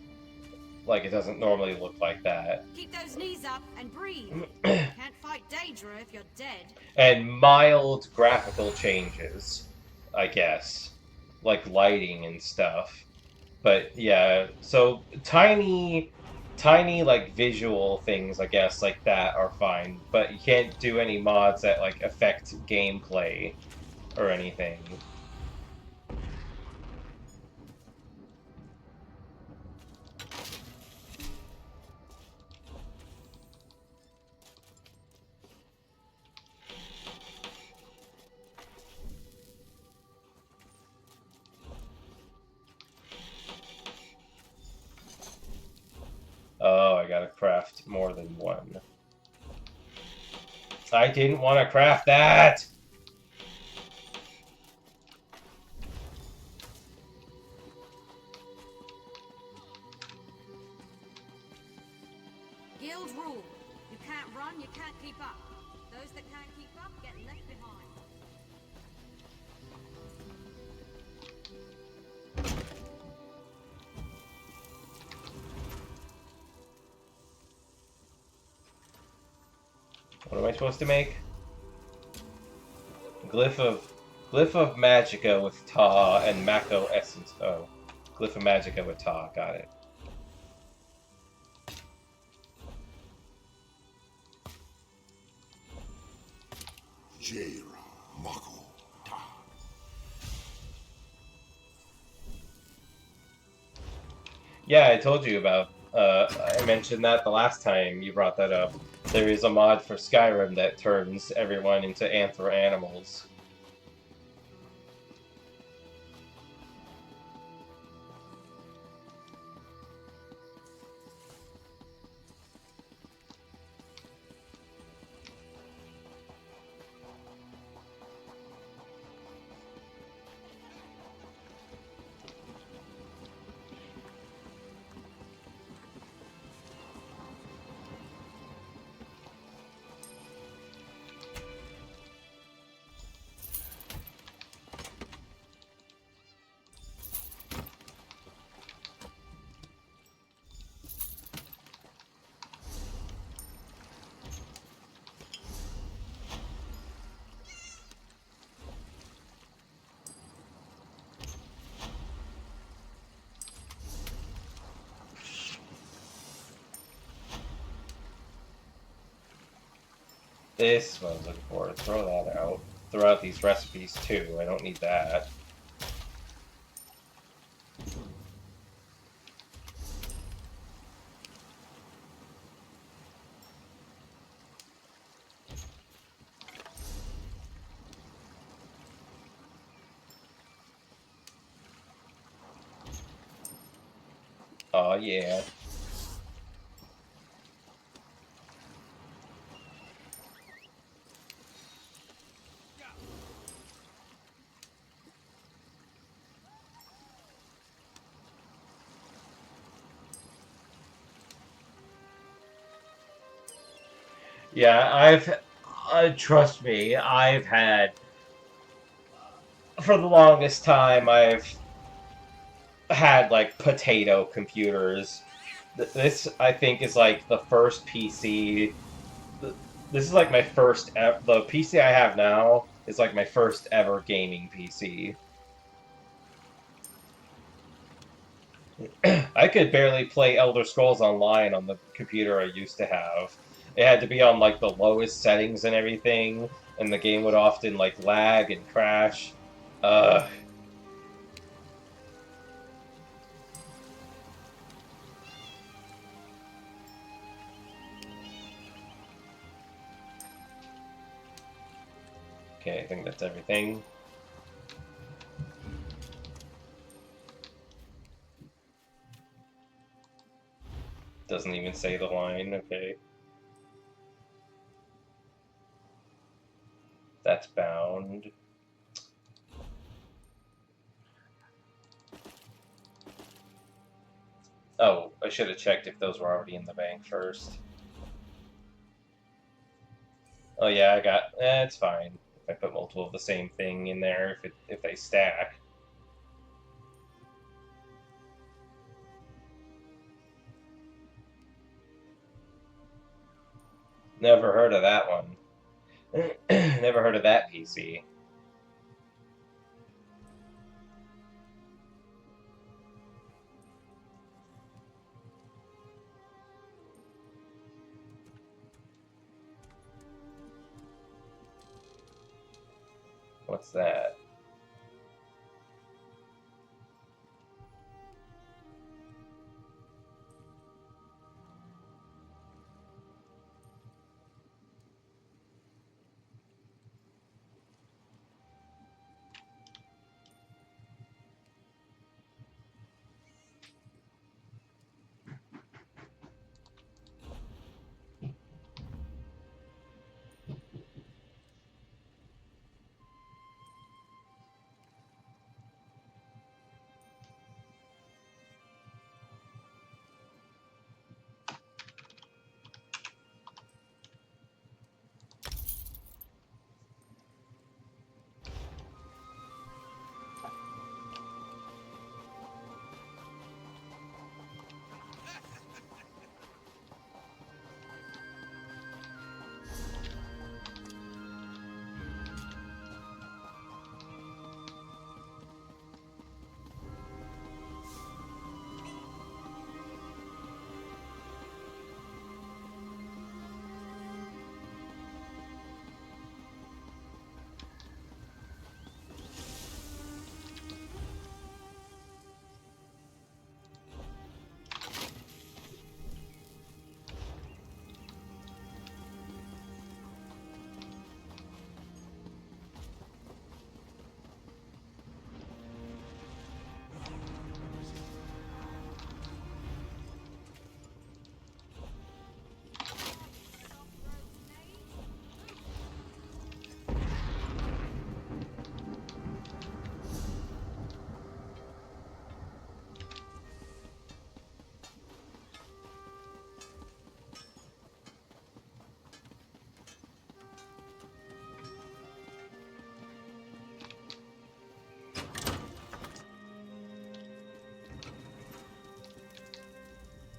like it doesn't normally look like that. Keep those knees up and breathe. Can't fight Daedra if you're dead. And mild graphical changes, I guess. Like lighting and stuff. But yeah, so tiny like visual things, I guess, like that are fine, but you can't do any mods that like affect gameplay or anything. Oh, I gotta craft more than one. I didn't want to craft that! Guild rule. You can't run, you can't keep up. Those that can't keep up get left behind. What am I supposed to make? Glyph of Magicka with Ta and Mako Essence. Oh. Glyph of Magicka with Ta, got it. Jaira, Mako, Ta. Yeah, I told you about, I mentioned that the last time you brought that up. There is a mod for Skyrim that turns everyone into anthro animals. This is what I was looking for. Throw that out. Throw out these recipes too. I don't need that. Oh yeah. Yeah, trust me, I've had, for the longest time, I've had, like, potato computers. This, I think, is, like, the first PC. This is, like, my first, the PC I have now is, like, my first ever gaming PC. I could barely play Elder Scrolls Online on the computer I used to have. It had to be on, like, the lowest settings and everything, and the game would often, like, lag and crash. Uh, okay, I think that's everything. Doesn't even say the line, okay. That's bound. Oh, I should have checked if those were already in the bank first. Oh yeah, I got. It's fine if I put multiple of the same thing in there if they stack. Never heard of that one. Never heard of that PC. What's that?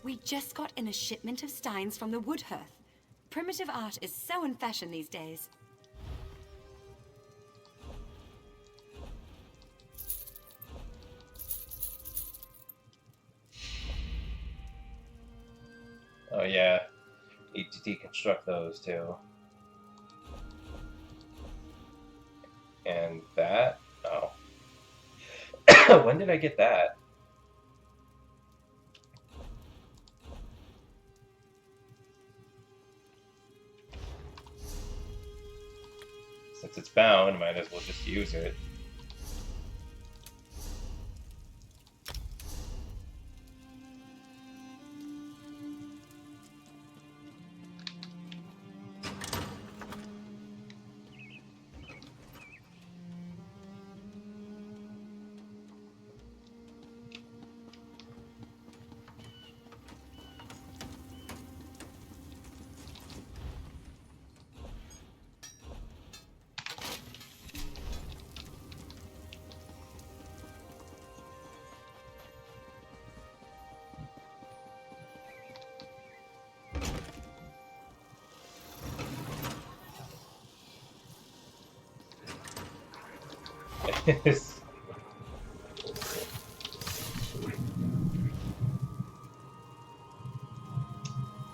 We just got in a shipment of steins from the Woodhearth. Primitive art is so in fashion these days. Oh yeah, need to deconstruct those too. And that? Oh. When did I get that? Since it's bound, might as well just use it.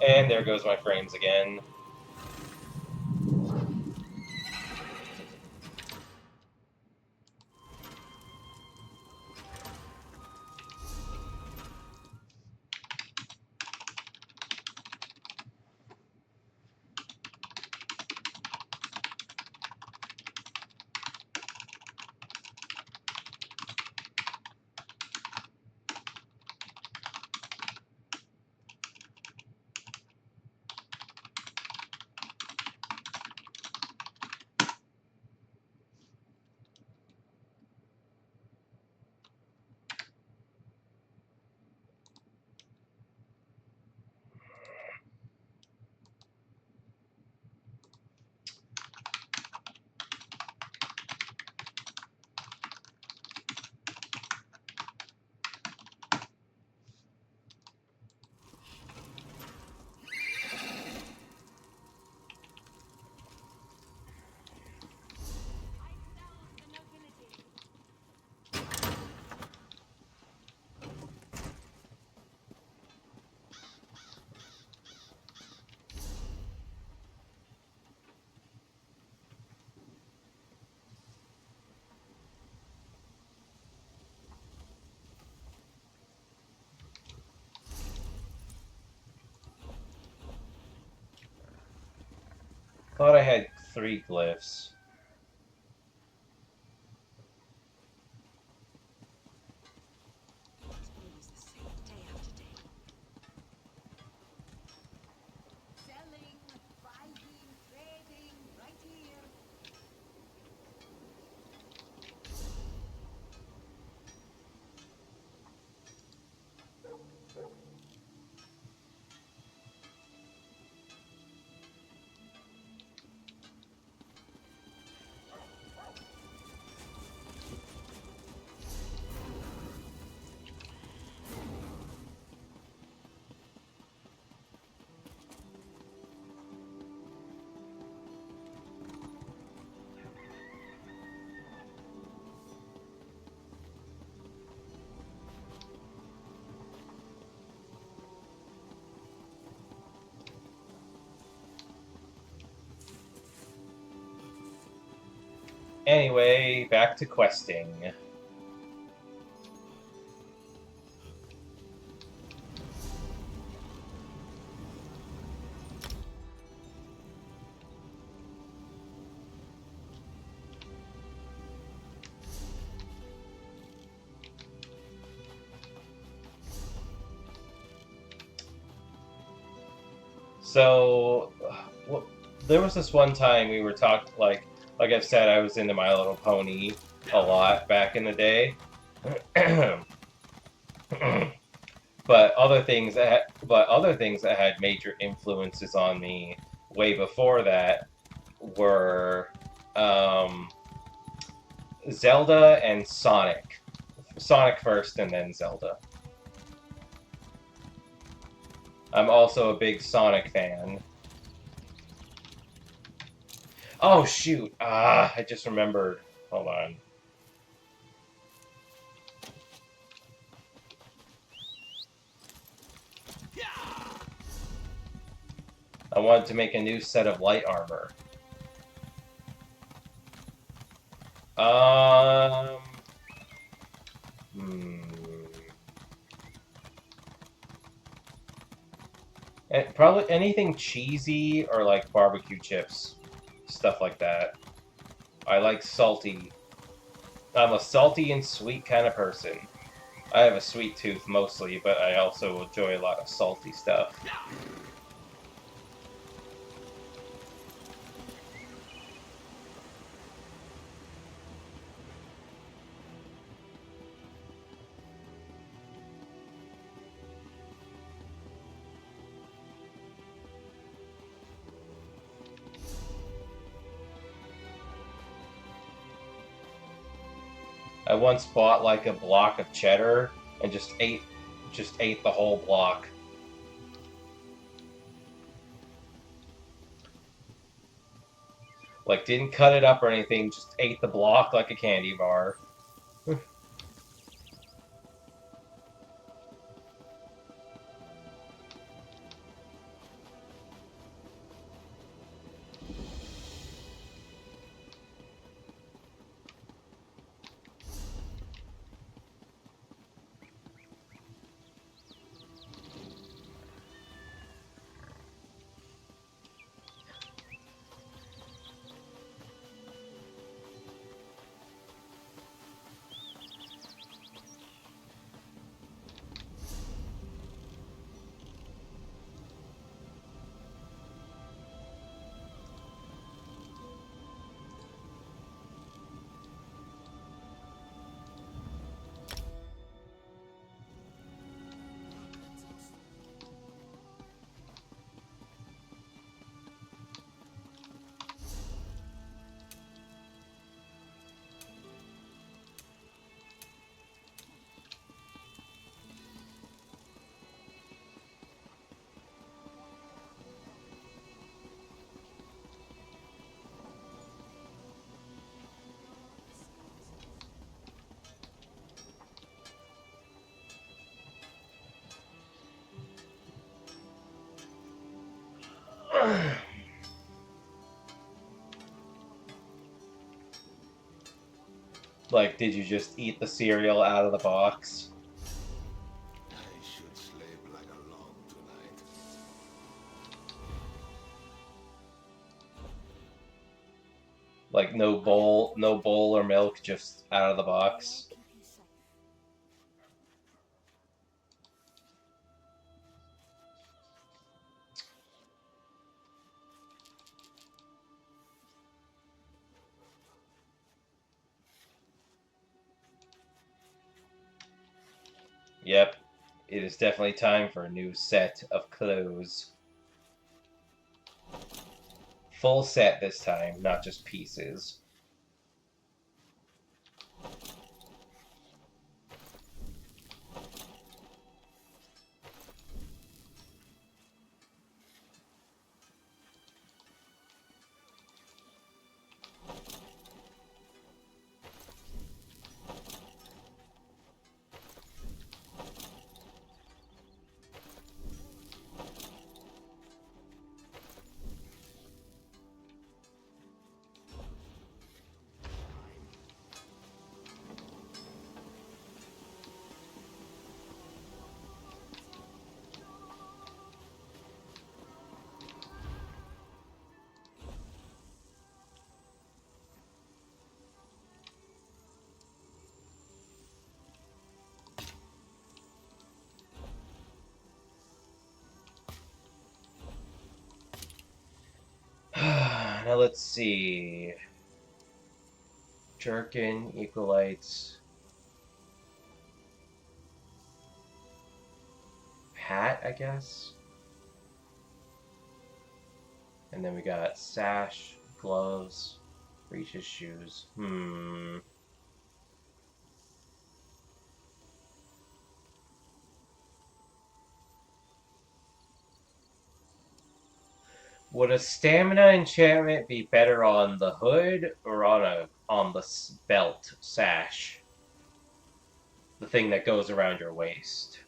And there goes my frames again. Thought I had 3 glyphs. Anyway, back to questing. So, well, there was this one time we were talking, like I've said, I was into My Little Pony a lot back in the day. But other things that had major influences on me way before that were Zelda and Sonic. Sonic first and then Zelda. I'm also a big Sonic fan. Oh shoot! I just remembered. Hold on. I wanted to make a new set of light armor. Um. Hmm. Probably anything cheesy or like barbecue chips, stuff like that. I like salty. I'm a salty and sweet kind of person. I have a sweet tooth mostly, but I also enjoy a lot of salty stuff. I once bought like a block of cheddar and just ate the whole block. Like didn't cut it up or anything, just ate the block like a candy bar. Like, did you just eat the cereal out of the box? I should sleep like a log tonight. Like no bowl or milk, just out of the box. Yep, it is definitely time for a new set of clothes. Full set this time, not just pieces. Now let's see. Jerkin, Equalites. Hat, I guess. And then we got sash, gloves, breeches, shoes. Would a stamina enchantment be better on the hood or on the belt sash? The thing that goes around your waist.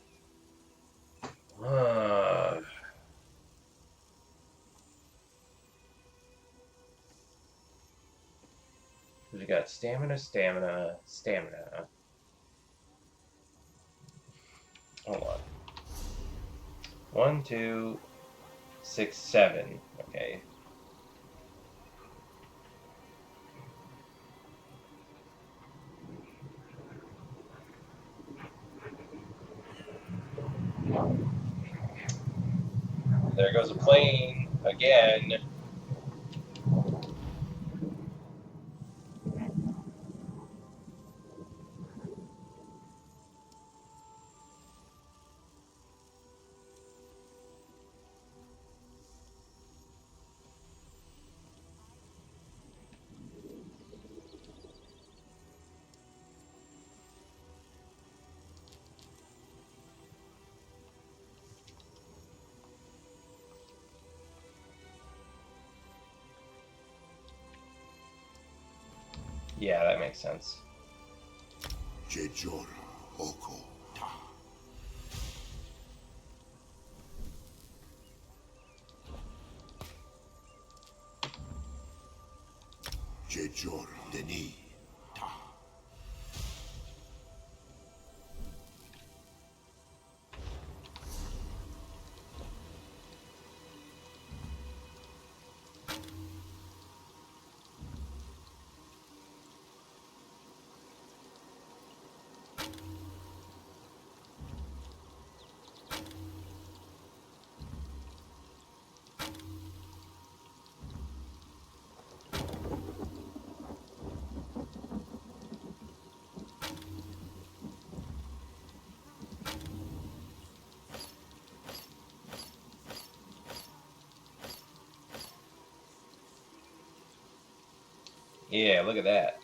we got stamina, stamina, stamina. Hold on. 1, 2, 6, 7. Okay. There goes a plane again. Yeah, that makes sense. Jejor Oko. Jejor Denis. Yeah, look at that.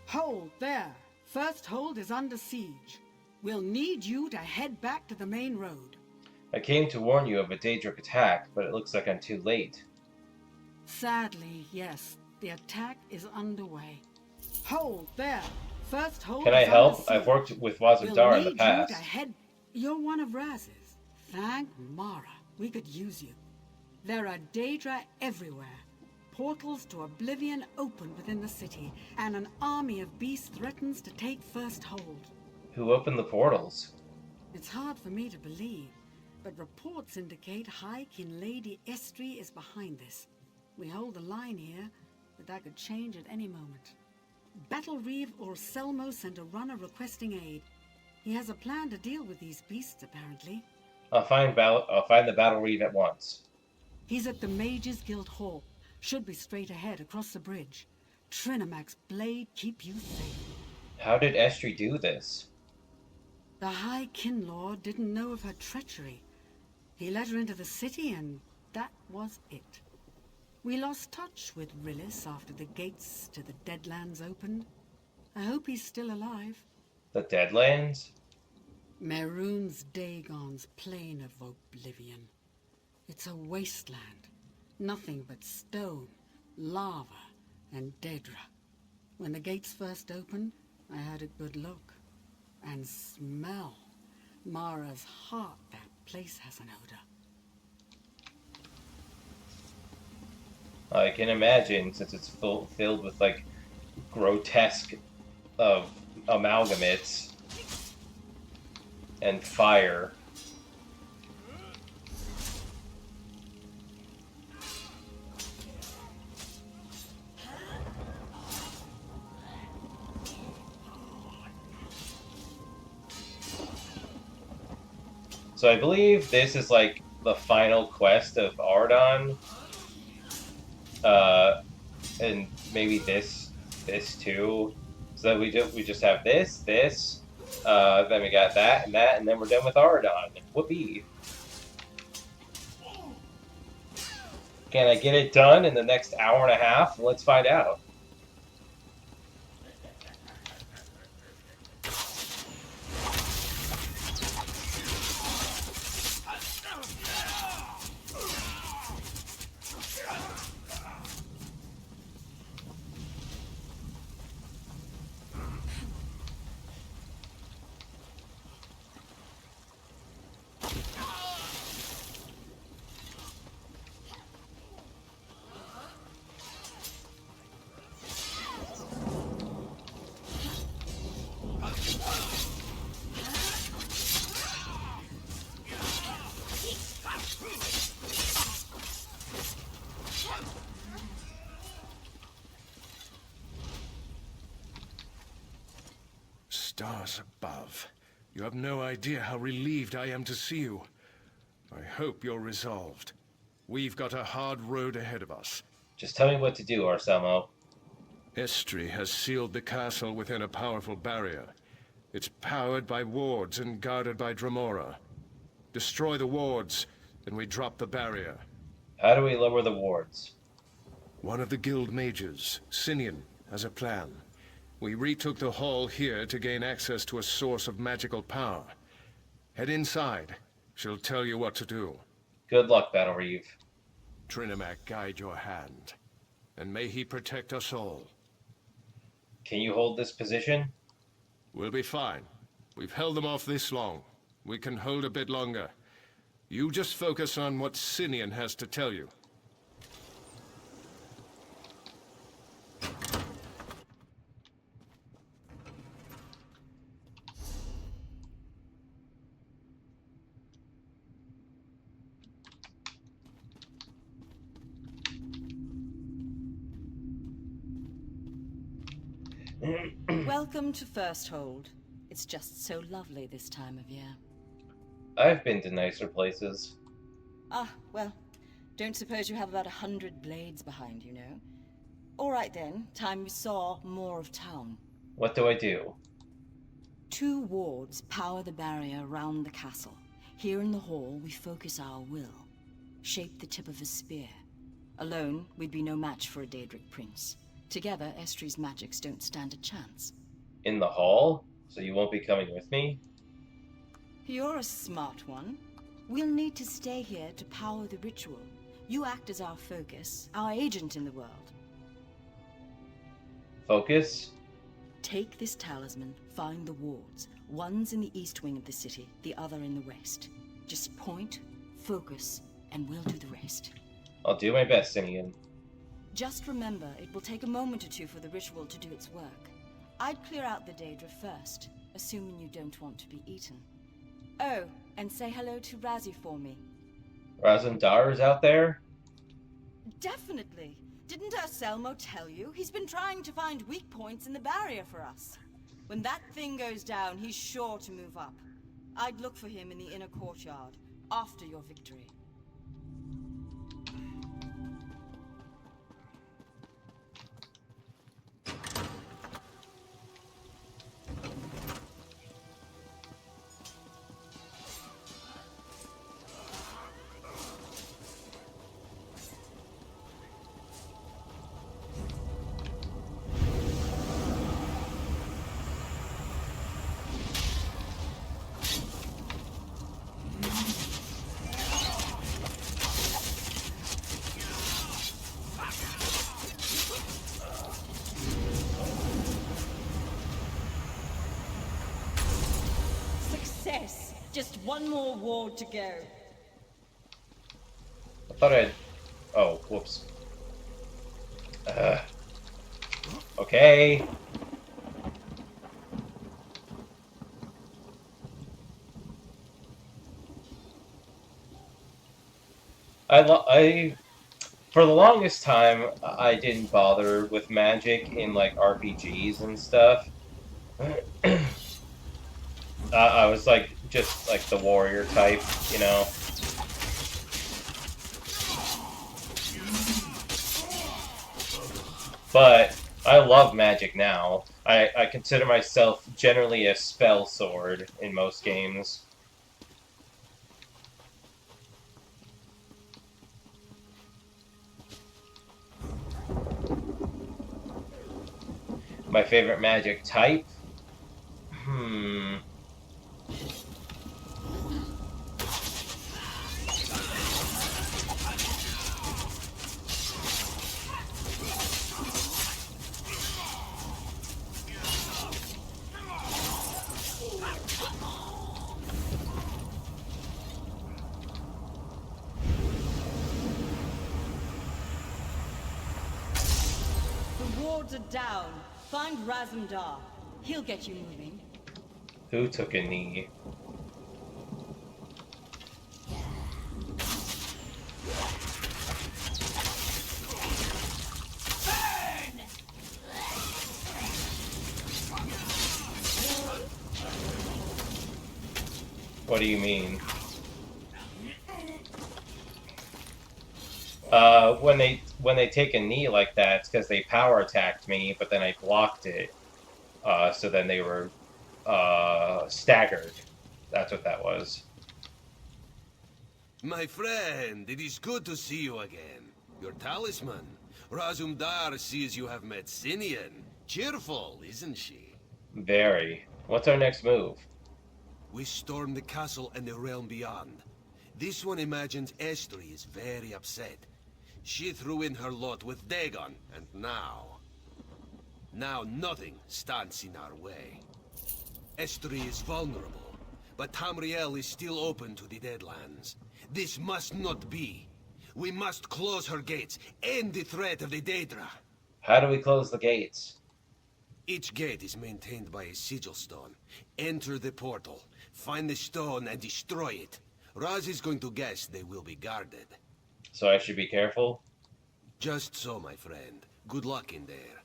Hold there. First hold is under siege. We'll need you to head back to the main road. I came to warn you of a Daedric attack, but it looks like I'm too late. Sadly, yes. The attack is underway. Hold there. First hold Can I is help? under siege. I've worked with Wazadar in the We'll need past. you to head... You're one of Raz's. Thank Mara. We could use you. There are Daedra everywhere. Portals to oblivion open within the city, and an army of beasts threatens to take first hold. Who opened the portals? It's hard for me to believe, but reports indicate High King Lady Estri is behind this. We hold the line here, but that could change at any moment. Battle Reeve Orselmo sent a runner requesting aid. He has a plan to deal with these beasts, apparently. I'll find the Battle Reeve at once. He's at the Mages Guild Hall. Should be straight ahead across the bridge. Trinamac's blade keep you safe. How did Estri do this? The High Kinlord didn't know of her treachery. He let her into the city, and that was it. We lost touch with Rillis after the gates to the Deadlands opened. I hope he's still alive. The Deadlands? Mehrunes Dagon's Plain of Oblivion. It's a wasteland. Nothing but stone, lava, and Daedra. When the gates first opened, I had a good look. And smell. Mara's heart, that place has an odor. I can imagine, since it's filled with, like, grotesque of amalgamates and fire. So I believe this is like the final quest of Auridon. And maybe this too. So that we just have this, then we got that, and then we're done with Auridon. Whoopee. Can I get it done in the next hour and a half? Let's find out. Stars above. You have no idea how relieved I am to see you. I hope you're resolved. We've got a hard road ahead of us. Just tell me what to do, Arselmo. Estri has sealed the castle within a powerful barrier. It's powered by wards and guarded by Dremora. Destroy the wards, and we drop the barrier. How do we lower the wards? One of the guild mages, Sinian, has a plan. We retook the hall here to gain access to a source of magical power. Head inside. She'll tell you what to do. Good luck, Battle Reeve. Trinimac guide your hand. And may he protect us all. Can you hold this position? We'll be fine. We've held them off this long. We can hold a bit longer. You just focus on what Sinian has to tell you. Welcome to First Hold. It's just so lovely this time of year. I've been to nicer places. Ah, well, don't suppose you have about 100 blades behind you, no? All right then, time we saw more of town. What do I do? 2 wards power the barrier around the castle. Here in the hall, we focus our will. Shape the tip of a spear. Alone, we'd be no match for a Daedric prince. Together, Estri's magics don't stand a chance. In the hall? So you won't be coming with me? You're a smart one. We'll need to stay here to power the ritual. You act as our focus, our agent in the world. Focus? Take this talisman, find the wards. One's in the east wing of the city, the other in the west. Just point, focus, and we'll do the rest. I'll do my best, Sinian. Just remember, it will take a moment or two for the ritual to do its work. I'd clear out the Daedra first, assuming you don't want to be eaten. Oh, and say hello to Razzie for me. Razandar is out there? Definitely. Didn't Arselmo tell you? He's been trying to find weak points in the barrier for us. When that thing goes down, he's sure to move up. I'd look for him in the inner courtyard, after your victory. Just one more ward to go. I thought I'd... Oh, whoops. Okay. For the longest time, I didn't bother with magic in like RPGs and stuff. I was like just like the warrior type, you know. But I love magic now. I consider myself generally a spell sword in most games. My favorite magic type? Hmm. The wards are down. Find Razumdar. He'll get you moving. Who took a knee? What do you mean? When they take a knee like that, it's because they power attacked me, but then I blocked it. So then they were staggered. That's what that was. My friend, it is good to see you again. Your talisman. Razumdar sees you have met Sinian. Cheerful, isn't she? Very. What's our next move? We storm the castle and the realm beyond. This one imagines Estri is very upset. She threw in her lot with Dagon, and now nothing stands in our way. Estri is vulnerable, but Tamriel is still open to the Deadlands. This must not be. We must close her gates, end the threat of the Daedra. How do we close the gates? Each gate is maintained by a sigil stone. Enter the portal, find the stone and destroy it. Raz is going to guess they will be guarded. So I should be careful? Just so, my friend. Good luck in there.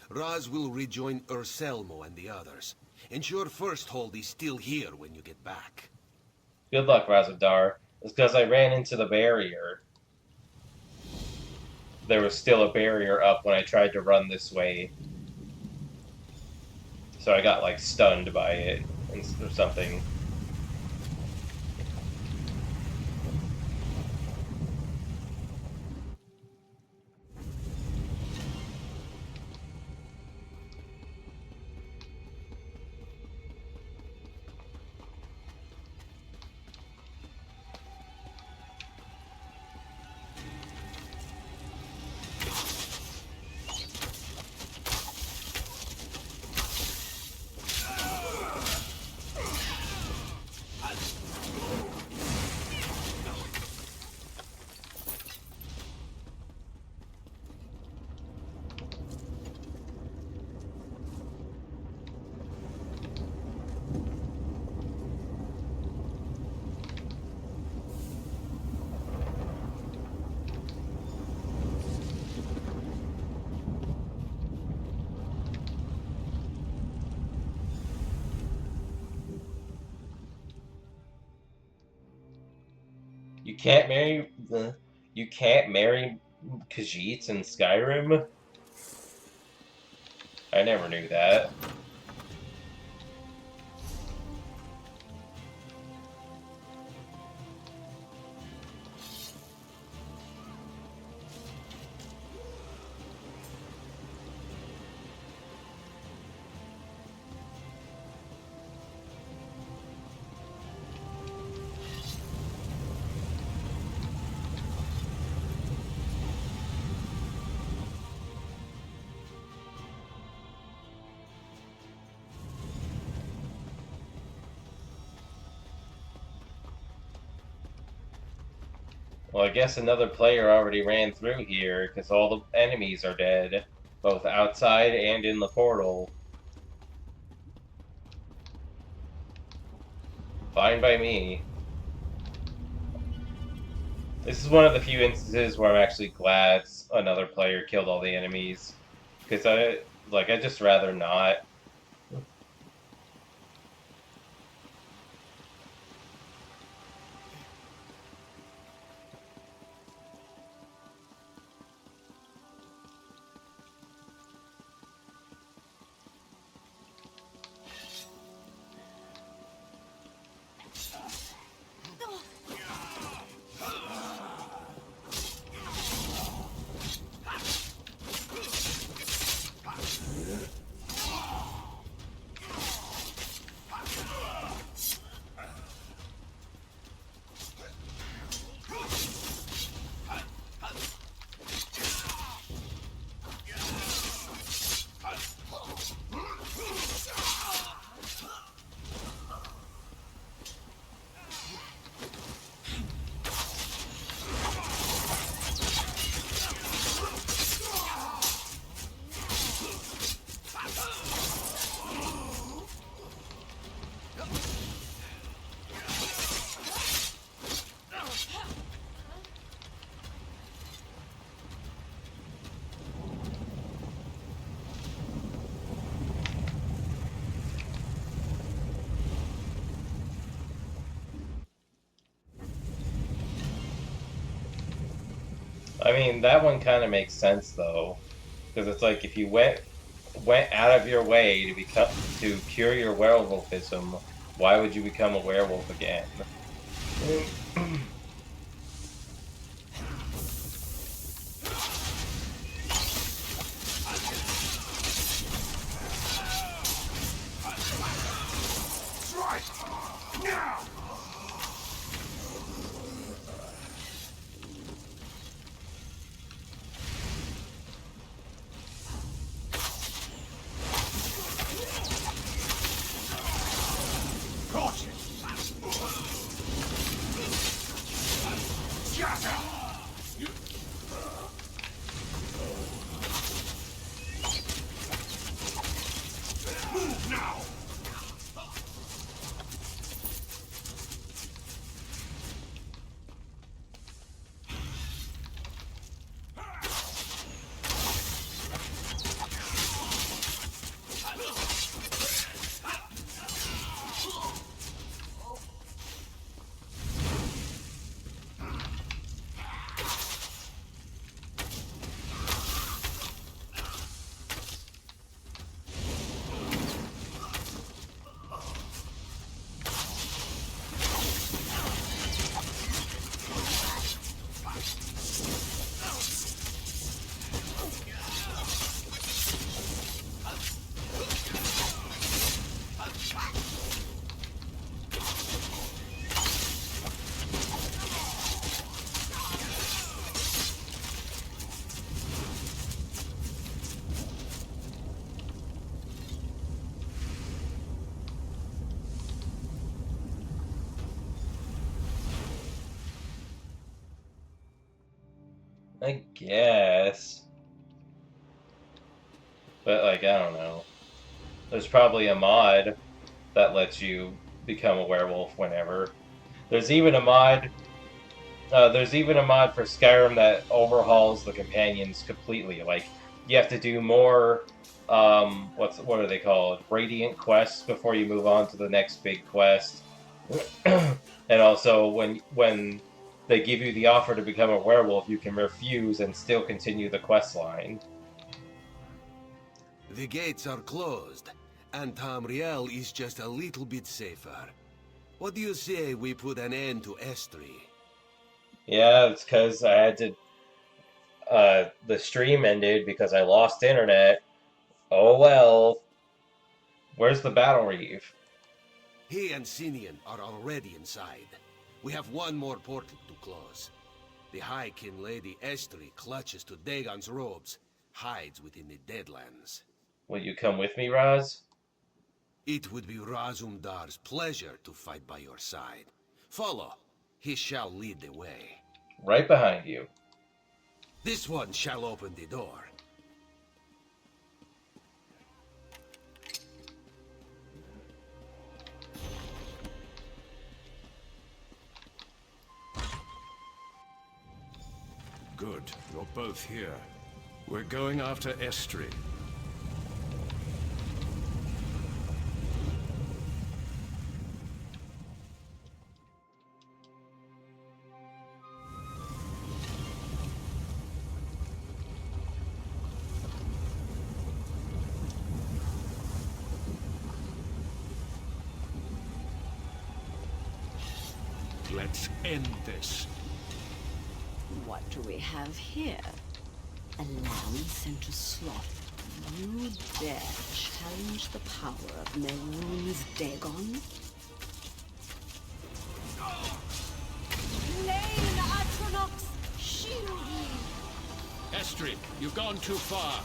Raz will rejoin Urselmo and the others. Ensure First Hold is still here when you get back. Good luck, Razadar. It's because I ran into the barrier. There was still a barrier up when I tried to run this way. So I got, like, stunned by it or something. You can't marry Khajiits in Skyrim? I never knew that. Well, I guess another player already ran through here, because all the enemies are dead, both outside and in the portal. Fine by me. This is one of the few instances where I'm actually glad another player killed all the enemies, because I'd just rather not. I mean, that one kind of makes sense though, because it's like if you went out of your way to cure your werewolfism, why would you become a werewolf again? I guess. But, like, I don't know. There's probably a mod that lets you become a werewolf whenever. There's even a mod. There's even a mod for Skyrim that overhauls the companions completely. Like you have to do more. What are they called? Radiant quests before you move on to the next big quest. And also, when they give you the offer to become a werewolf, you can refuse and still continue the quest line. The gates are closed, and Tamriel is just a little bit safer. What do you say we put an end to Estri? Yeah, it's because I had to. The stream ended because I lost internet. Oh well. Where's the battle reef? He and Sinian are already inside. We have one more portal to close. The High-Kin Lady Estri clutches to Dagon's robes, hides within the Deadlands. Will you come with me, Raz? It would be Razumdar's pleasure to fight by your side. Follow. He shall lead the way. Right behind you. This one shall open the door. Good, you're both here. We're going after Estri. Let's end this. What do we have here? A lamb sent to slaughter. You dare challenge the power of Mehrunes Dagon? Lane Atronox, shield me! Estri, you've gone too far.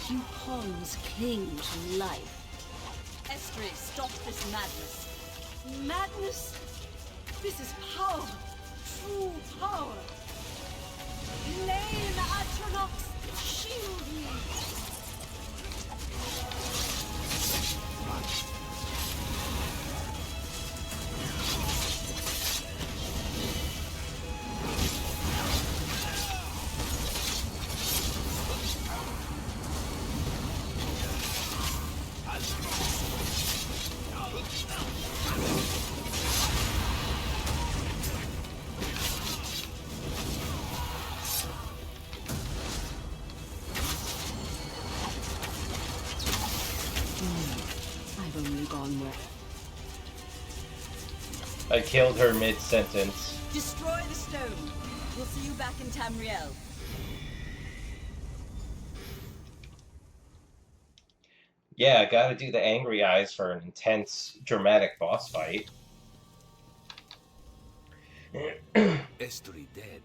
You pawns cling to life. Estri, stop this madness. Madness? This is power. True power. Lane Atronox, shield me! I've only gone where... I killed her mid-sentence. Destroy the stone. We'll see you back in Tamriel. Yeah, I gotta do the angry eyes for an intense, dramatic boss fight. Estri dead.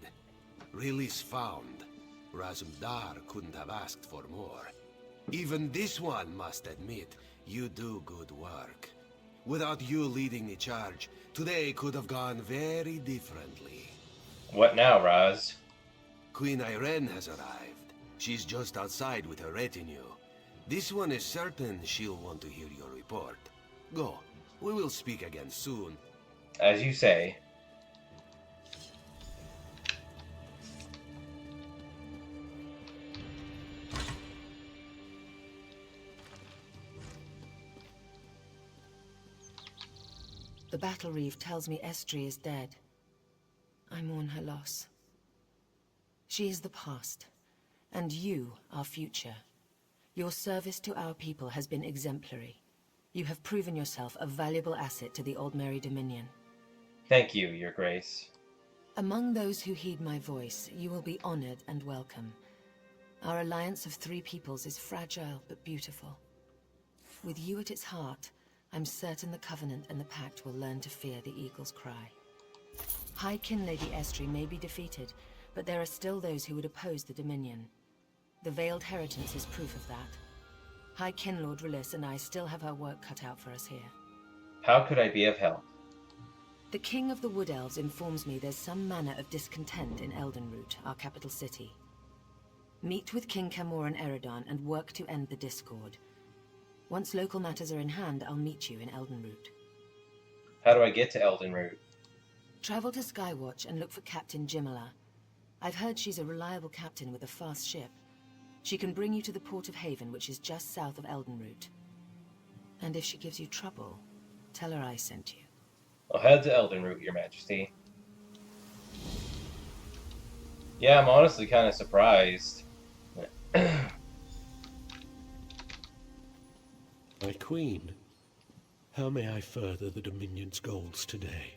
Release found. Razumdar couldn't have asked for more. Even this one must admit, you do good work. Without you leading the charge, today could have gone very differently. What now, Raz? Queen Irene has arrived. She's just outside with her retinue. This one is certain she'll want to hear your report. Go. We will speak again soon. As you say. The battle reef tells me Estri is dead. I mourn her loss. She is the past, and you our future. Your service to our people has been exemplary. You have proven yourself a valuable asset to the Old Mary Dominion. Thank you, Your Grace. Among those who heed my voice, you will be honored and welcome. Our alliance of three peoples is fragile but beautiful. With you at its heart, I'm certain the Covenant and the Pact will learn to fear the Eagle's cry. High Kin Lady Estri may be defeated, but there are still those who would oppose the Dominion. The Veiled Heritance is proof of that. High Kin Lord Release and I still have our work cut out for us here. How could I be of help? The King of the Wood Elves informs me there's some manner of discontent in Eldenroot, our capital city. Meet with King Camor and Auridon and work to end the discord. Once local matters are in hand, I'll meet you in Eldenroot. How do I get to Eldenroot? Travel to Skywatch and look for Captain Jimala. I've heard she's a reliable captain with a fast ship. She can bring you to the Port of Haven, which is just south of Eldenroot. And if she gives you trouble, tell her I sent you. I'll head to Eldenroot, Your Majesty. Yeah, I'm honestly kind of surprised. My queen, how may I further the Dominion's goals today?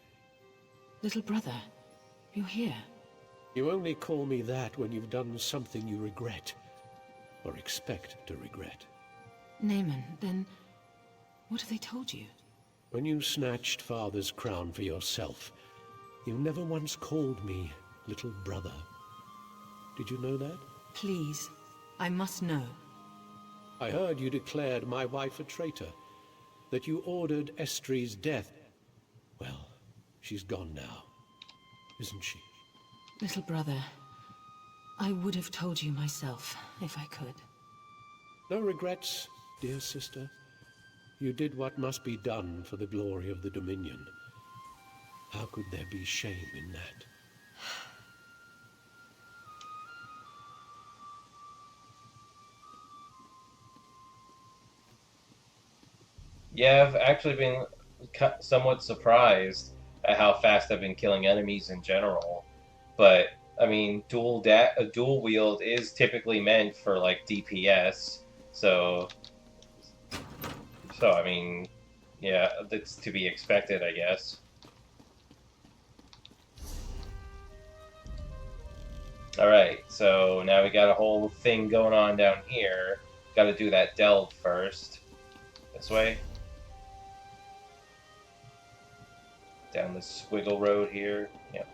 Little brother, you're here. You only call me that when you've done something you regret, or expect to regret. Naaman, then what have they told you? When you snatched Father's crown for yourself, you never once called me little brother. Did you know that? Please, I must know. I heard you declared my wife a traitor, that you ordered Estri's death. Well, she's gone now, isn't she? Little brother, I would have told you myself, if I could. No regrets, dear sister. You did what must be done for the glory of the Dominion. How could there be shame in that? Yeah, I've actually been somewhat surprised at how fast I've been killing enemies in general. But I mean, dual wield is typically meant for like DPS, so I mean, yeah, that's to be expected, I guess. Alright, so now we got a whole thing going on down here. Gotta do that delve first. This way. Down this squiggle road here. Yep.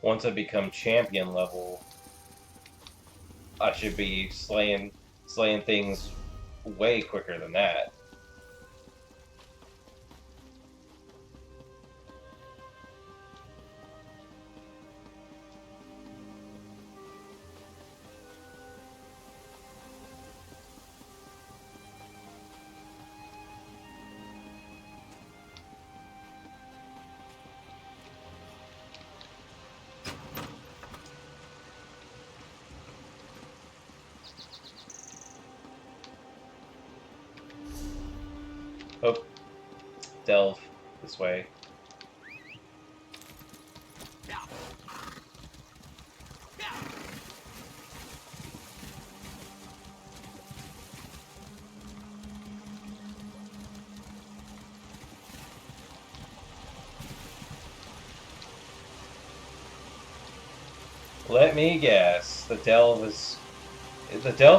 Once I become champion level, I should be slaying things way quicker than that. Oh, delve this way. Let me guess. The delve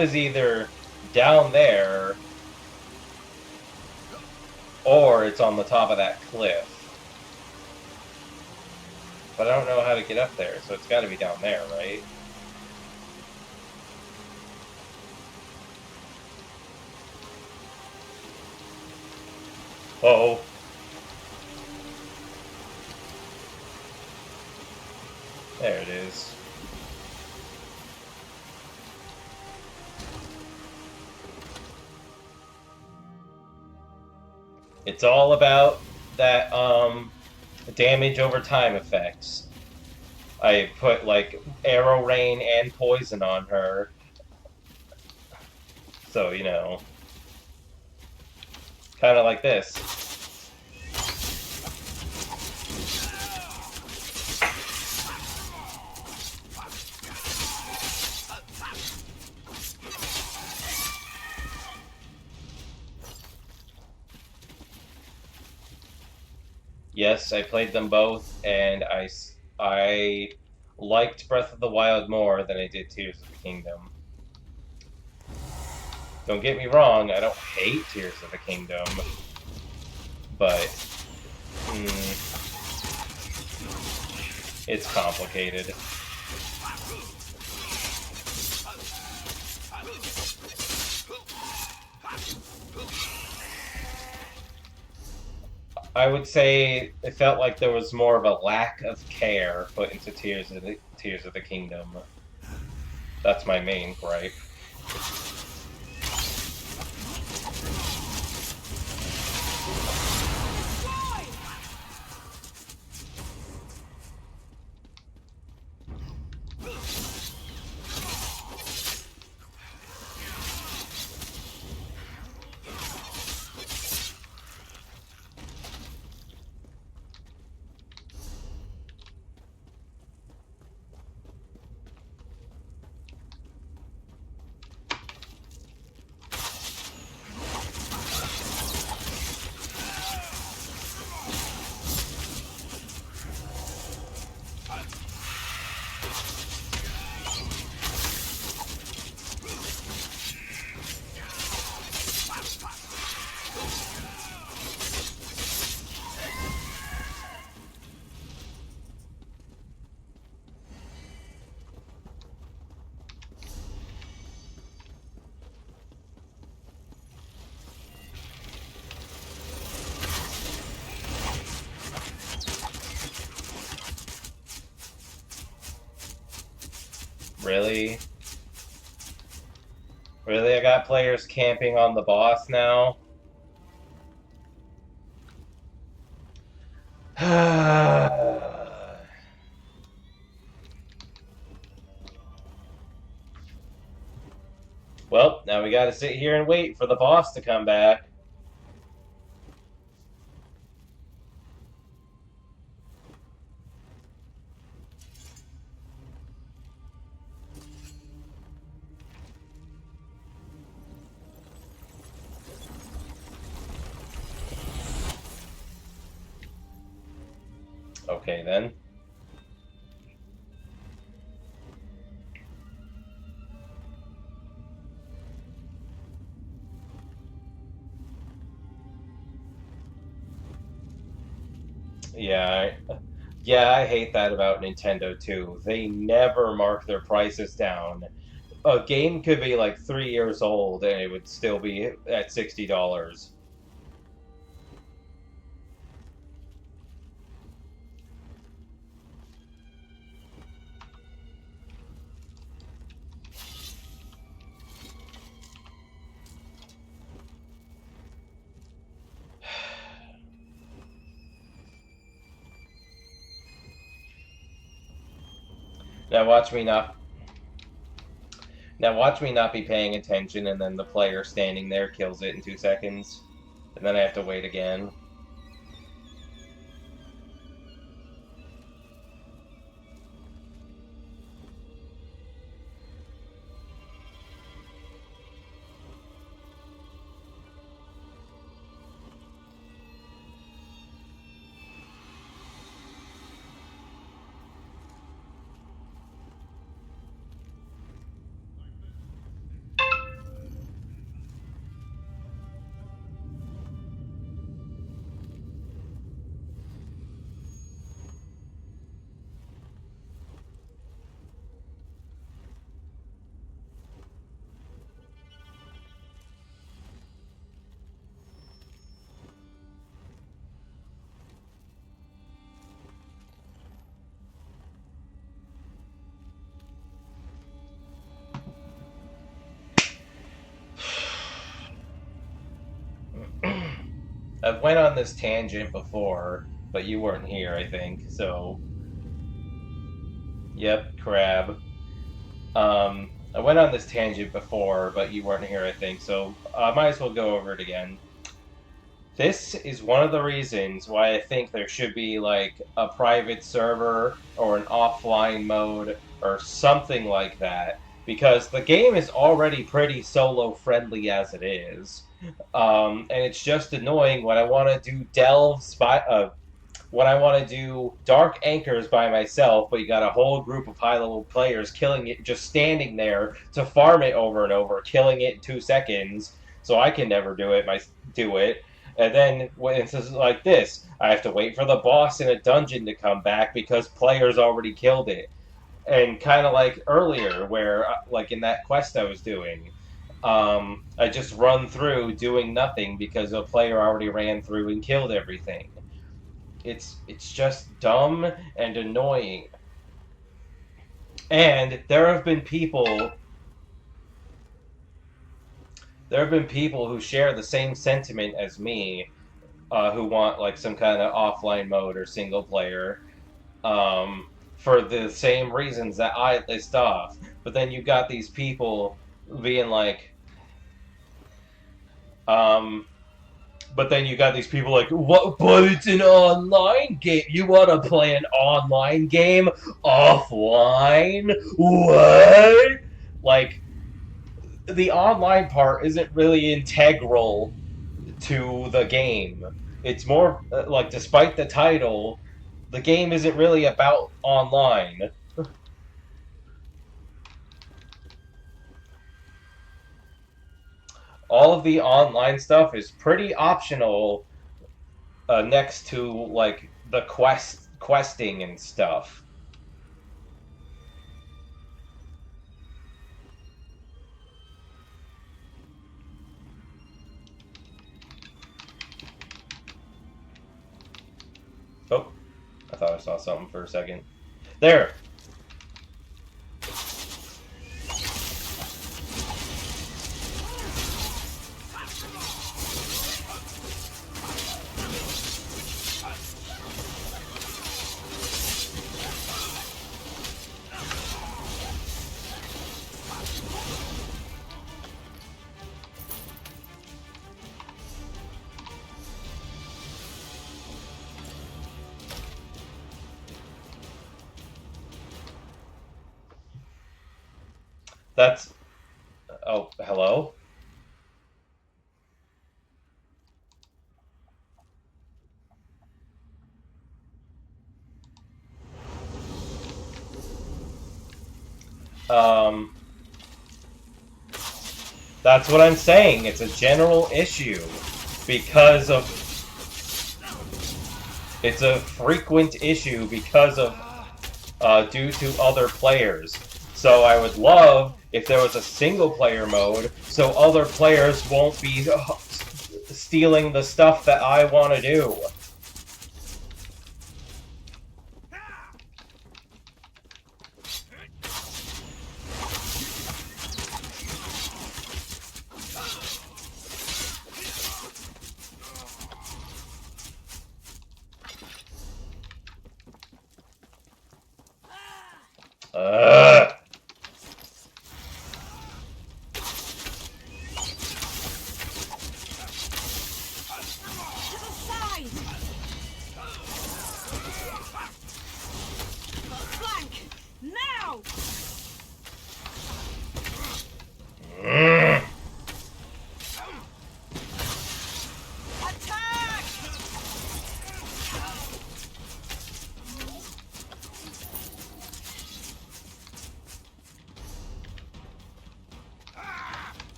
is either down there or it's on the top of that cliff. But I don't know how to get up there, so it's got to be down there, right? Uh-oh. There it is. It's all about that damage over time effects. I put like arrow rain and poison on her. So, you know, kind of like this. Yes, I played them both, and I liked Breath of the Wild more than I did Tears of the Kingdom. Don't get me wrong, I don't hate Tears of the Kingdom, but it's complicated. I would say it felt like there was more of a lack of care put into Tears of the Kingdom. That's my main gripe. Really? Really? I got players camping on the boss now? Well, now we gotta sit here and wait for the boss to come back. Okay, then. Yeah, I hate that about Nintendo too. They never mark their prices down. A game could be like 3 years old and it would still be at $60. Now watch me not. Now watch me not be paying attention, and then the player standing there kills it in 2 seconds, and then I have to wait again. I've went on this tangent before, but you weren't here, I think, so... Yep, crab. I went on this tangent before, but you weren't here, I think, so I might as well go over it again. This is one of the reasons why I think there should be, like, a private server or an offline mode or something like that, because the game is already pretty solo-friendly as it is. And it's just annoying when I want to do when I want to do Dark Anchors by myself, but you got a whole group of high-level players killing it, just standing there to farm it over and over, killing it in 2 seconds, so I can never do it. And then when it's like this, I have to wait for the boss in a dungeon to come back because players already killed it. And kind of like earlier, where, like in that quest I was doing, I just run through doing nothing because a player already ran through and killed everything. It's just dumb and annoying. And there have been people who share the same sentiment as me, who want like some kind of offline mode or single player, for the same reasons that I list off. But then you got these people being like, but then you got these people like, what? But it's an online game. You want to play an online game offline? What? Like, the online part isn't really integral to the game. It's more like, despite the title, the game isn't really about online. All of the online stuff is pretty optional, next to like the questing and stuff. Oh, I thought I saw something for a second. There! That's... Oh, hello? That's what I'm saying. It's a general issue because of... It's a frequent issue because of... due to other players. So I would love if there was a single-player mode so other players won't be stealing the stuff that I want to do. Ugh. Flank! Now! Mm. Attack!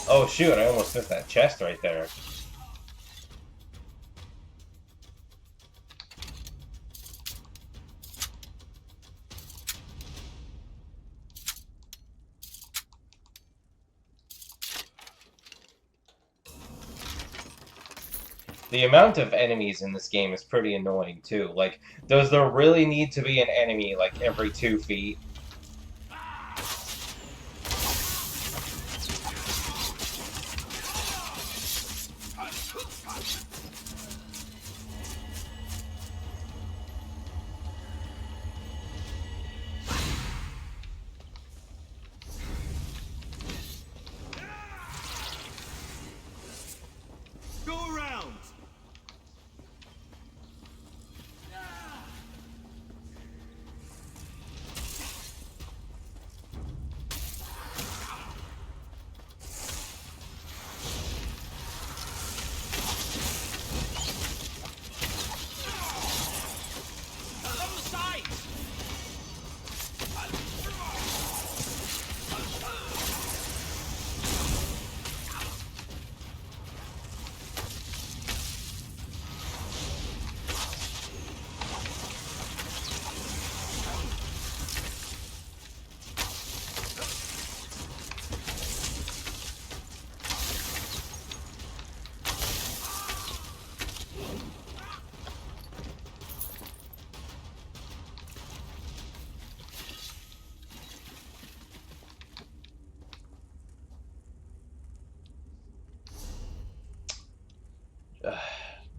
Oh shoot, I almost missed that chest right there. The amount of enemies in this game is pretty annoying too. Like, does there really need to be an enemy like every 2 feet? Go around!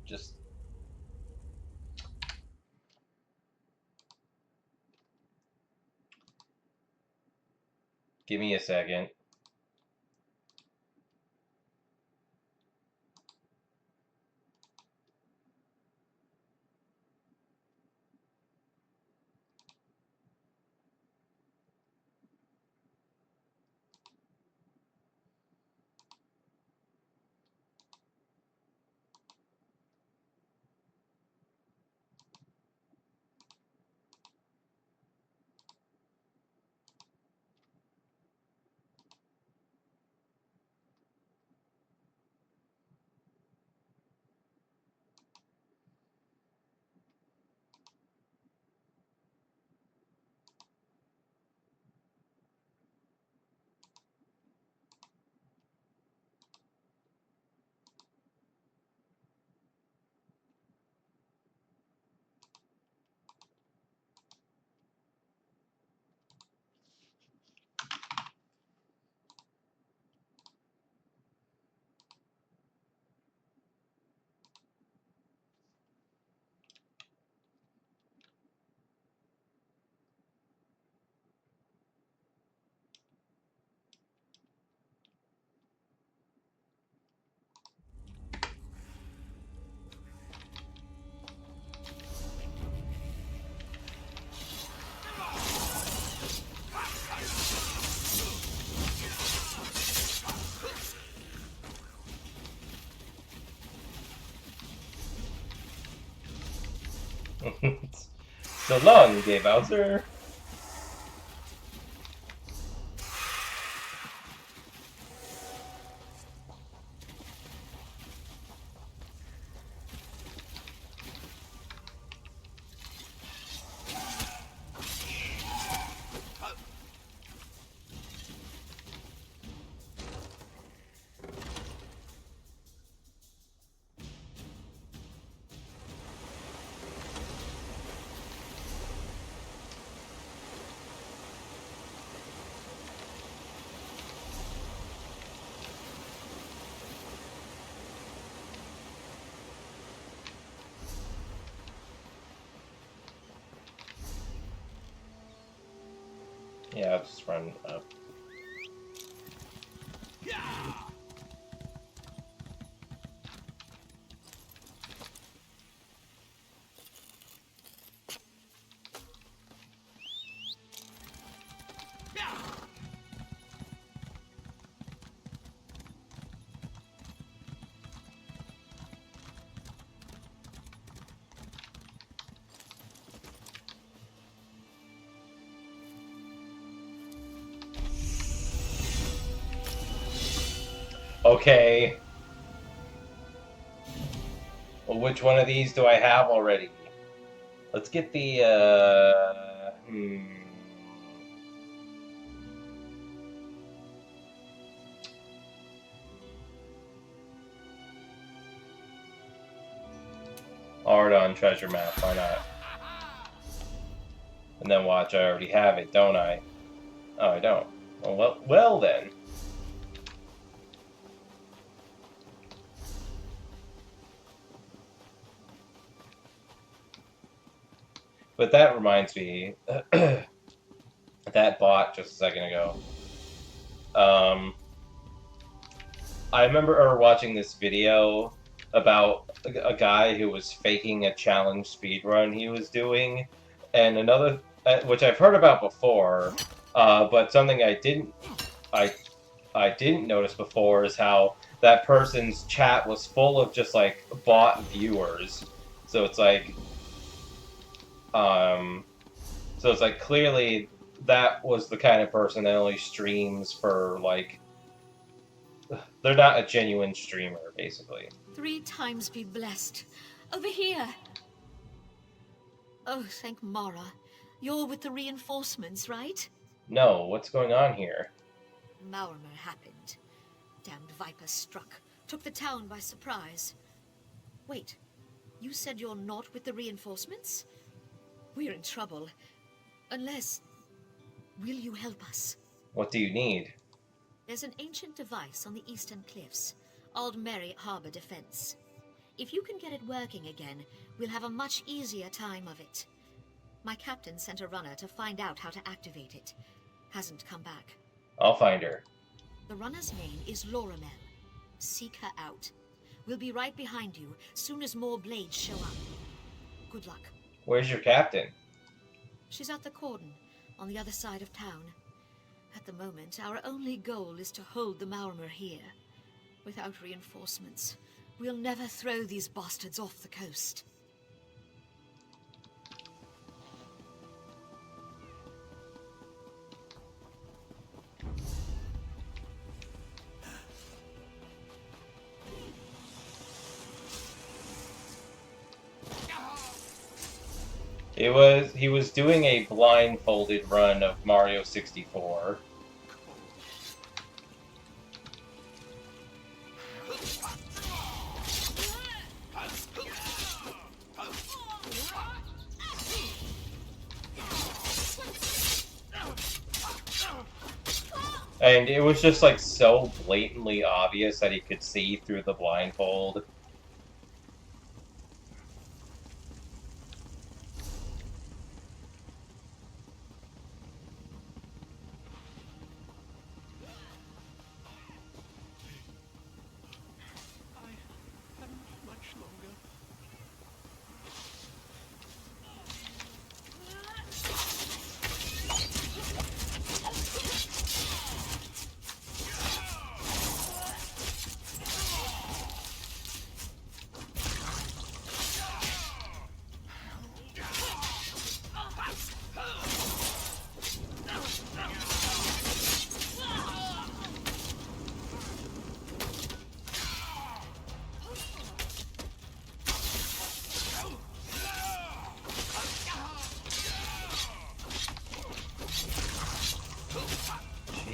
Just... Give me a second. So long, Gay Bowser. Yeah, I'll just run up. Okay. Well, which one of these do I have already? Let's get the, Auridon treasure map, why not? And then watch, I already have it, don't I? Oh, I don't. Well then. But that reminds me, that bot just a second ago. I remember watching this video about a guy who was faking a challenge speedrun he was doing, and another, which I've heard about before, but something I didn't notice before is how that person's chat was full of just like bot viewers. So it's like, clearly that was the kind of person that only streams for like, they're not a genuine streamer, basically. 3 times be blessed. Over here. Oh, thank Mara. You're with the reinforcements, right? No, what's going on here? Maurmer happened. Damned viper struck. Took the town by surprise. Wait, you said you're not with the reinforcements? We're in trouble. Unless... Will you help us? What do you need? There's an ancient device on the eastern cliffs. Old Mary Harbor Defense. If you can get it working again, we'll have a much easier time of it. My captain sent a runner to find out how to activate it. Hasn't come back. I'll find her. The runner's name is Loramel. Seek her out. We'll be right behind you, soon as more blades show up. Good luck. Where's your captain? She's at the cordon, on the other side of town. At the moment, our only goal is to hold the Maurmer here. Without reinforcements, we'll never throw these bastards off the coast. He was doing a blindfolded run of Mario 64. And it was just like so blatantly obvious that he could see through the blindfold.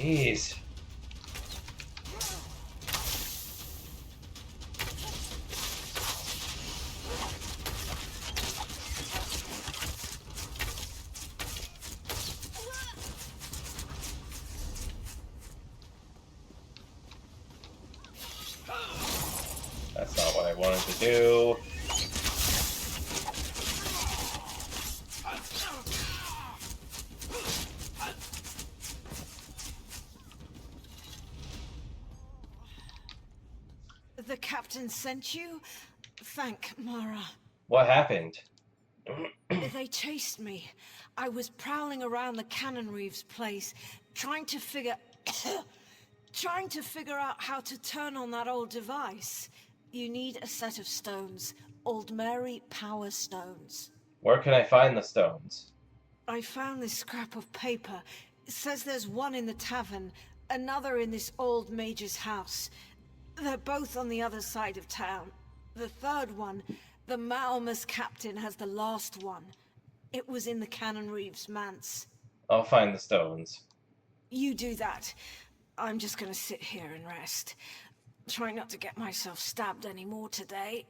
Jeez. That's not what I wanted to do. The captain sent you? Thank Mara. What happened? They chased me. I was prowling around the Cannon Reeves place, trying to figure out how to turn on that old device. You need a set of stones. Old Mary Power Stones. Where can I find the stones? I found this scrap of paper. It says there's one in the tavern, another in this old mage's house. They're both on the other side of town. The third one, the Malmus captain has the last one. It was in the Cannon Reeves manse. I'll find the stones. You do that. I'm just gonna sit here and rest. Try not to get myself stabbed anymore today.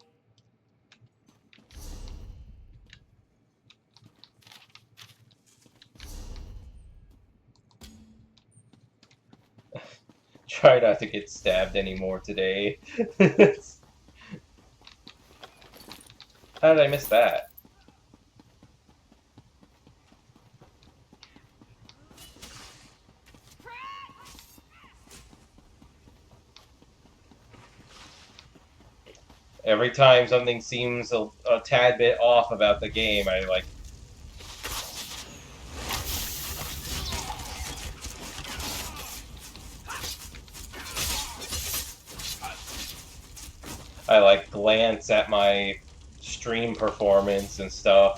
Try not to get stabbed anymore today. How did I miss that? Every time something seems a tad bit off about the game, I glance at my stream performance and stuff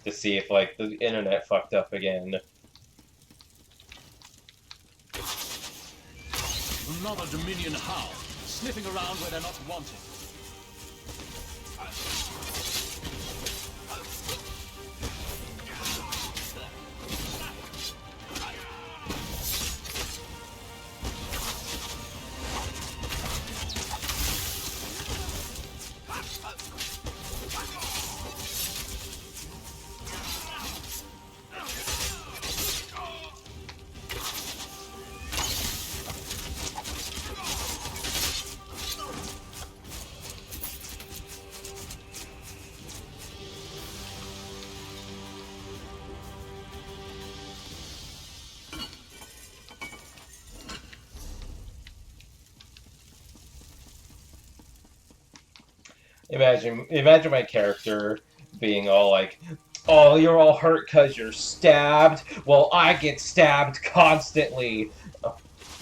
to see if the internet fucked up again. Another Dominion hound, sniffing around where they're not wanted. Imagine my character being all like, "Oh, you're all hurt because you're stabbed? Well, I get stabbed constantly.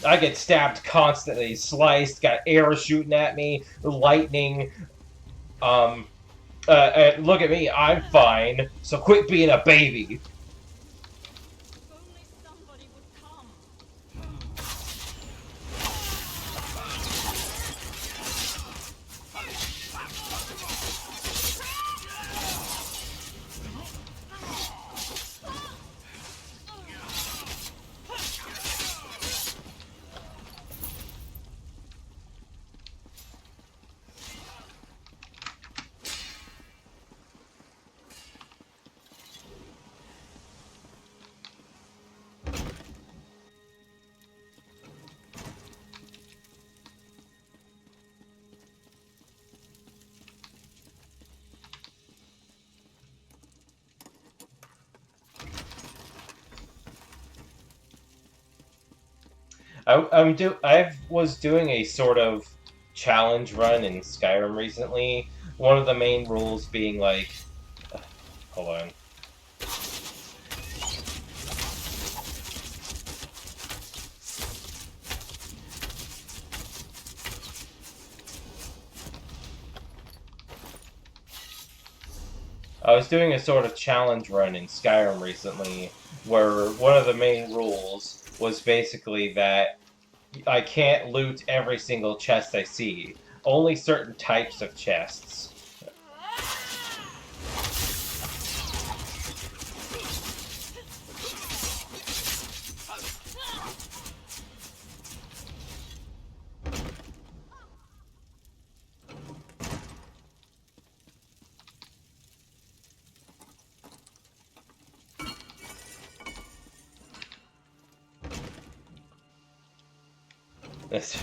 I get stabbed constantly, sliced, got arrows shooting at me, lightning. Look at me, I'm fine, so quit being a baby." I was doing a sort of challenge run in Skyrim recently. One of the main rules being hold on. I was doing a sort of challenge run in Skyrim recently, where one of the main rules was basically that I can't loot every single chest I see. Only certain types of chests. So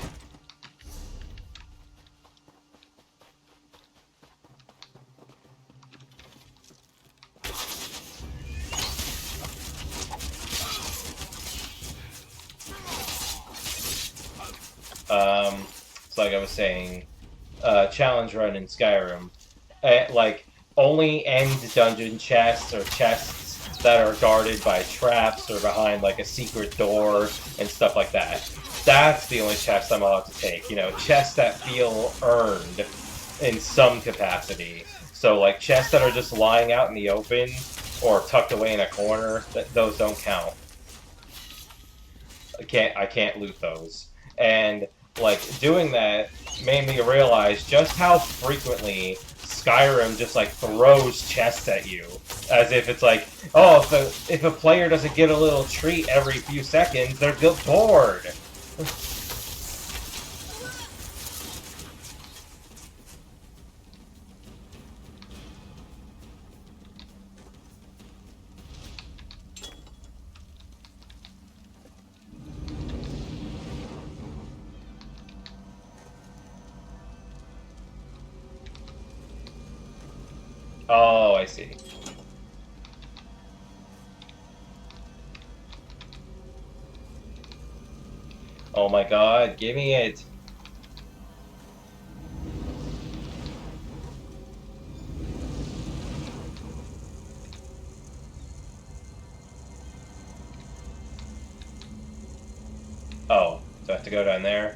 like I was saying, challenge run in Skyrim, like only end dungeon chests or chests that are guarded by traps or behind like a secret door and stuff like that. That's the only chest I'm allowed to take. You know, chests that feel earned in some capacity. So like chests that are just lying out in the open or tucked away in a corner, those don't count. I can't loot those. And like doing that made me realize just how frequently Skyrim just like throws chests at you, as if it's like, oh, if a player doesn't get a little treat every few seconds, they're bored. Oh, I see. Oh my god, give me it. Oh, do I have to go down there?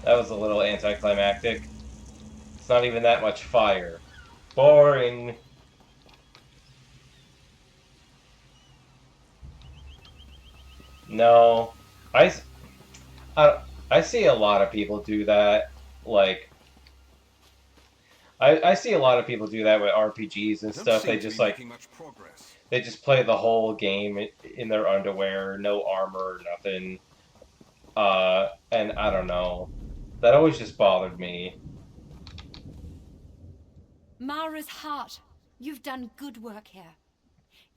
That was a little anticlimactic. It's not even that much fire. Boring. No. I, I see a lot of people do that. Like, I see a lot of people do that with RPGs and stuff. They just like, they just play the whole game in their underwear, no armor, nothing. And I don't know. That always just bothered me. Mara's heart, you've done good work here.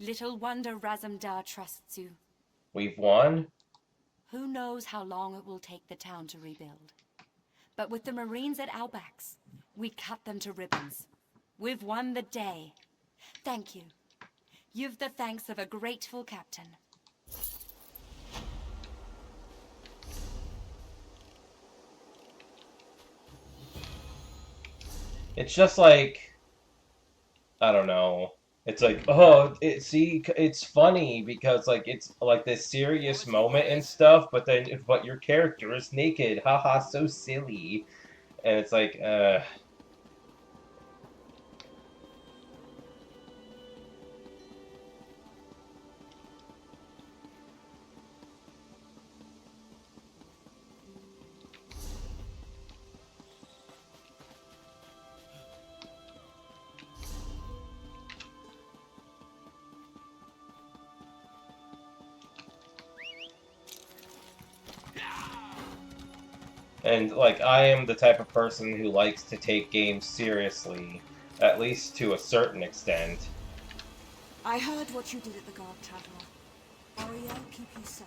Little wonder Razumdar trusts you. We've won? Who knows how long it will take the town to rebuild. But with the Marines at our backs, we cut them to ribbons. We've won the day. Thank you. You've the thanks of a grateful captain. It's just like, I don't know. It's like, oh, see, it's funny because like it's like this serious moment and stuff, but your character is naked, haha, so silly, and it's like, and like I am the type of person who likes to take games seriously, at least to a certain extent. I heard what you did at the Guard Traveler. Ariel, keep you safe.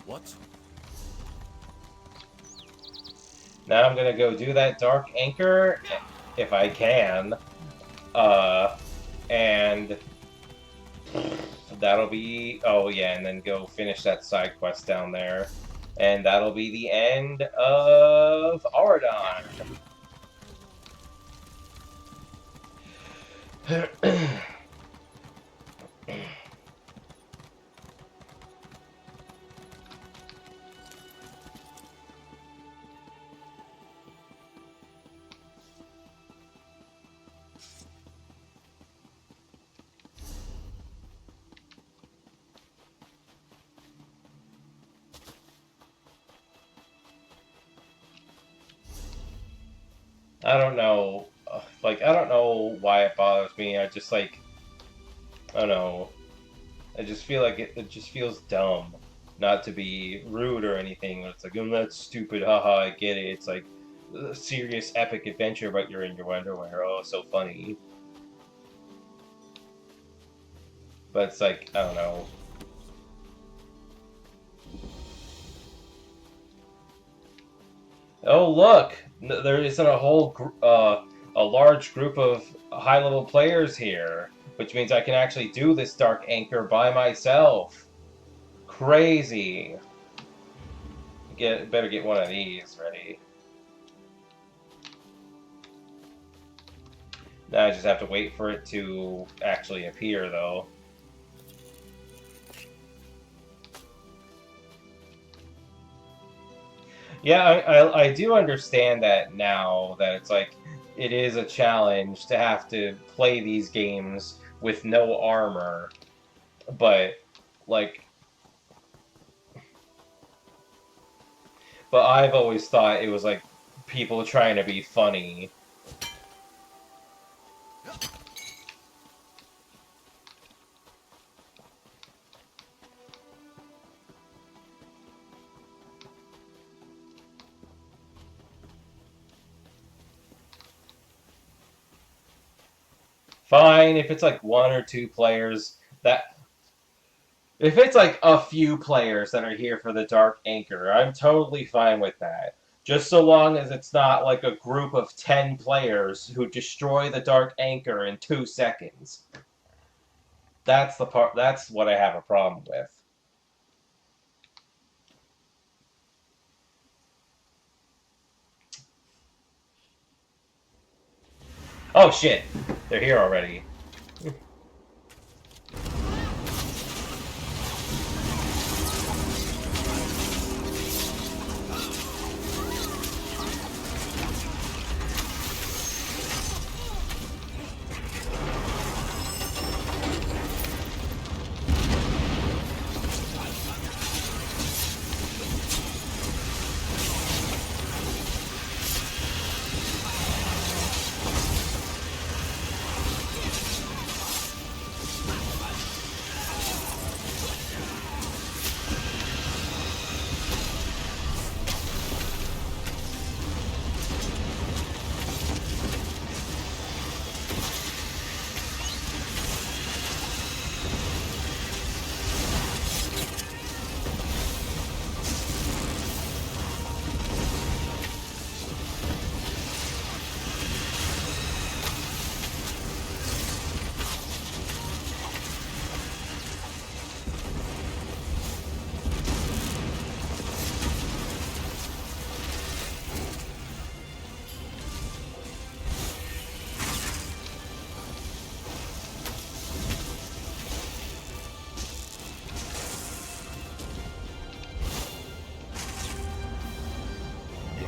What? Now I'm gonna go do that Dark Anchor, if I can. And that'll be... Oh yeah, and then go finish that side quest down there. And that'll be the end of Auridon. I don't know. Like, I don't know why it bothers me. I just, like... I don't know. I just feel like it just feels dumb. Not to be rude or anything. It's like, that's stupid, haha, I get it. It's like a serious epic adventure, but you're in your underwear. Oh, so funny. But it's like, I don't know. Oh, look! There isn't a whole, a large group of high-level players here, which means I can actually do this Dark Anchor by myself. Crazy. Better get one of these ready. Now I just have to wait for it to actually appear, though. Yeah, I do understand that now, that it's like, it is a challenge to have to play these games with no armor, but, like... But I've always thought it was, like, people trying to be funny. Fine, if it's like one or two players, that... If it's like a few players that are here for the Dark Anchor, I'm totally fine with that. Just so long as it's not like a group of 10 players who destroy the Dark Anchor in 2 seconds. That's the part, that's what I have a problem with. Oh shit! They're here already.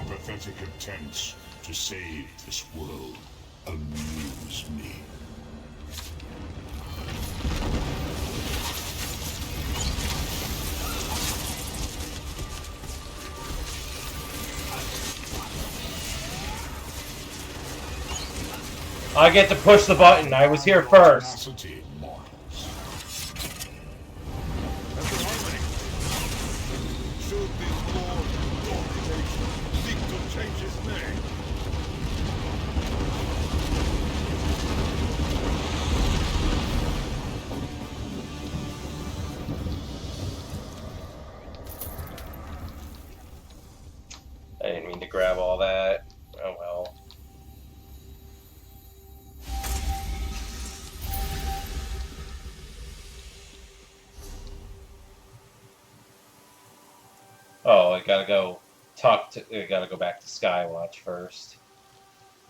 Pathetic attempts to save this world amuse me. I get to push the button. I was here first. Oh, I gotta go talk to. I gotta go back to Skywatch first,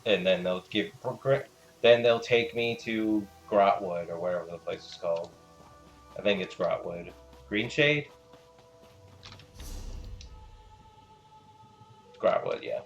and then they'll give. Then they'll take me to Grotwood or whatever the place is called. I think it's Grotwood. Greenshade? Grotwood, yeah.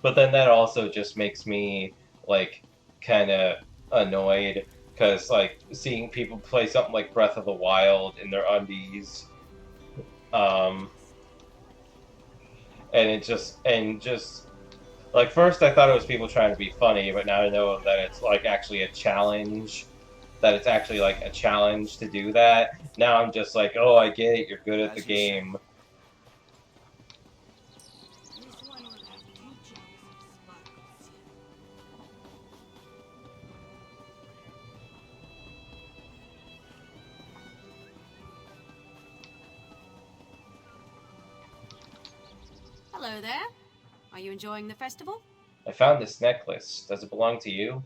But then that also just makes me like kind of annoyed because like seeing people play something like Breath of the Wild in their undies, um, and just like first I thought it was people trying to be funny, but now I know that it's like actually a challenge. That it's actually like a challenge to do that. Now I'm just like, oh, I get it. You're good at the game. Hello there. Are you enjoying the festival? I found this necklace. Does it belong to you?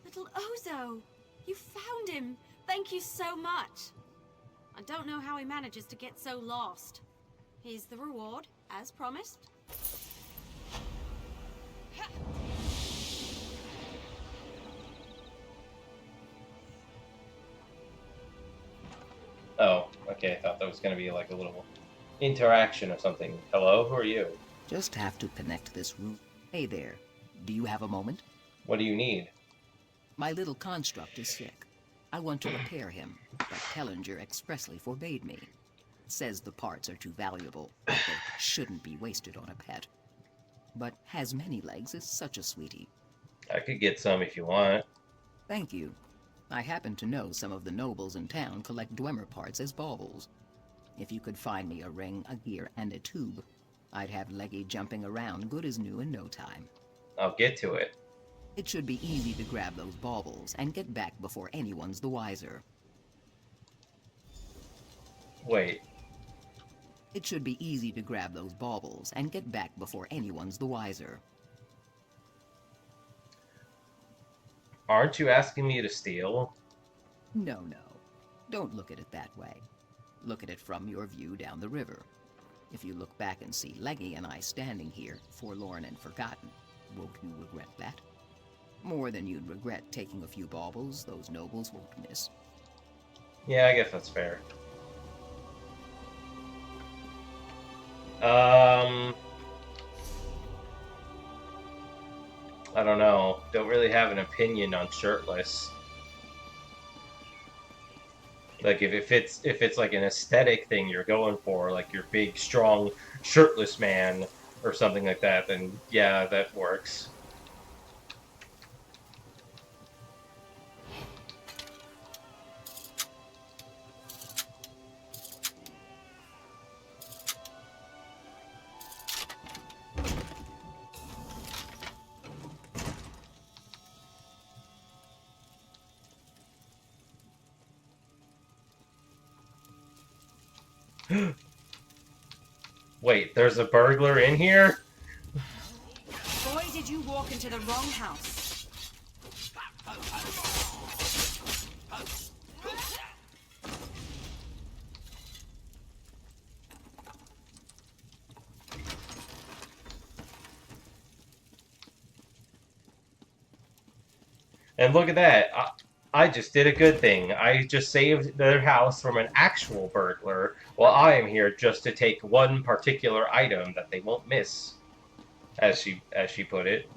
Little Ozo! You found him! Thank you so much! I don't know how he manages to get so lost. Here's the reward, as promised. Oh, okay. I thought that was gonna be like a little interaction or something. Hello, who are you? Just have to connect this room. Hey there. Do you have a moment? What do you need? My little construct is sick. I want to repair him, but Tellinger expressly forbade me. Says the parts are too valuable, that they shouldn't be wasted on a pet. But has many legs is such a sweetie. I could get some if you want. Thank you. I happen to know some of the nobles in town collect Dwemer parts as baubles. If you could find me a ring, a gear, and a tube, I'd have Leggy jumping around good as new in no time. I'll get to it. It should be easy to grab those baubles and get back before anyone's the wiser. Wait. It should be easy to grab those baubles and get back before anyone's the wiser. Aren't you asking me to steal? No. Don't look at it that way. Look at it from your view down the river. If you look back and see Leggy and I standing here, forlorn and forgotten, won't you regret that? More than you'd regret taking a few baubles those nobles won't miss. Yeah, I guess that's fair. I don't know. Don't really have an opinion on shirtless. Like if it's like an aesthetic thing you're going for, like your big strong shirtless man or something like that, then yeah, that works. Wait, there's a burglar in here? Boy, did you walk into the wrong house. And look at that. I just did a good thing. I just saved their house from an actual burglar, while I am here just to take one particular item that they won't miss, as she put it.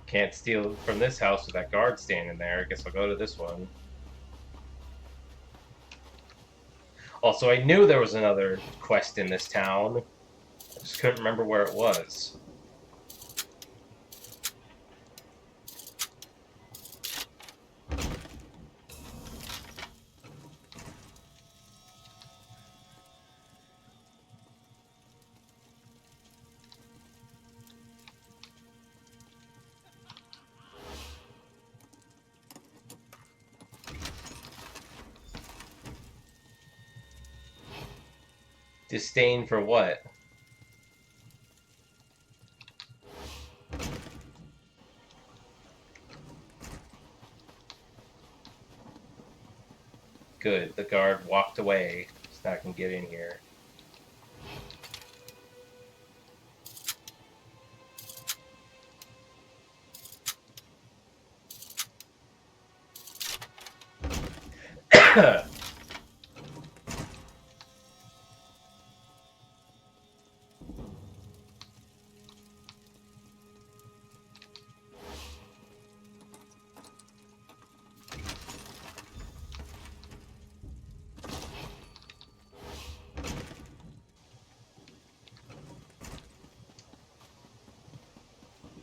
Can't steal from this house with that guard standing there. I guess I'll go to this one. Also, I knew there was another quest in this town. I just couldn't remember where it was. Disdain for what? Good, the guard walked away, so I can get in here.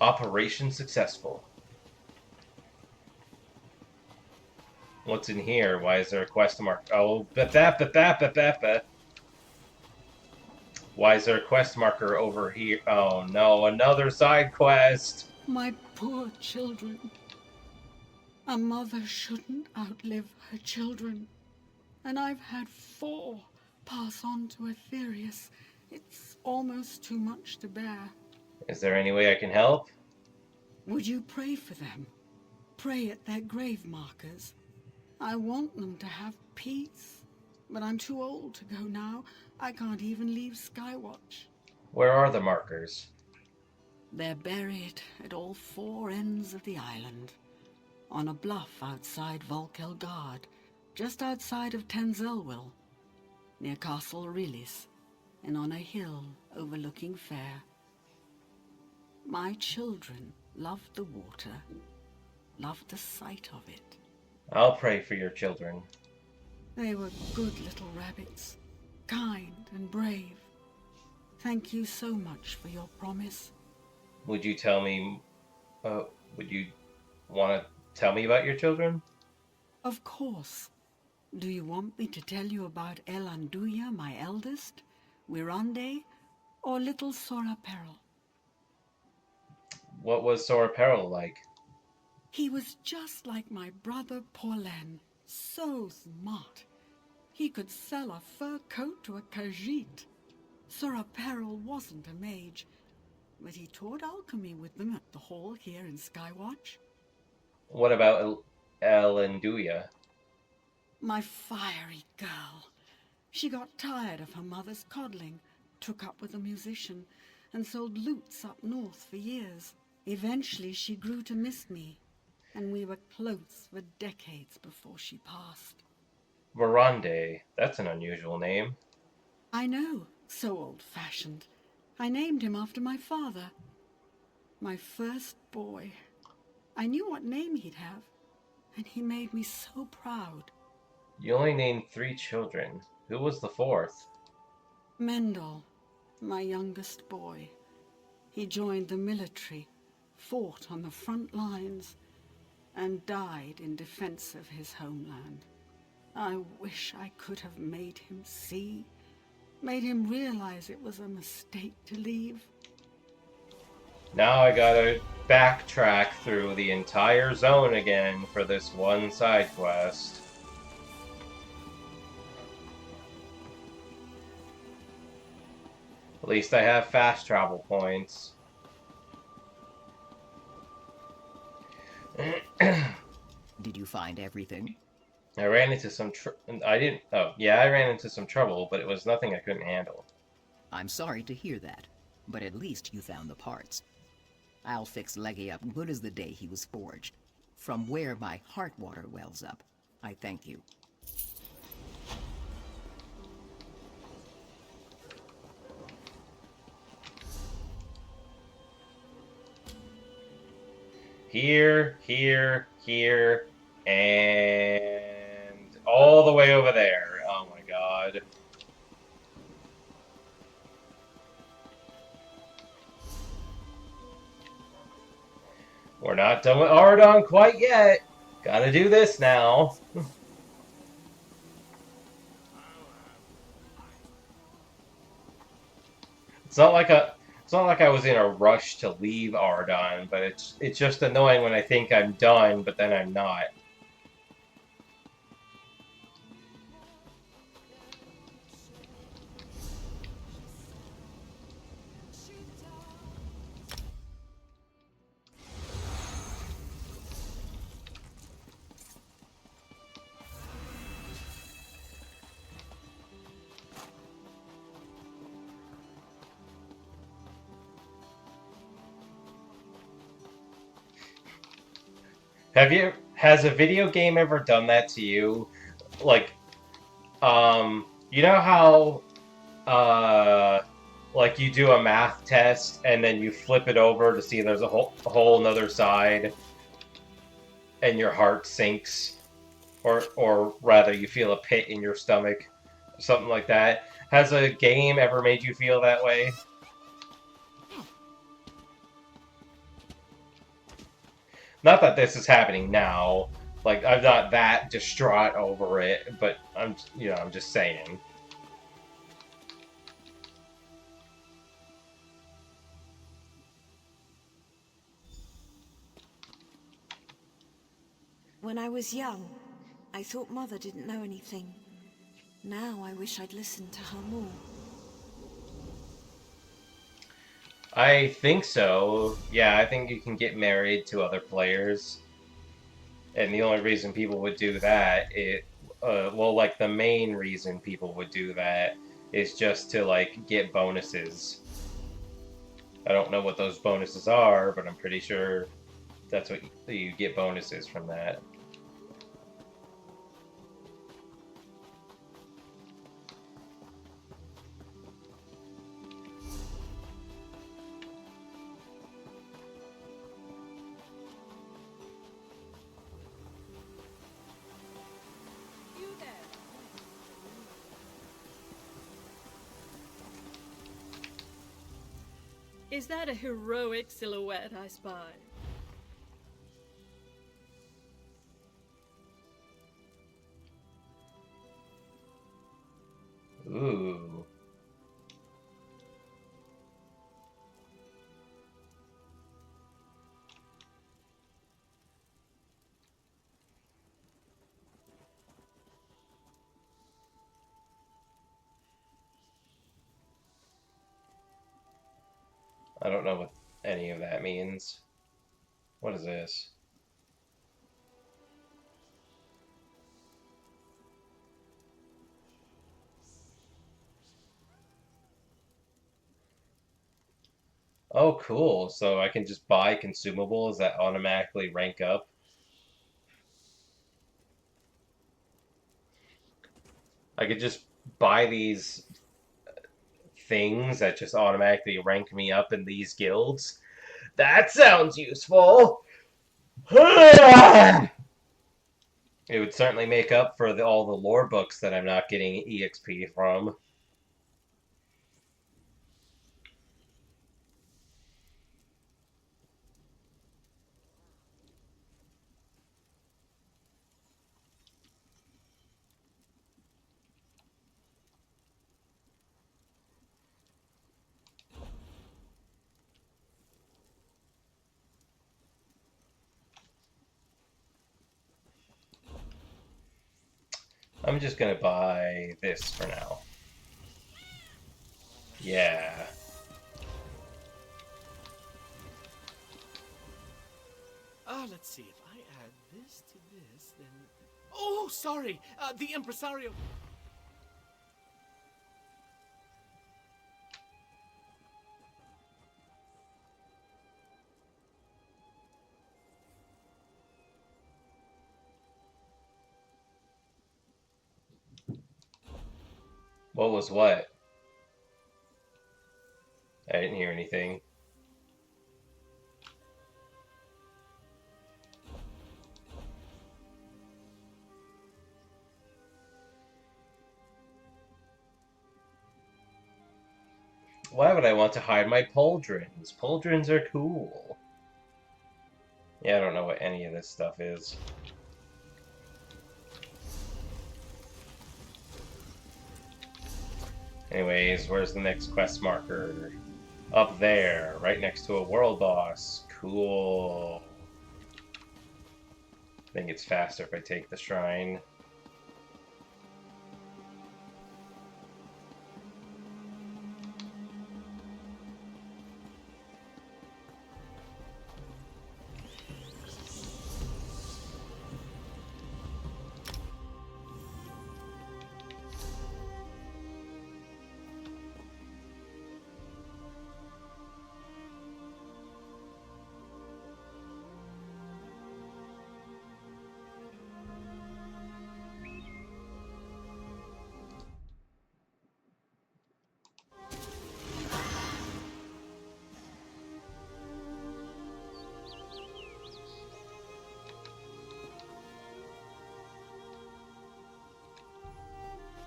Operation successful. What's in here? Why is there a question mark? Oh, why is there a quest marker over here? Oh no, another side quest! My poor children. A mother shouldn't outlive her children. And I've had 4 pass on to Aetherius. It's almost too much to bear. Is there any way I can help? Would you pray for them? Pray at their grave markers. I want them to have peace. But I'm too old to go now. I can't even leave Skywatch. Where are the markers? They're buried at all 4 ends of the island. On a bluff outside Volkelgard, just outside of Tenzelwil, near Castle Rilis, and on a hill overlooking Fair. My children loved the water, loved the sight of it. I'll pray for your children. They were good little rabbits, kind and brave. Thank you so much for your promise. Would you tell me, would you want to tell me about your children? Of course. Do you want me to tell you about Elanduya, my eldest, Wirande, or little Sora Peril? What was Sora Peril like? He was just like my brother Porlen, so smart. He could sell a fur coat to a Khajiit. Sora Peril wasn't a mage, but he taught alchemy with them at the hall here in Skywatch. What about Elanduya? My fiery girl. She got tired of her mother's coddling, took up with a musician, and sold lutes up north for years. Eventually she grew to miss me, and we were close for decades before she passed. Verande, that's an unusual name. I know, so old-fashioned. I named him after my father. My first boy. I knew what name he'd have, and he made me so proud. You only named 3 children. Who was the 4th? Mendel, my youngest boy. He joined the military, fought on the front lines, and died in defense of his homeland. I wish I could have made him see, made him realize it was a mistake to leave. Now I gotta backtrack through the entire zone again for this one side quest. At least I have fast travel points. Did you find everything? I ran into some I ran into some trouble, but it was nothing I couldn't handle. I'm sorry to hear that, but at least you found the parts. I'll fix Leggy up good as the day he was forged. From where my heart water wells up, I thank you. Here, here, here, and all the way over there. Oh my god. We're not done with Auridon quite yet. Gotta do this now. It's not like I was in a rush to leave Auridon, but it's just annoying when I think I'm done, but then I'm not. Has a video game ever done that to you? Like, you know how, like you do a math test and then you flip it over to see there's a whole another side and your heart sinks? Or rather you feel a pit in your stomach, something like that. Has a game ever made you feel that way? Not that this is happening now. Like, I'm not that distraught over it, but I'm just saying. When I was young, I thought Mother didn't know anything. Now I wish I'd listened to her more. I think so. Yeah, I think you can get married to other players. And the only reason people would do that, well, like the main reason people would do that is just to like get bonuses. I don't know what those bonuses are, but I'm pretty sure that's what you get bonuses from that. Is that a heroic silhouette I spy? Ooh. I don't know what any of that means. What is this? Oh, cool. So I can just buy consumables that automatically rank up. I could just buy these things that just automatically rank me up in these guilds. That sounds useful. It would certainly make up for all the lore books that I'm not getting EXP from. I'm just gonna buy this for now. Yeah. Let's see. If I add this to this, then... Oh, sorry! The impresario... What was what? I didn't hear anything. Why would I want to hide my pauldrons? Pauldrons are cool. Yeah, I don't know what any of this stuff is. Anyways, where's the next quest marker? Up there, right next to a world boss. Cool. I think it's faster if I take the shrine.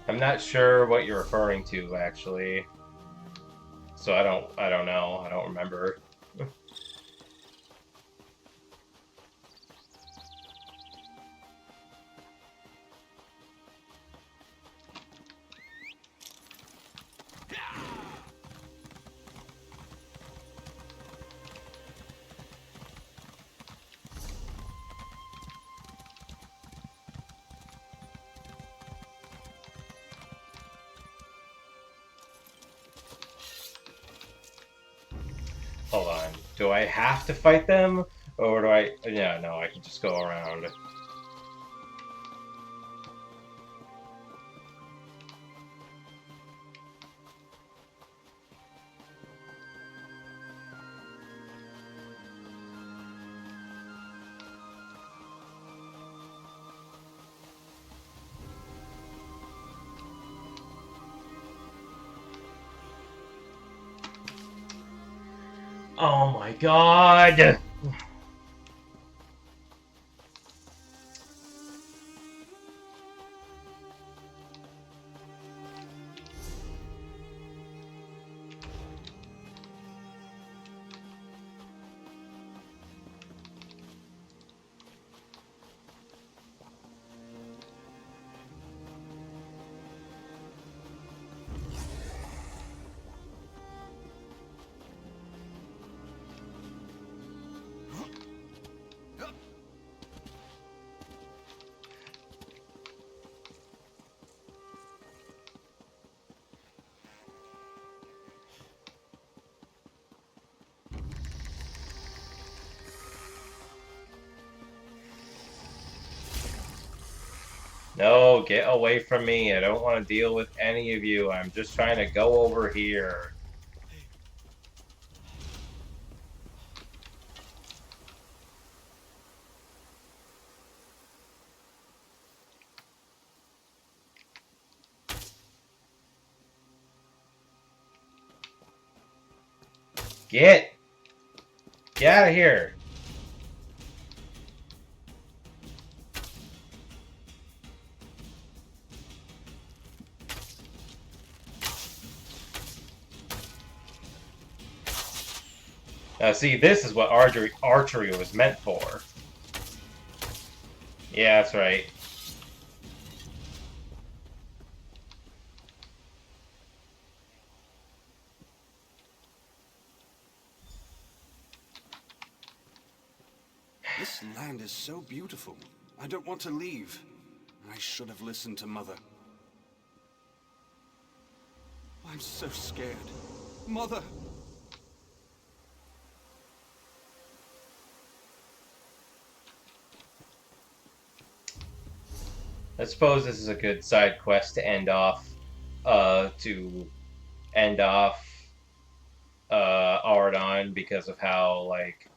I'm not sure what you're referring to, actually. So I don't know. I don't remember. Hold on. Do I have to fight them? Or do I... Yeah, no, I can just go around. Oh my god! No, get away from me. I don't want to deal with any of you. I'm just trying to go over here. Get out of here. Now see, this is what archery was meant for. Yeah, that's right. This land is so beautiful. I don't want to leave. I should have listened to Mother. I'm so scared. Mother! I suppose this is a good side quest to end off, Auridon because of how, like...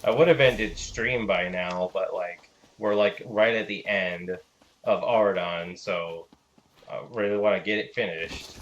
I would have ended stream by now, but, like, we're, like, right at the end of Auridon, so I really want to get it finished.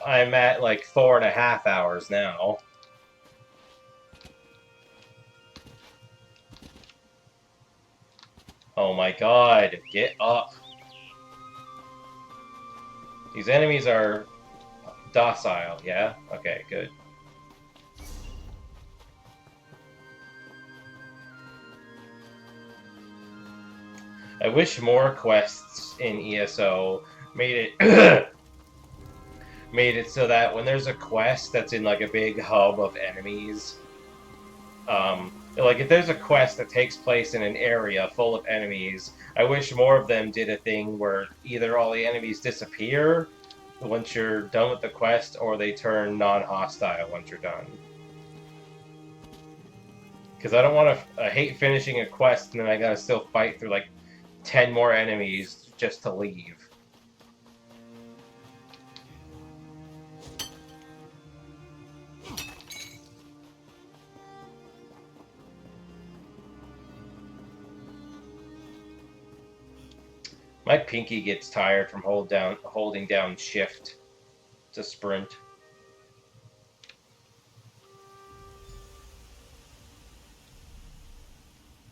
I'm at like 4.5 hours now. Oh my god, get up. These enemies are docile, yeah? Okay, good. I wish more quests in ESO made it made it so that when there's a quest that's in like a big hub of enemies, like if there's a quest that takes place in an area full of enemies, I wish more of them did a thing where either all the enemies disappear once you're done with the quest, or they turn non-hostile once you're done. Because I don't want to. I hate finishing a quest and then I gotta still fight through like 10 more enemies just to leave. My pinky gets tired from holding down shift to sprint.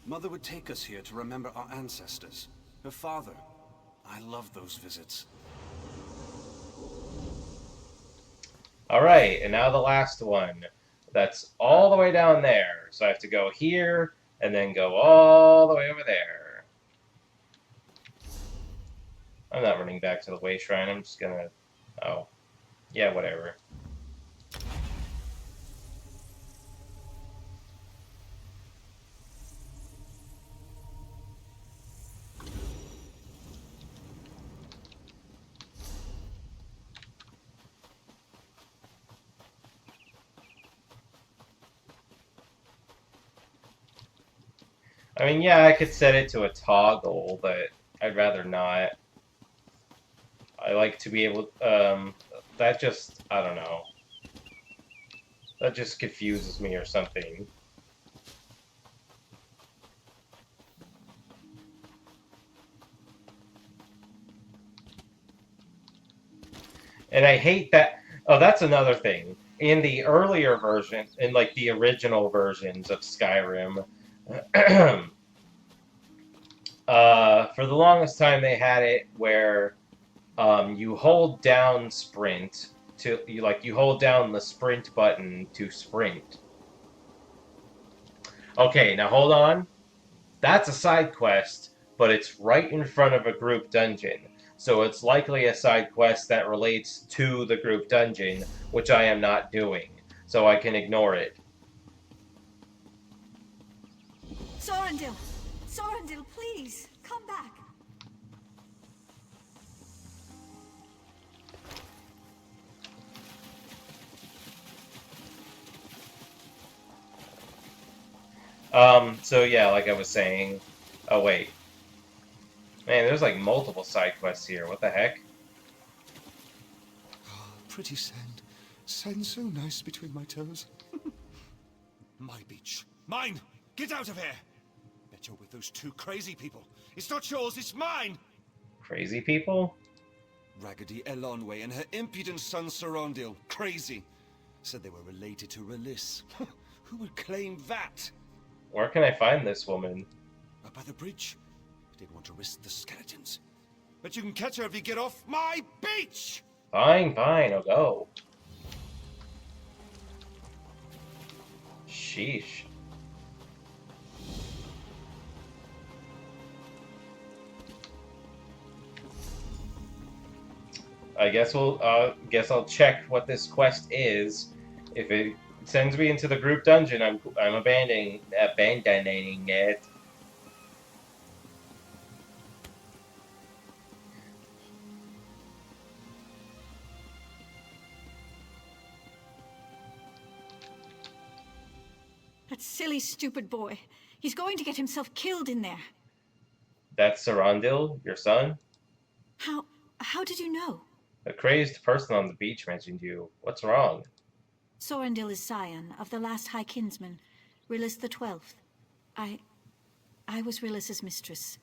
Mother would take us here to remember our ancestors. Her father. I love those visits. Alright, and now the last one. That's all the way down there. So I have to go here, and then go all the way over there. I'm not running back to the Way Shrine, I'm just gonna... Oh. Yeah, whatever. I mean, yeah, I could set it to a toggle, but I'd rather not. I like to be able... that just... I don't know. That just confuses me or something. And I hate that... Oh, that's another thing. In the earlier version, in like the original versions of Skyrim, for the longest time they had it where you hold down sprint to you hold down the sprint button to sprint. Okay, now hold on. That's a side quest, but it's right in front of a group dungeon. So it's likely a side quest that relates to the group dungeon, which I am not doing. So I can ignore it. Sorendil! Sorendil, please! Come back! So yeah, like I was saying... Oh, wait. Man, there's like multiple side quests here. What the heck? Pretty sand. Sand so nice between my toes. My beach. Mine! Get out of here! Bet you're with those two crazy people. It's not yours, it's mine! Crazy people? Raggedy Elonway and her impudent son Sorondil. Crazy. Said they were related to Release. Who would claim that? Where can I find this woman? Up by the bridge. Didn't want to risk the skeletons. But you can catch her if you get off my beach! Fine, fine, I'll go. Sheesh. I guess guess I'll check what this quest is. If it sends me into the group dungeon, I'm abandoning it. That silly, stupid boy. He's going to get himself killed in there. That's Sorondil, your son? How did you know? A crazed person on the beach mentioned you. What's wrong? Sorendil is scion of the last High Kinsman, Rillis the 12th. I was Rillis's mistress.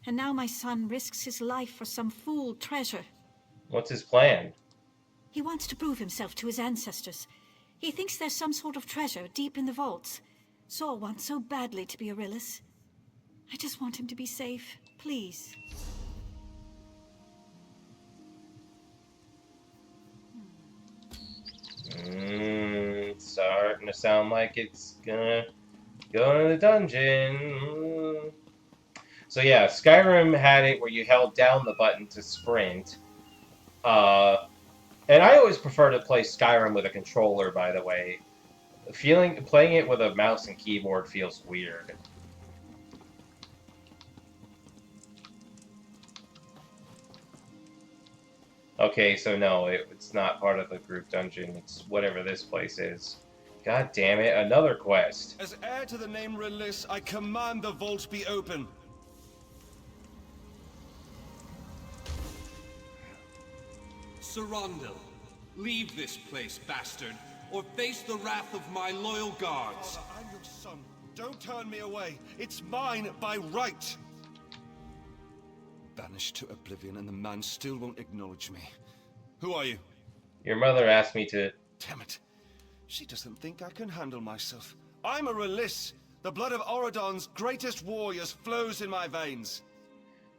And now my son risks his life for some fool treasure. What's his plan? He wants to prove himself to his ancestors. He thinks there's some sort of treasure deep in the vaults. Sor wants so badly to be a Rillis. I just want him to be safe, please. Starting to sound like it's gonna go to the dungeon. So yeah, Skyrim had it where you held down the button to sprint. And I always prefer to play Skyrim with a controller, by the way. Playing it with a mouse and keyboard feels weird. Okay, so no, it's not part of the group dungeon. It's whatever this place is. God damn it, another quest. As heir to the name Release, I command the vault be open. Sarandil, leave this place, bastard, or face the wrath of my loyal guards. I'm your son. Don't turn me away. It's mine by right. Banished to oblivion, and the man still won't acknowledge me. Who are you? Your mother asked me to... Damn it. She doesn't think I can handle myself. I'm a Release. The blood of Auridon's greatest warriors flows in my veins.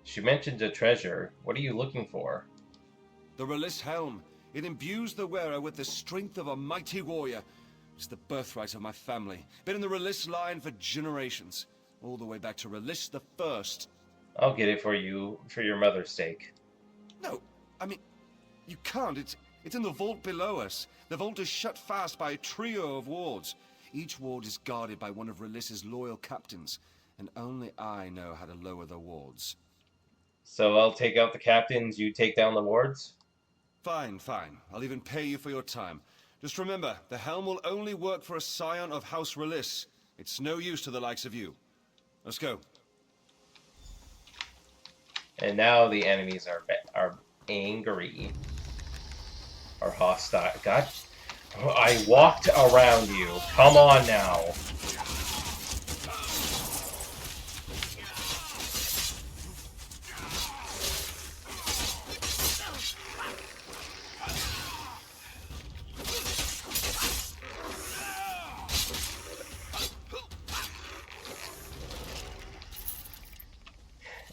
She mentioned a treasure. What are you looking for? The Release helm. It imbues the wearer with the strength of a mighty warrior. It's the birthright of my family. Been in the Release line for generations. All the way back to Release the First. I'll get it for you, for your mother's sake. No, I mean, you can't. It's in the vault below us. The vault is shut fast by a trio of wards. Each ward is guarded by one of Release's loyal captains, and only I know how to lower the wards. So I'll take out the captains, you take down the wards? Fine, fine. I'll even pay you for your time. Just remember, the helm will only work for a scion of House Release. It's no use to the likes of you. Let's go. And now the enemies are angry. Are hostile. God, I walked around you. Come on now.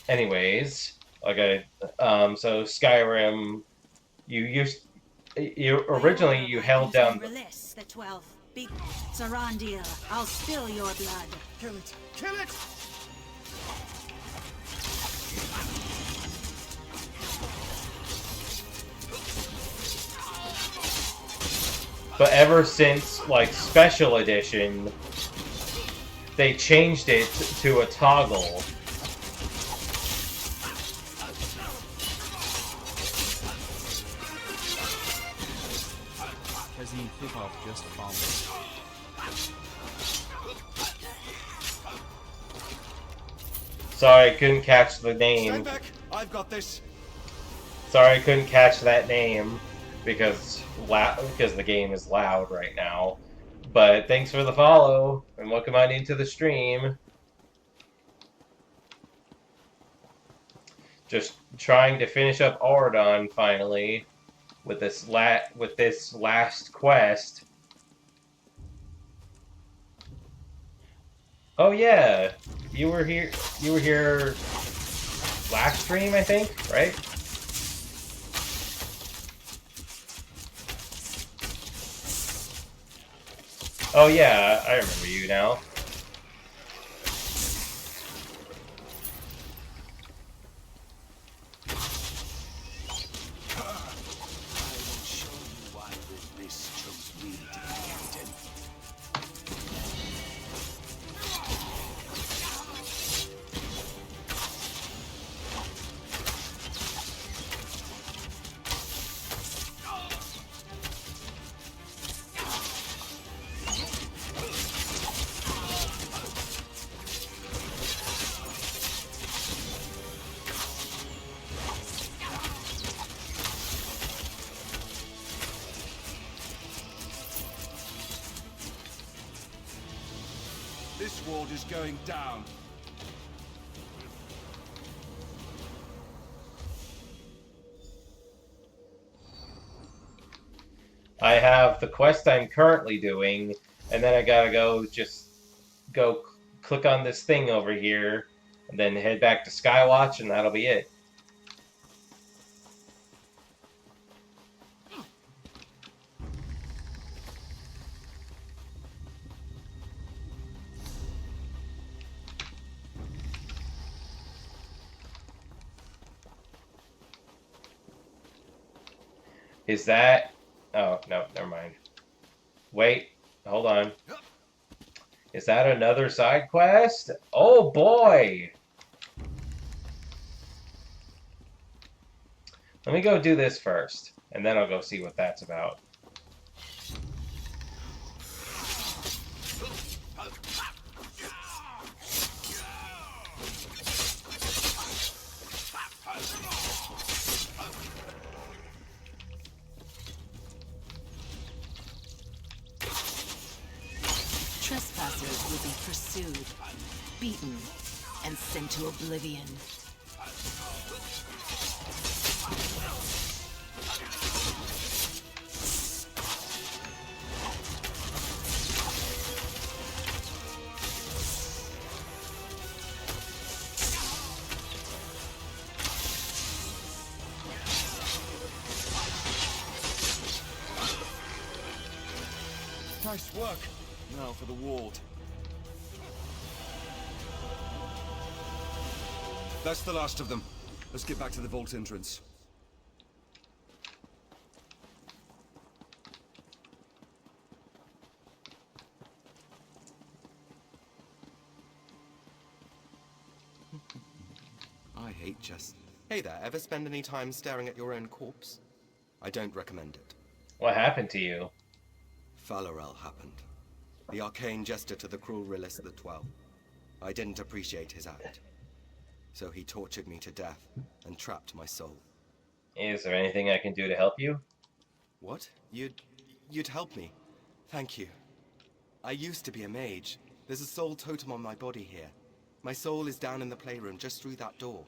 Anyways, okay, so Skyrim, you originally you held down the... Release the 12th. Big Sarandil, I'll spill your blood. Kill it! Kill it! But ever since, like, Special Edition, they changed it to a toggle. Just follow. Sorry, I couldn't catch the name. Stand back. I've got this. Sorry, I couldn't catch that name because the game is loud right now. But thanks for the follow and welcome on into the stream. Just trying to finish up Auridon finally with this last quest. Oh yeah, you were here last stream, I think, right? Oh yeah, I remember you now. This ward is going down. I have the quest I'm currently doing, and then I gotta go click on this thing over here, and then head back to Skywatch, and that'll be it. Is that... Oh, no, never mind. Wait, hold on. Is that another side quest? Oh boy! Let me go do this first, and then I'll go see what that's about. Trespassers will be pursued, beaten, and sent to oblivion. Nice work. Now for the ward. That's the last of them. Let's get back to the vault entrance. I hate just... Hey there, ever spend any time staring at your own corpse? I don't recommend it. What happened to you? Falorel happened. The arcane jester to the cruel Rilis the 12. I didn't appreciate his act. So he tortured me to death and trapped my soul. Is there anything I can do to help you? What? You'd help me? Thank you. I used to be a mage. There's a soul totem on my body here. My soul is down in the playroom just through that door.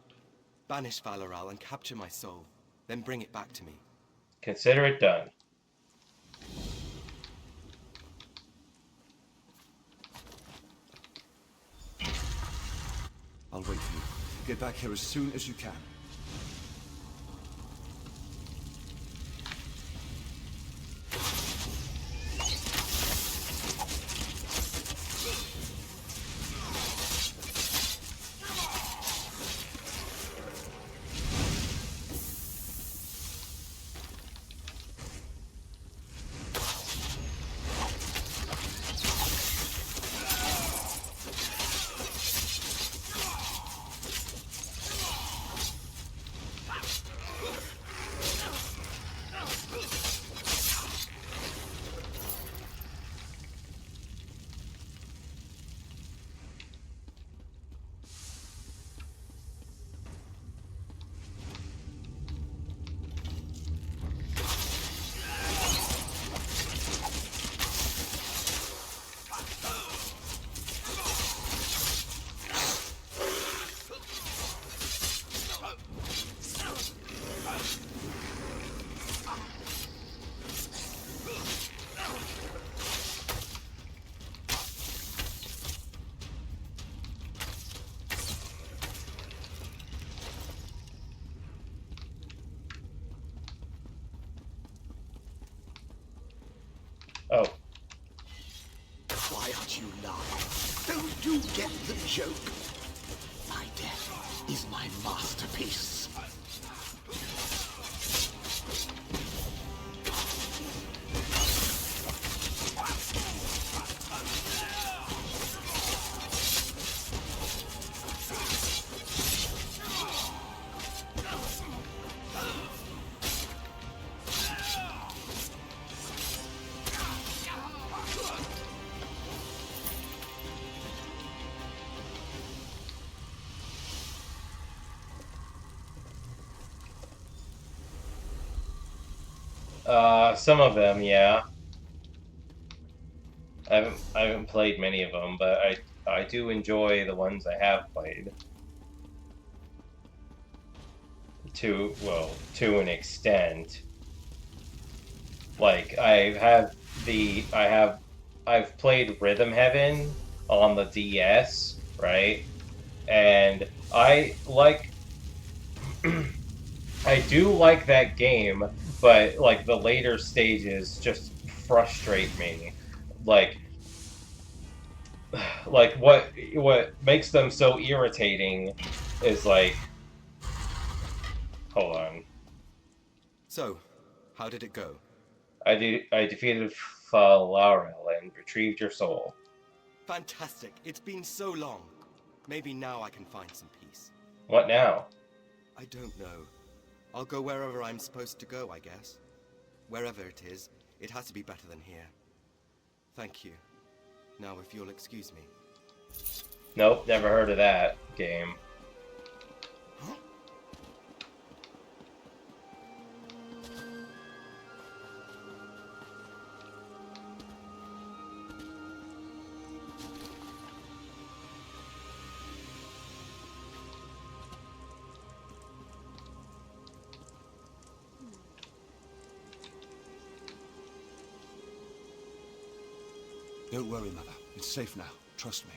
Banish Falorel and capture my soul. Then bring it back to me. Consider it done. I'll wait for you. Get back here as soon as you can. Oh. Why aren't you laughing? Don't you get the joke? My death is my masterpiece. Some of them, yeah. I haven't played many of them, but I do enjoy the ones I have played. To an extent. Like I've played Rhythm Heaven on the DS, right? And I like I do like that game, but like the later stages just frustrate me. Like what makes them so irritating is like, hold on. So, How did it go? I defeated Falarel and retrieved your soul. Fantastic. It's been so long. Maybe now I can find some peace. What now? I don't know. I'll go wherever I'm supposed to go, I guess. Wherever it is, it has to be better than here. Thank you. Now, if you'll excuse me. Nope, never heard of that game. Don't worry, Mother. It's safe now. Trust me.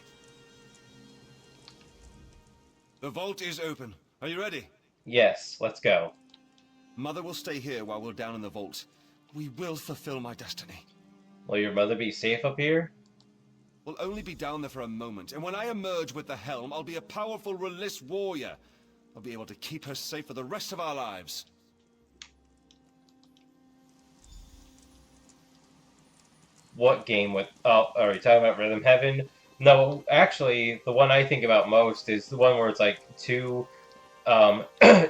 The vault is open. Are you ready? Yes, let's go. Mother will stay here while we're down in the vault. We will fulfill my destiny. Will your mother be safe up here? We'll only be down there for a moment, and when I emerge with the helm, I'll be a powerful Release warrior. I'll be able to keep her safe for the rest of our lives. What game with... Oh, are you talking about Rhythm Heaven? No, actually, the one I think about most is the one where it's like two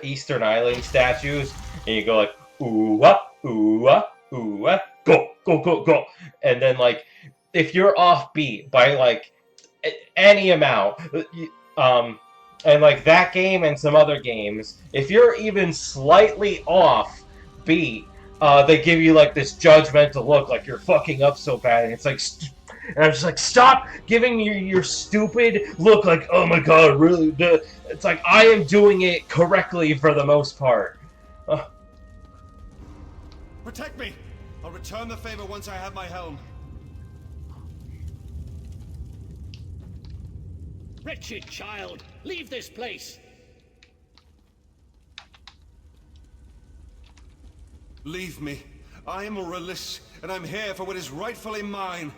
Eastern Island statues, and you go like, ooh-ah, ooh-ah, ooh-ah, go, go, go, go. And then, like, if you're offbeat by, like, any amount, and, like, that game and some other games, if you're even slightly off beat, they give you, like, this judgmental look, like you're fucking up so bad, and it's like, and I'm just like, stop giving me your stupid look, like, oh my god, really? It's like, I am doing it correctly for the most part. Protect me! I'll return the favor once I have my helm. Wretched child, leave this place! Leave me. I am a Release, and I'm here for what is rightfully mine.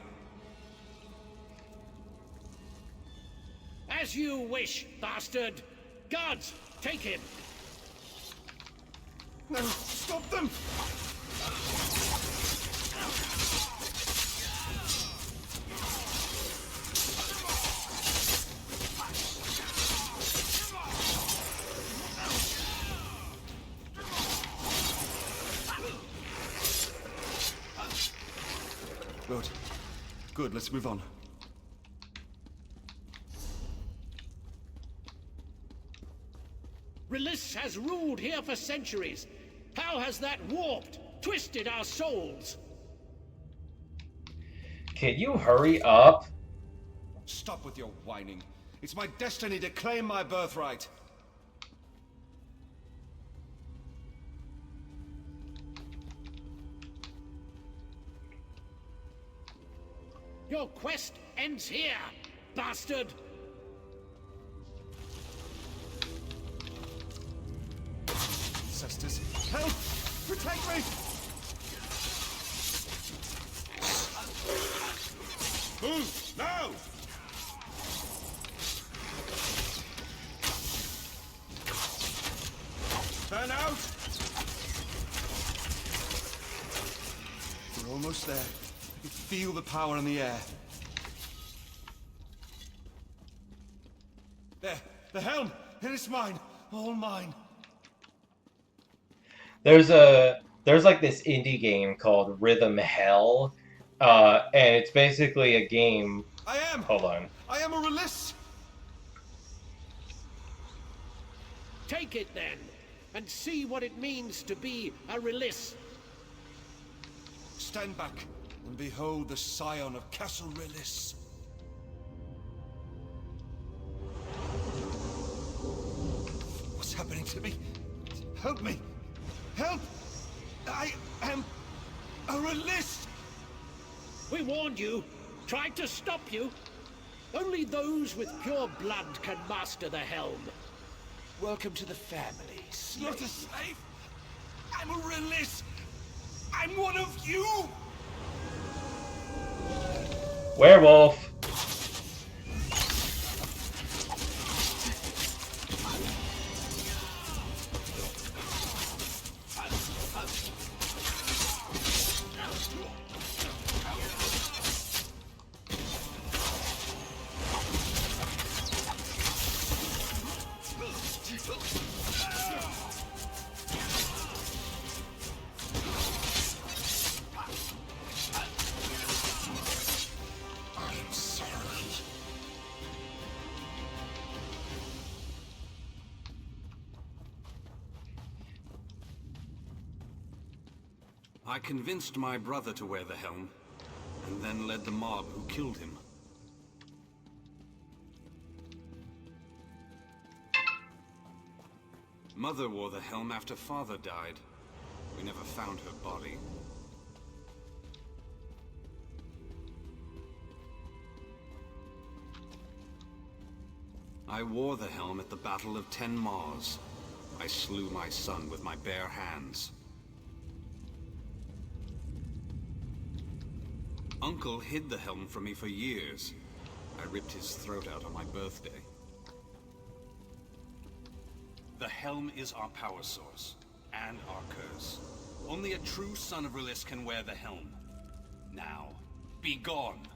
As you wish, bastard! Guards, take him! No, stop them! Good. Good, let's move on. Release has ruled here for centuries. How has that warped, twisted our souls? Can you hurry up? Stop with your whining. It's my destiny to claim my birthright. Your quest ends here, bastard! Ancestors, help! Protect me! Move, now! Turn out! We're almost there. I can feel the power in the air. There, the helm! It is mine! All mine! There's like this indie game called Rhythm Hell, and it's basically a game... Hold on. I am a Release! Take it then, and see what it means to be a Release. Stand back, and behold the scion of Castle Release. What's happening to me? Help me! Help! I am a Release! We warned you, tried to stop you. Only those with pure blood can master the helm. Welcome to the family, slave. Not a slave! I'm a Release! I'm one of you! Werewolf! I convinced my brother to wear the helm, and then led the mob who killed him. Mother wore the helm after father died. We never found her body. I wore the helm at the Battle of 10 Mars. I slew my son with my bare hands. Uncle hid the helm from me for years. I ripped his throat out on my birthday. The helm is our power source, and our curse. Only a true son of Relis can wear the helm. Now, be gone!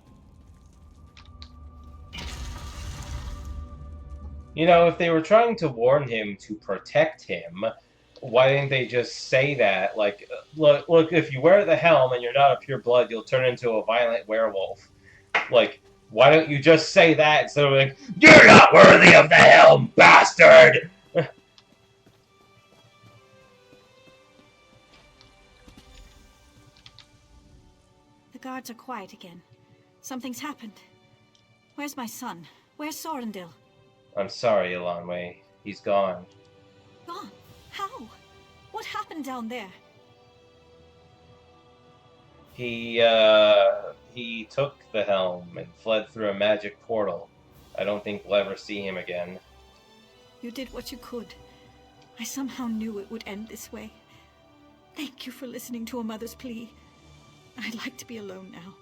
You know, if they were trying to warn him to protect him, why didn't they just say that? Like, look, if you wear the helm and you're not a pure blood, you'll turn into a violent werewolf. Like, why don't you just say that instead of like, you're not worthy of the helm, bastard! The guards are quiet again. Something's happened. Where's my son? Where's Sorendil? I'm sorry, Elanway. He's gone. Gone? How? What happened down there? He took the helm and fled through a magic portal. I don't think we'll ever see him again. You did what you could. I somehow knew it would end this way. Thank you for listening to a mother's plea. I'd like to be alone now.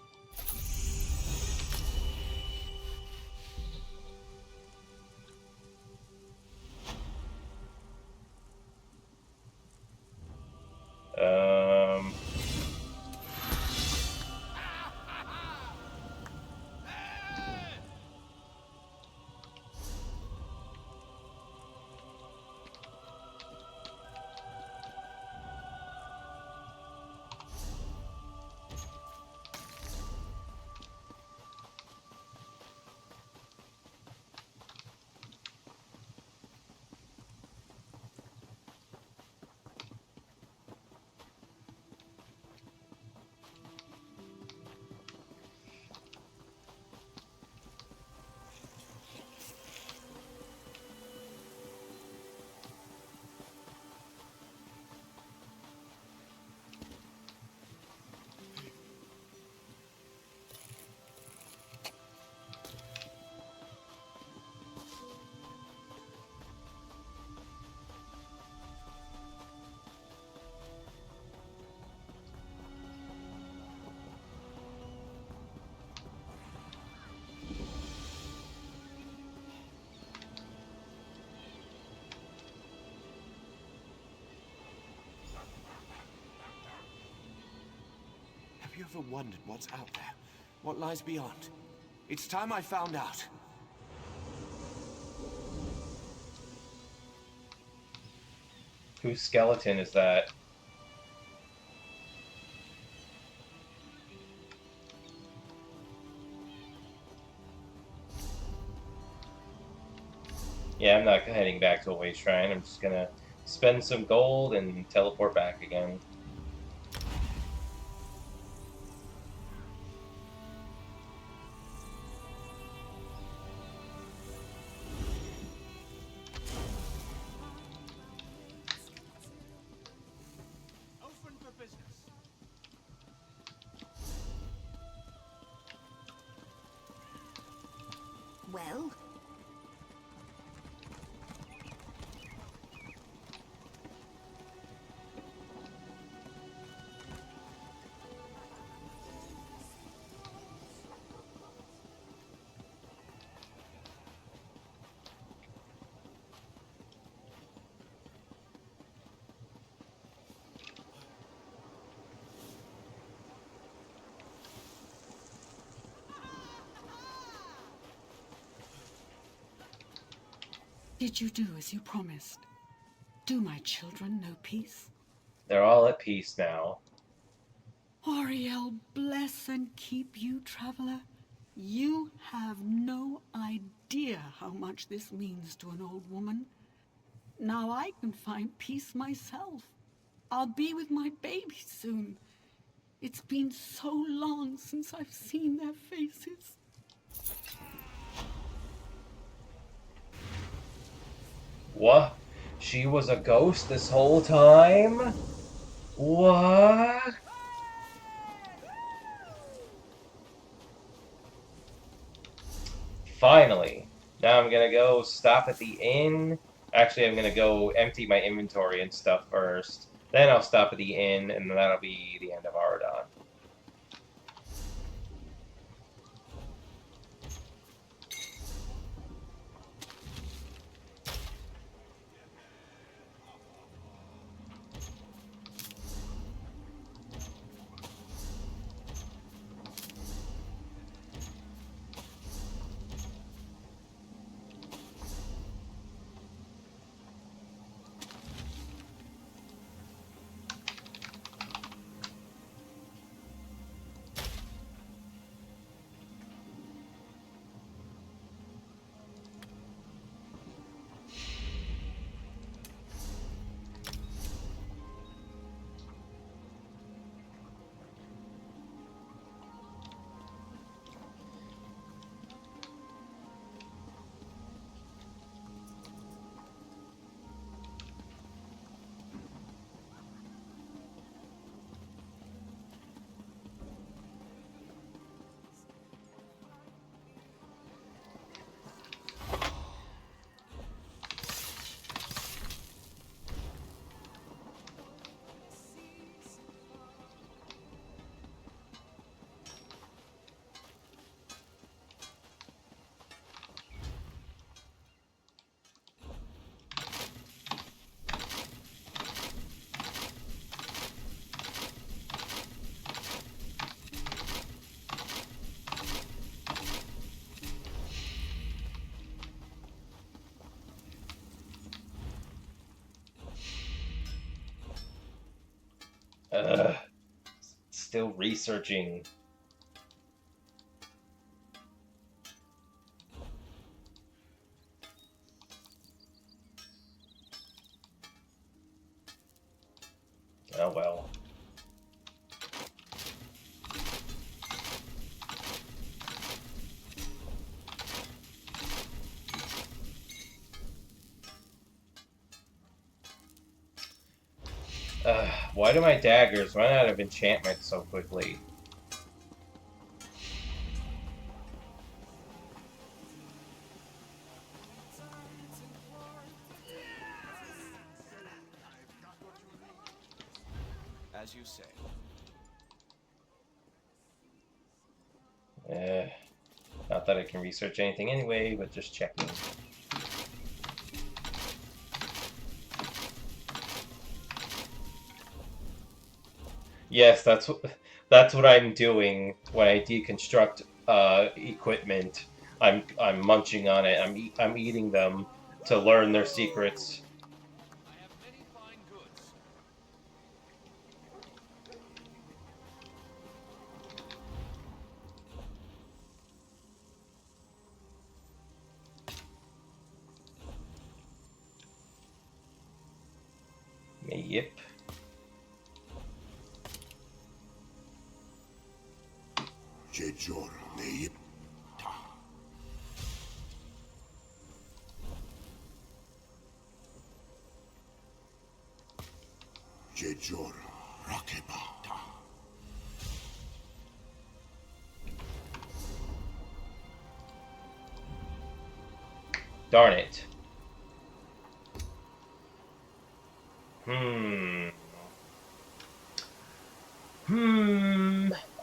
Have you ever wondered what's out there? What lies beyond? It's time I found out. Whose skeleton is that? Yeah, I'm not heading back to a waste shrine. I'm just gonna spend some gold and teleport back again. Open for business. Well? Did you do as you promised? Do my children know peace? They're all at peace now. Auriel, bless and keep you, traveler. You have no idea how much this means to an old woman. Now I can find peace myself. I'll be with my baby soon. It's been so long since I've seen their faces. What? She was a ghost this whole time? What? Finally. Now I'm gonna go stop at the inn. Actually, I'm gonna go empty my inventory and stuff first. Then I'll stop at the inn, and that'll be the end of Auridon. Still researching. Oh well. Why do my daggers run out of enchantment so quickly? As you say. Not that I can research anything anyway, but just checking. Yes, that's what I'm doing when I deconstruct equipment. I'm munching on it. I'm eating them to learn their secrets. Yep. Jejor Neip. Jejor Rakeba. Darn it.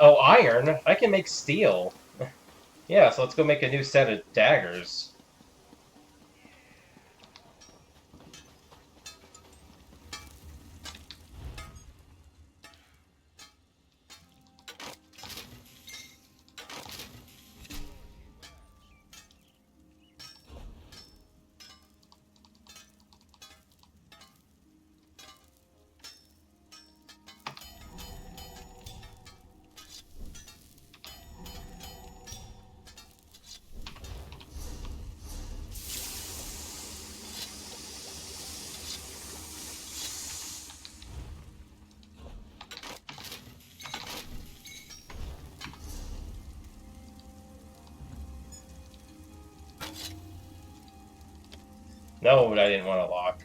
Oh, iron? I can make steel. Yeah, so let's go make a new set of daggers. No, I didn't want to lock.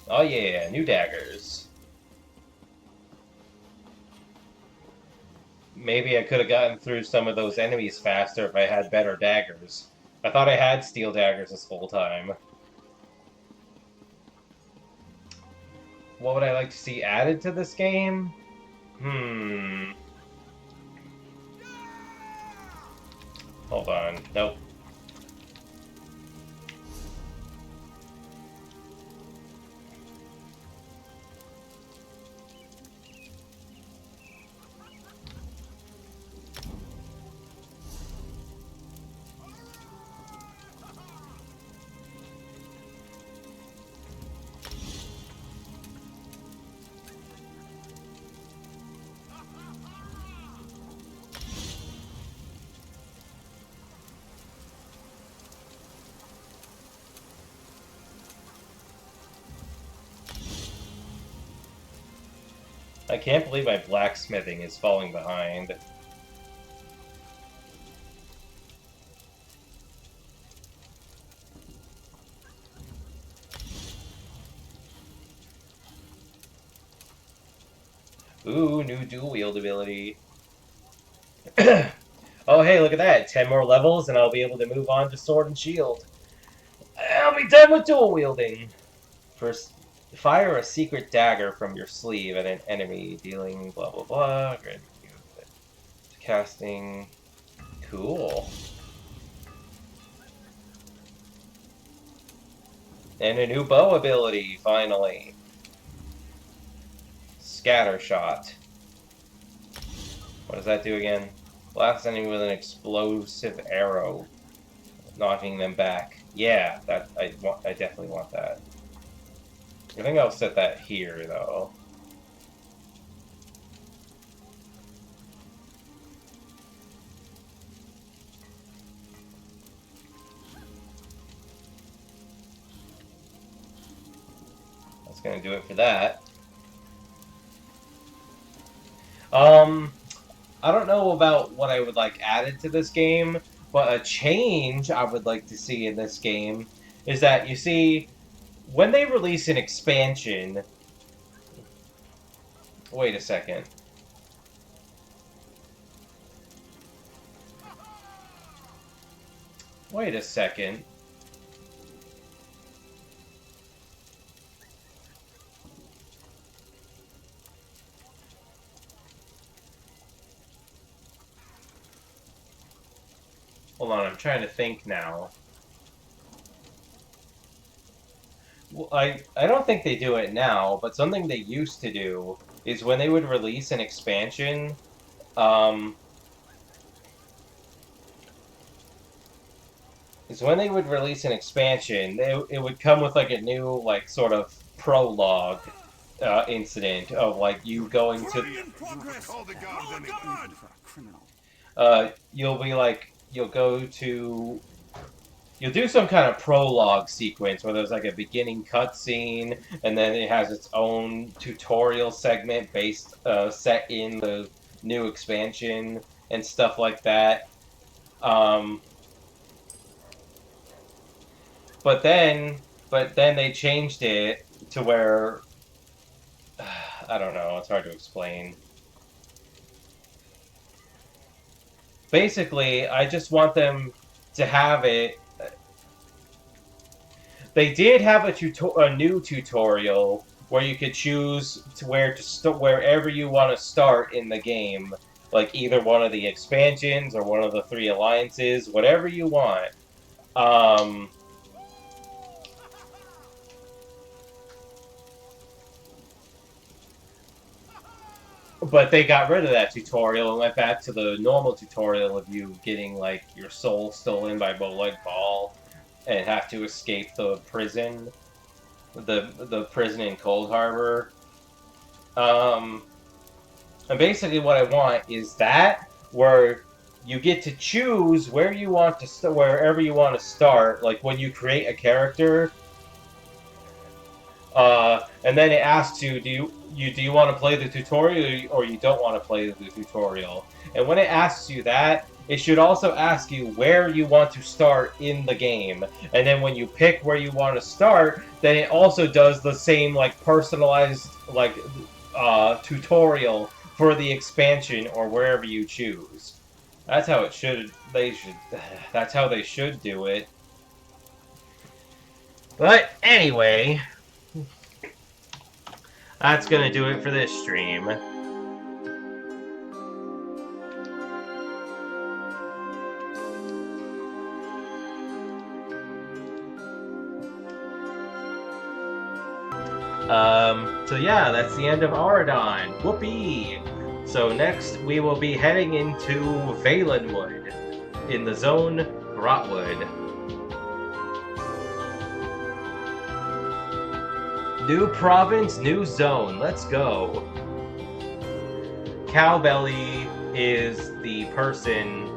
Oh yeah, new daggers. Maybe I could have gotten through some of those enemies faster if I had better daggers. I thought I had steel daggers this whole time. What would I like to see added to this game? Hold on. Nope. I can't believe my blacksmithing is falling behind. Ooh, new dual wield ability. Oh, hey, look at that. 10 more levels and I'll be able to move on to sword and shield. I'll be done with dual wielding. First, fire a secret dagger from your sleeve at an enemy, dealing blah blah blah. Casting. Cool. And a new bow ability, finally. Scatter shot. What does that do again? Blast enemy with an explosive arrow, knocking them back. Yeah, that I definitely want that. I think I'll set that here though. That's gonna do it for that. I don't know about what I would like added to this game, but a change I would like to see in this game is that, you see, when they release an expansion... Wait a second. Wait a second. Hold on, I'm trying to think now. Well, I don't think they do it now, but something they used to do is when they would release an expansion, it would come with like a new, like, sort of prologue incident of like you going to you'll be like you'll do some kind of prologue sequence where there's like a beginning cutscene, and then it has its own tutorial segment based set in the new expansion and stuff like that. But then they changed it to where I don't know, it's hard to explain. Basically, I just want them to have it. They did have a new tutorial where you could choose to wherever you want to start in the game, like either one of the expansions or one of the 3 alliances, whatever you want. But they got rid of that tutorial and went back to the normal tutorial of you getting, like, your soul stolen by Bow-Leg Ball and have to escape the prison. The prison in Cold Harbor. And basically what I want is that, where you get to choose where you want to wherever you want to start, like when you create a character, and then it asks you, do you want to play the tutorial or you don't want to play the tutorial? And when it asks you that, it should also ask you where you want to start in the game. And then when you pick where you want to start, then it also does the same, like, personalized, like, tutorial for the expansion or wherever you choose. That's how it should, that's how they should do it. But anyway, that's gonna do it for this stream. So yeah, that's the end of Auridon. Whoopee! So next, we will be heading into Valenwood, in the zone Grotwood. New province, new zone. Let's go. Cowbelly is the person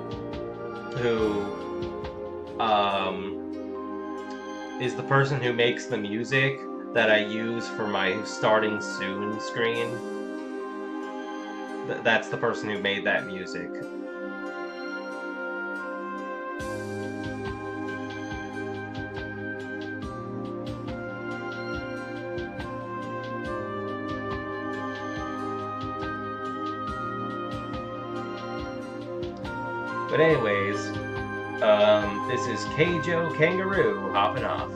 who makes the music that I use for my starting soon screen. That's the person who made that music. But anyways, this is Keijo Kangaroo hopping off.